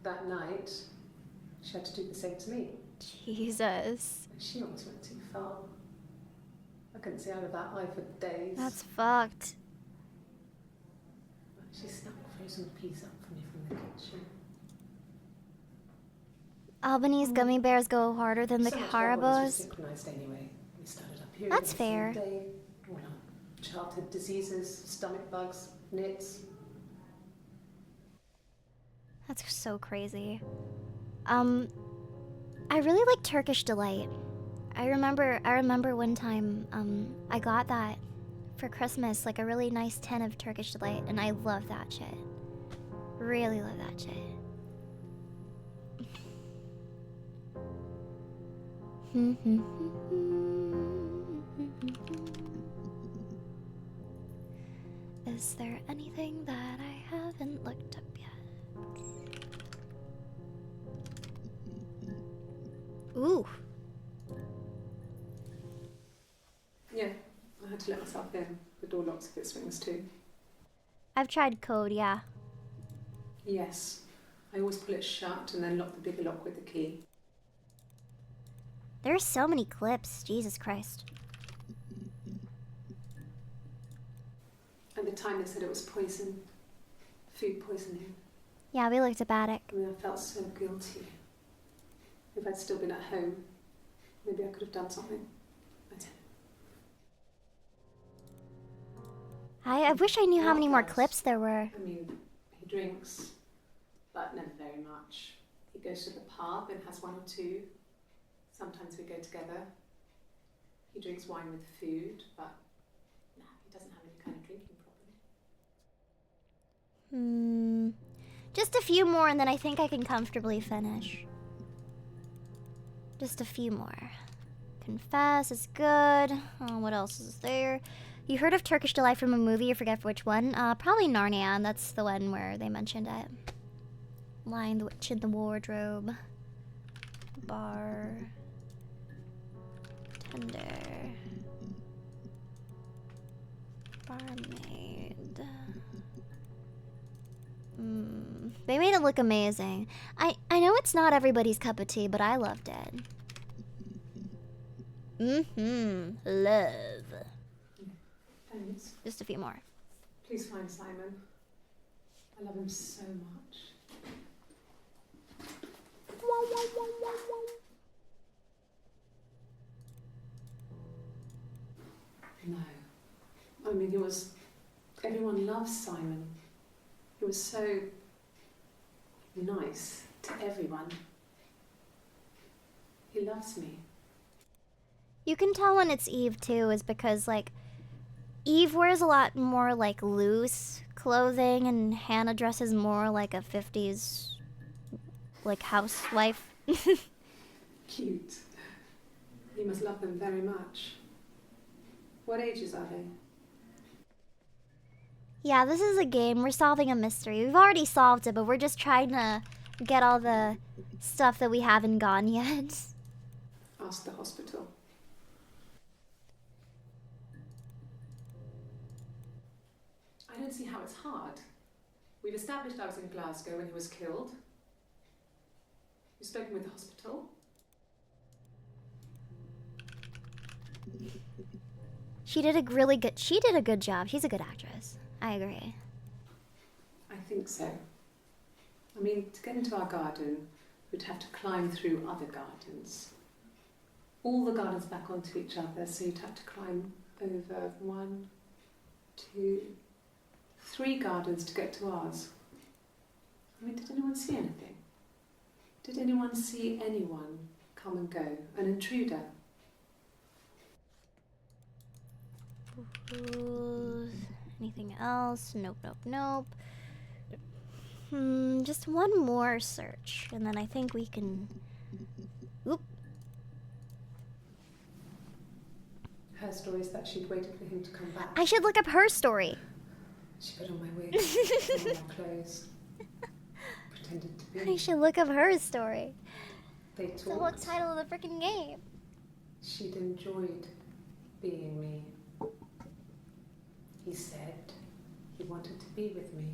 That night, she had to do the same to me. Jesus. And she almost went too far. I couldn't see out of that eye for days. That's fucked. She snapped a frozen piece up for me from the kitchen. Albanese gummy bears go harder than the So much of our bodies were Haribos. synchronized anyway. We started our period That's on the same fair. day. All our childhood diseases, stomach bugs, nits. That's so crazy. I really like Turkish Delight. I remember one time, I got that for Christmas, like a really nice tin of Turkish Delight, and I love that shit. Really love that shit. Is there anything that I haven't looked up yet? Ooh. Yeah, I had to let myself in. The door locks if it swings too. I've tried code, yeah. Yes, I always pull it shut and then lock the bigger lock with the key. There are so many clips, Jesus Christ. At the time they said it was poison. Food poisoning. Yeah, we looked up attic. I mean, I felt so guilty. If I'd still been at home, maybe I could have done something. I didn't. I wish I knew how many more Dollhouse. clips there were. I mean, he drinks, but never very much. He goes to the pub and has one or two. Sometimes we go together. He drinks wine with food, but he doesn't have any kind of drinking problem. Just a few more and then I think I can comfortably finish. Just a few more. Confess is good. Oh, what else is there? You heard of Turkish Delight from a movie? You forget which one? Probably Narnia. That's the one where they mentioned it. Lion the Witch in the Wardrobe. Bar. Tender. Barmaid. They made it look amazing. I know it's not everybody's cup of tea, but I loved it. Love. Thanks. Just a few more. Please find Simon. I love him so much. No. I mean, he was... Everyone loves Simon. He was so nice to everyone. He loves me. You can tell when it's Eve too, is because like Eve wears a lot more like loose clothing and Hannah dresses more like a 50s like housewife. Cute. You must love them very much. What ages are they? Yeah, this is a game. We're solving a mystery. We've already solved it, but we're just trying to get all the stuff that we haven't gone yet. Ask the hospital. I don't see how it's hard. We've established I was in Glasgow when he was killed. You've spoken with the hospital. She did a good job. She's a good actress. I agree. I think so. I mean, to get into our garden, we'd have to climb through other gardens. All the gardens back onto each other, so you'd have to climb over 1, 2, 3 gardens to get to ours. I mean, did anyone see anything? Did anyone see anyone come and go? An intruder? Anything else? Nope, nope, nope. Just one more search, and then I think we can... Oop. Her story is that she'd waited for him to come back. I should look up her story. She put on my wig, put on my clothes, pretended to be. I should look up her story. They It's the whole talked. title of the freaking game. She'd enjoyed being me. He said he wanted to be with me.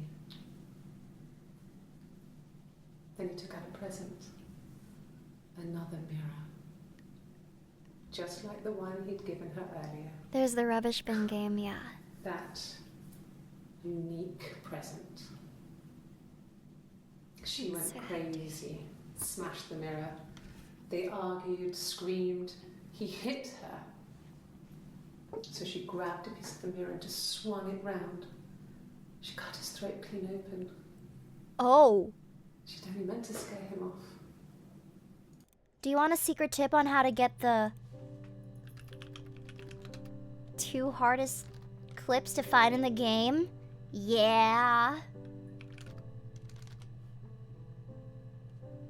Then he took out a present. Another mirror. Just like the one he'd given her earlier. There's the rubbish bin game, yeah. That unique present. She went So crazy, smashed the mirror. They argued, screamed. He hit her. So she grabbed a piece of the mirror and just swung it round. She cut his throat clean open. Oh. She'd only meant to scare him off. Do you want a secret tip on how to get the 2 hardest clips to find in the game? Yeah.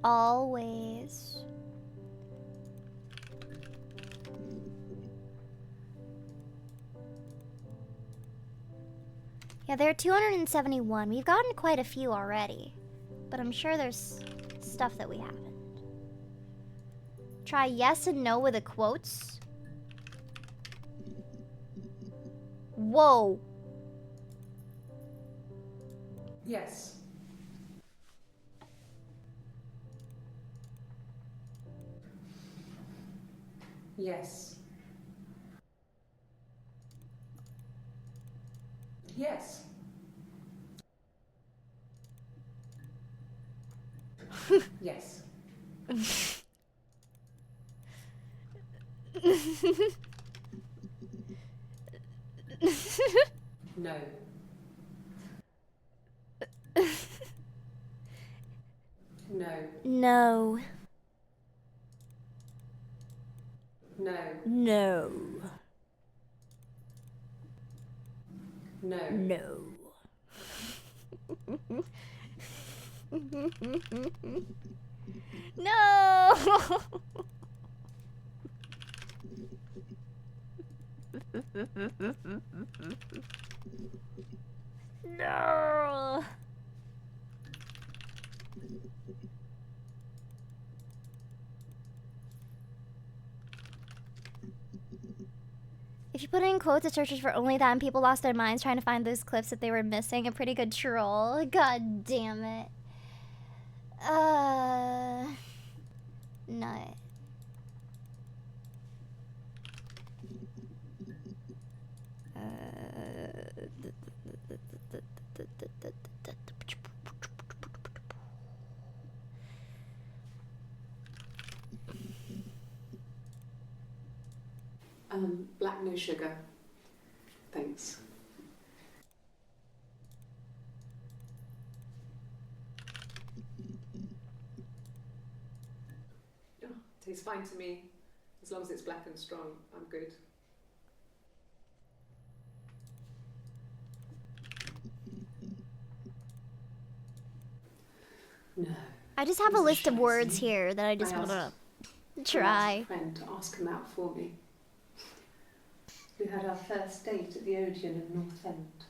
Always. Yeah, there are 271. We've gotten quite a few already, but I'm sure there's stuff that we haven't. Try yes and no with the quotes. Whoa. Yes. Yes. Yes. Yes. No. No. No. No. No. No. No. No! No! If you put it in quotes, it searches for only that, and people lost their minds trying to find those clips that they were missing. A pretty good troll. God damn it. No. Black no sugar. Thanks. Oh, tastes fine to me. As long as it's black and strong, I'm good. No. I just have a list of words here that I just want to try. I asked a friend to ask him out for me. We had our first date at the Odeon in North End.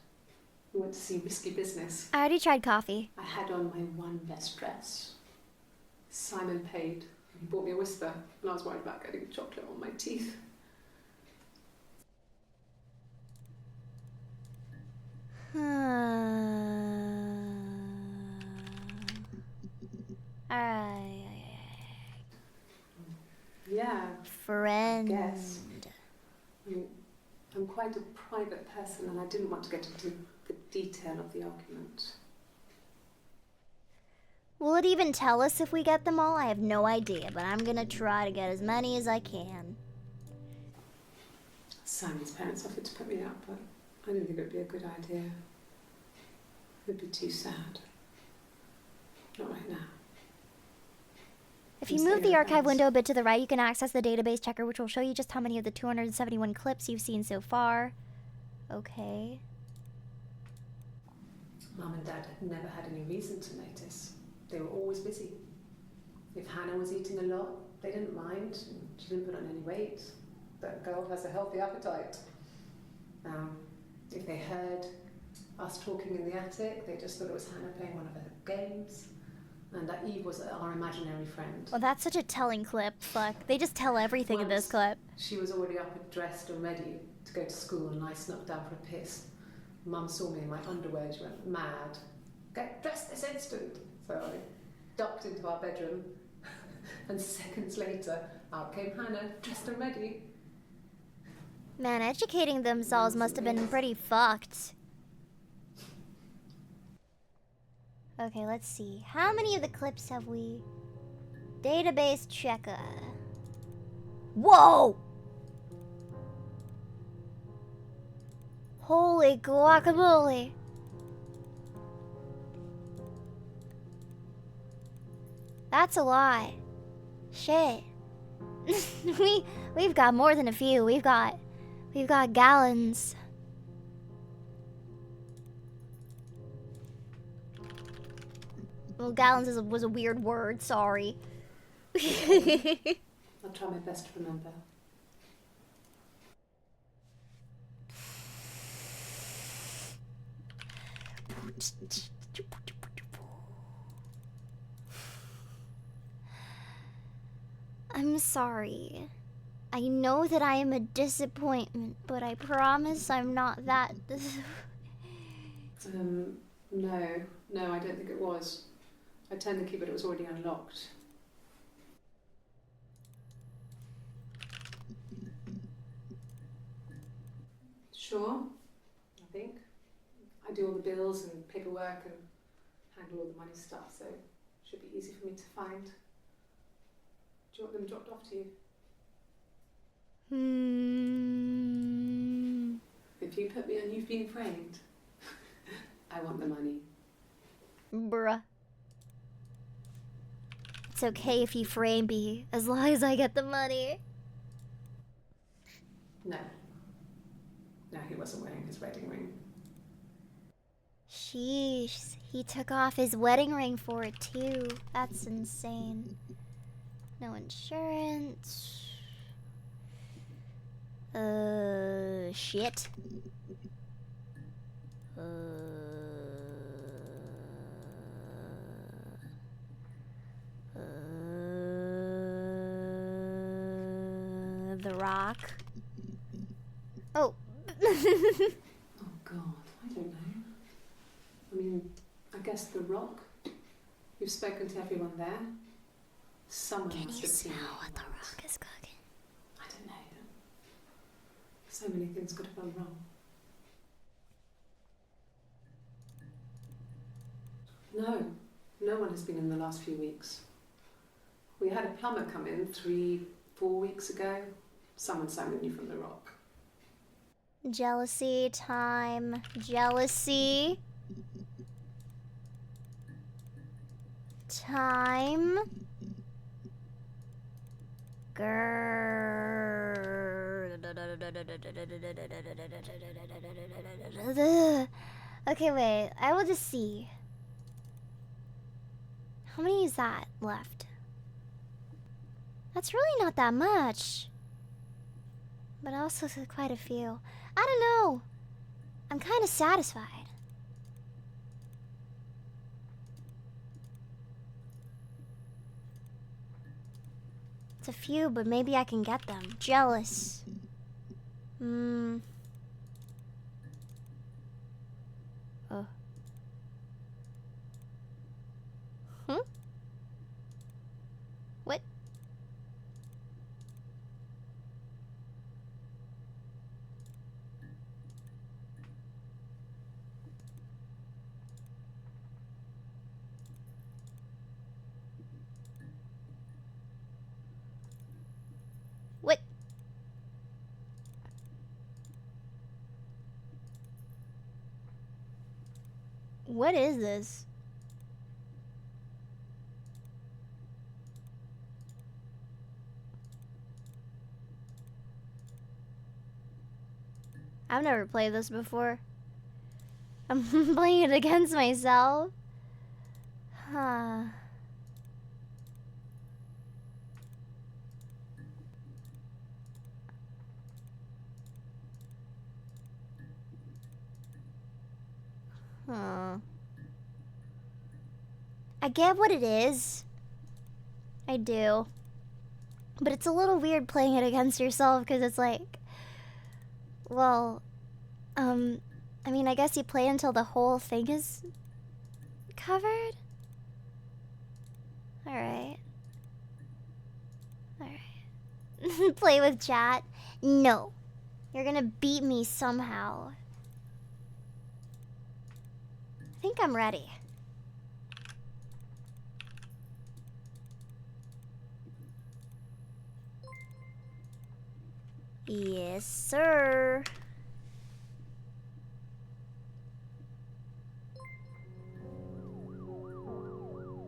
We went to see Risky Business. I already tried coffee. I had on my one best dress. Simon paid. He bought me a Whisper, and I was worried about getting chocolate on my teeth. Yeah. Friend. Yes. I'm quite a private person, and I didn't want to get into the detail of the argument. Will it even tell us if we get them all? I have no idea, but I'm gonna try to get as many as I can. Simon's parents offered to put me up, but I didn't think it would be a good idea. It would be too sad. Not right now. If you move the archive window a bit to the right, you can access the database checker, which will show you just how many of the 271 clips you've seen so far. Okay. Mum and Dad had never had any reason to notice. They were always busy. If Hannah was eating a lot, they didn't mind. She didn't put on any weight. That girl has a healthy appetite. If they heard us talking in the attic, they just thought it was Hannah playing one of her games. And that Eve was our imaginary friend. Well, that's such a telling clip. Fuck. They just tell everything in this clip. She was already up and dressed and ready to go to school, and I snuck down for a piss. Mum saw me in my underwear. She went mad. Get dressed this instant. So I ducked into our bedroom, and seconds later, out came Hannah, dressed and ready. Man, educating themselves must have been pretty fucked. Okay, let's see. How many of the clips have we? Database checker. Whoa! Holy guacamole. That's a lot. Shit. We've got more than a few. We've got gallons. Well, gallons was a weird word, sorry. I'll try my best to remember. I'm sorry. I know that I am a disappointment, but I promise I'm not that No, I don't think it was. I turned the key, but it was already unlocked. Sure, I think. I do all the bills and paperwork and handle all the money stuff, so it should be easy for me to find. Do you want them dropped off to you? If you put me on You've Been Framed, I want the money. Bruh. It's okay if you frame me, as long as I get the money. No. No, he wasn't wearing his wedding ring. Sheesh. He took off his wedding ring for it too. That's insane. No insurance. Shit. The Rock. Oh. Oh God, I don't know. I mean, I guess The Rock. You've spoken to everyone there. Someone Can must you have seen smell it. what The Rock is cooking? I don't know. So many things could have gone wrong. No one has been in the last few weeks. We had a plumber come in 3-4 weeks ago. Someone summoned you from The Rock. Jealousy time. Jealousy. Time. Okay, wait. I will just see. How many is that left? That's really not that much. But also quite a few. I don't know. I'm kind of satisfied. It's a few, but maybe I can get them. Jealous. Oh. Huh? What? What? What is this? I've never played this before. I'm playing it against myself. Huh. Huh. I get what it is. I do. But it's a little weird playing it against yourself because it's like, well, I mean, I guess you play until the whole thing is covered? Alright. Alright. Play with chat? No. You're gonna beat me somehow. I think I'm ready. Yes, sir.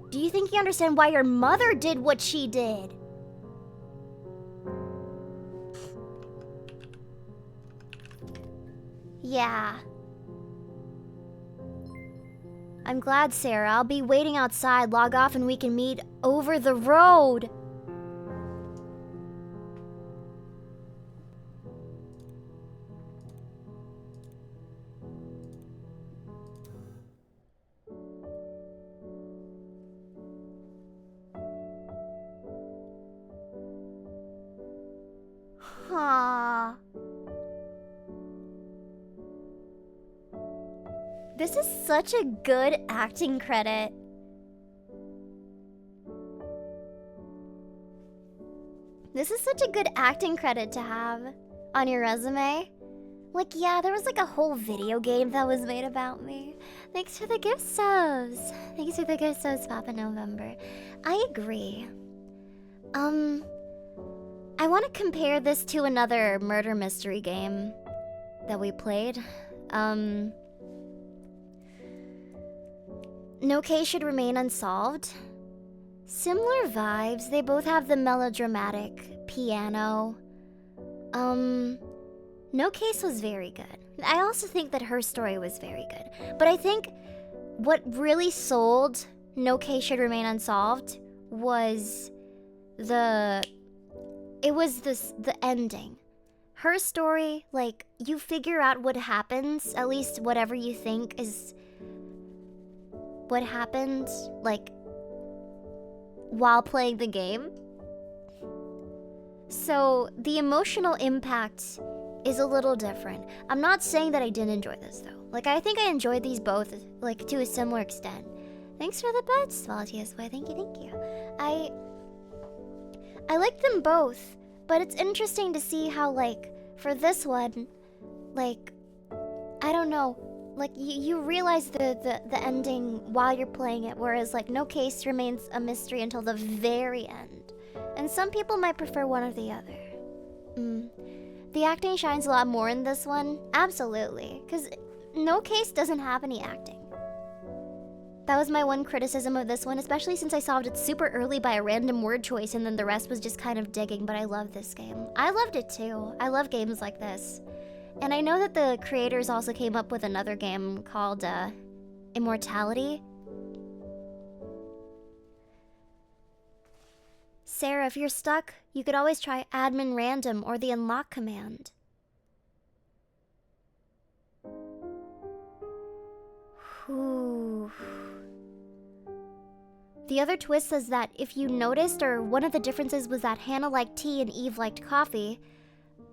Do you think you understand why your mother did what she did? Yeah. I'm glad, Sarah. I'll be waiting outside. Log off and we can meet over the road. Aww. This is such a good acting credit. This is such a good acting credit to have on your resume. Like, yeah, there was like a whole video game that was made about me. Thanks for the gift subs. Thanks for the gift subs, Papa November. I agree. I want to compare this to another murder mystery game that we played. No case should remain unsolved. Similar vibes. They both have the melodramatic piano. No case was very good. I also think that her story was very good. But I think what really sold No Case Should Remain Unsolved was the ending. Her story, like, you figure out what happens, at least whatever you think is what happened, like, while playing the game. So the emotional impact is a little different. I'm not saying that I didn't enjoy this though. Like, I think I enjoyed these both, like, to a similar extent. Thanks for the bets, Valtius. Why, thank you. I like them both, but it's interesting to see how, like, for this one, like, I don't know, like, you realize the ending while you're playing it, whereas, like, No Case remains a mystery until the very end. And some people might prefer one or the other. The acting shines a lot more in this one, absolutely, because No Case doesn't have any acting. That was my one criticism of this one, especially since I solved it super early by a random word choice and then the rest was just kind of digging, but I love this game. I loved it too. I love games like this. And I know that the creators also came up with another game called Immortality. Sarah, if you're stuck, you could always try admin random or the unlock command. Whew. The other twist says that if you noticed, or one of the differences was that Hannah liked tea and Eve liked coffee,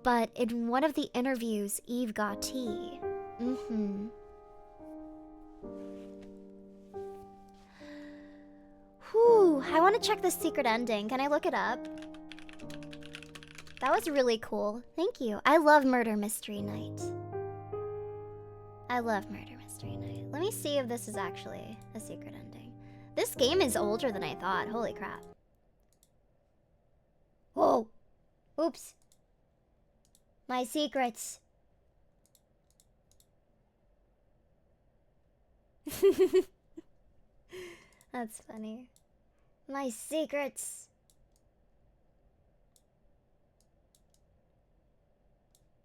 but in one of the interviews, Eve got tea. Whew, I want to check the secret ending. Can I look it up? That was really cool. Thank you. I love Murder Mystery Night. I love Murder Mystery Night. Let me see if this is actually a secret ending. This game is older than I thought. Holy crap. Whoa. Oops. My secrets. That's funny. My secrets.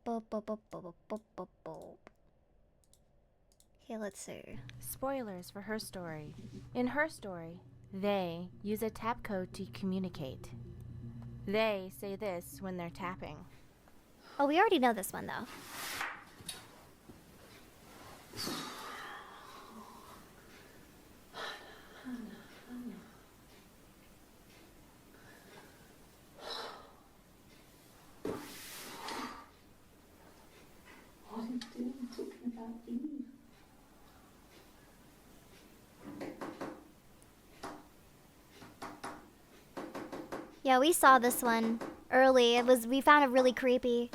Boop, boop, boop, boop, boop, boop, boop. Okay, let's see. Spoilers for her story. In her story, they use a tap code to communicate. They say this when they're tapping. Oh, we already know this one, though. What are you doing talking about Eve? Yeah, we saw this one early. We found it really creepy.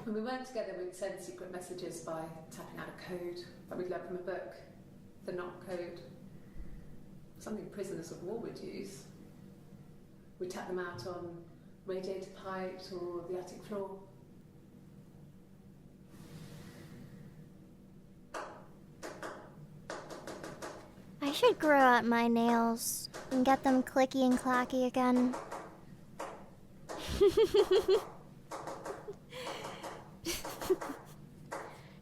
When we weren't together, we'd send secret messages by tapping out a code that we'd learned from a book, the knock code. Something prisoners of war would use. We'd tap them out on radiator pipes or the attic floor. I should grow out my nails and get them clicky and clacky again.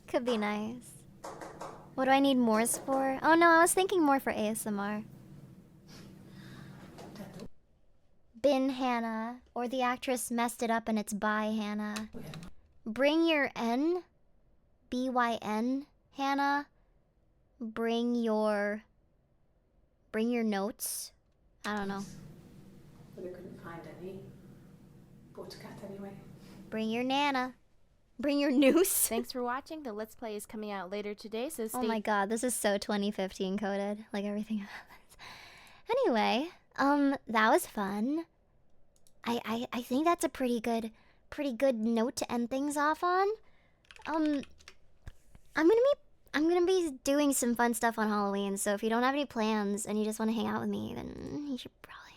Could be nice. What do I need Moors for? Oh no, I was thinking more for ASMR. Bin Hannah, or the actress messed it up and it's by Hannah. Bring your N, BYN, Hannah. Bring your notes. I don't know. But I couldn't find any. Bought a cat anyway. Bring your Nana. Bring your noose. Thanks for watching. The Let's Play is coming out later today, so stay. Oh my god, this is so 2015 coded. Like everything about this. Anyway, that was fun. I think that's a pretty good note to end things off on. I'm gonna be doing some fun stuff on Halloween, so if you don't have any plans and you just want to hang out with me, then you should probably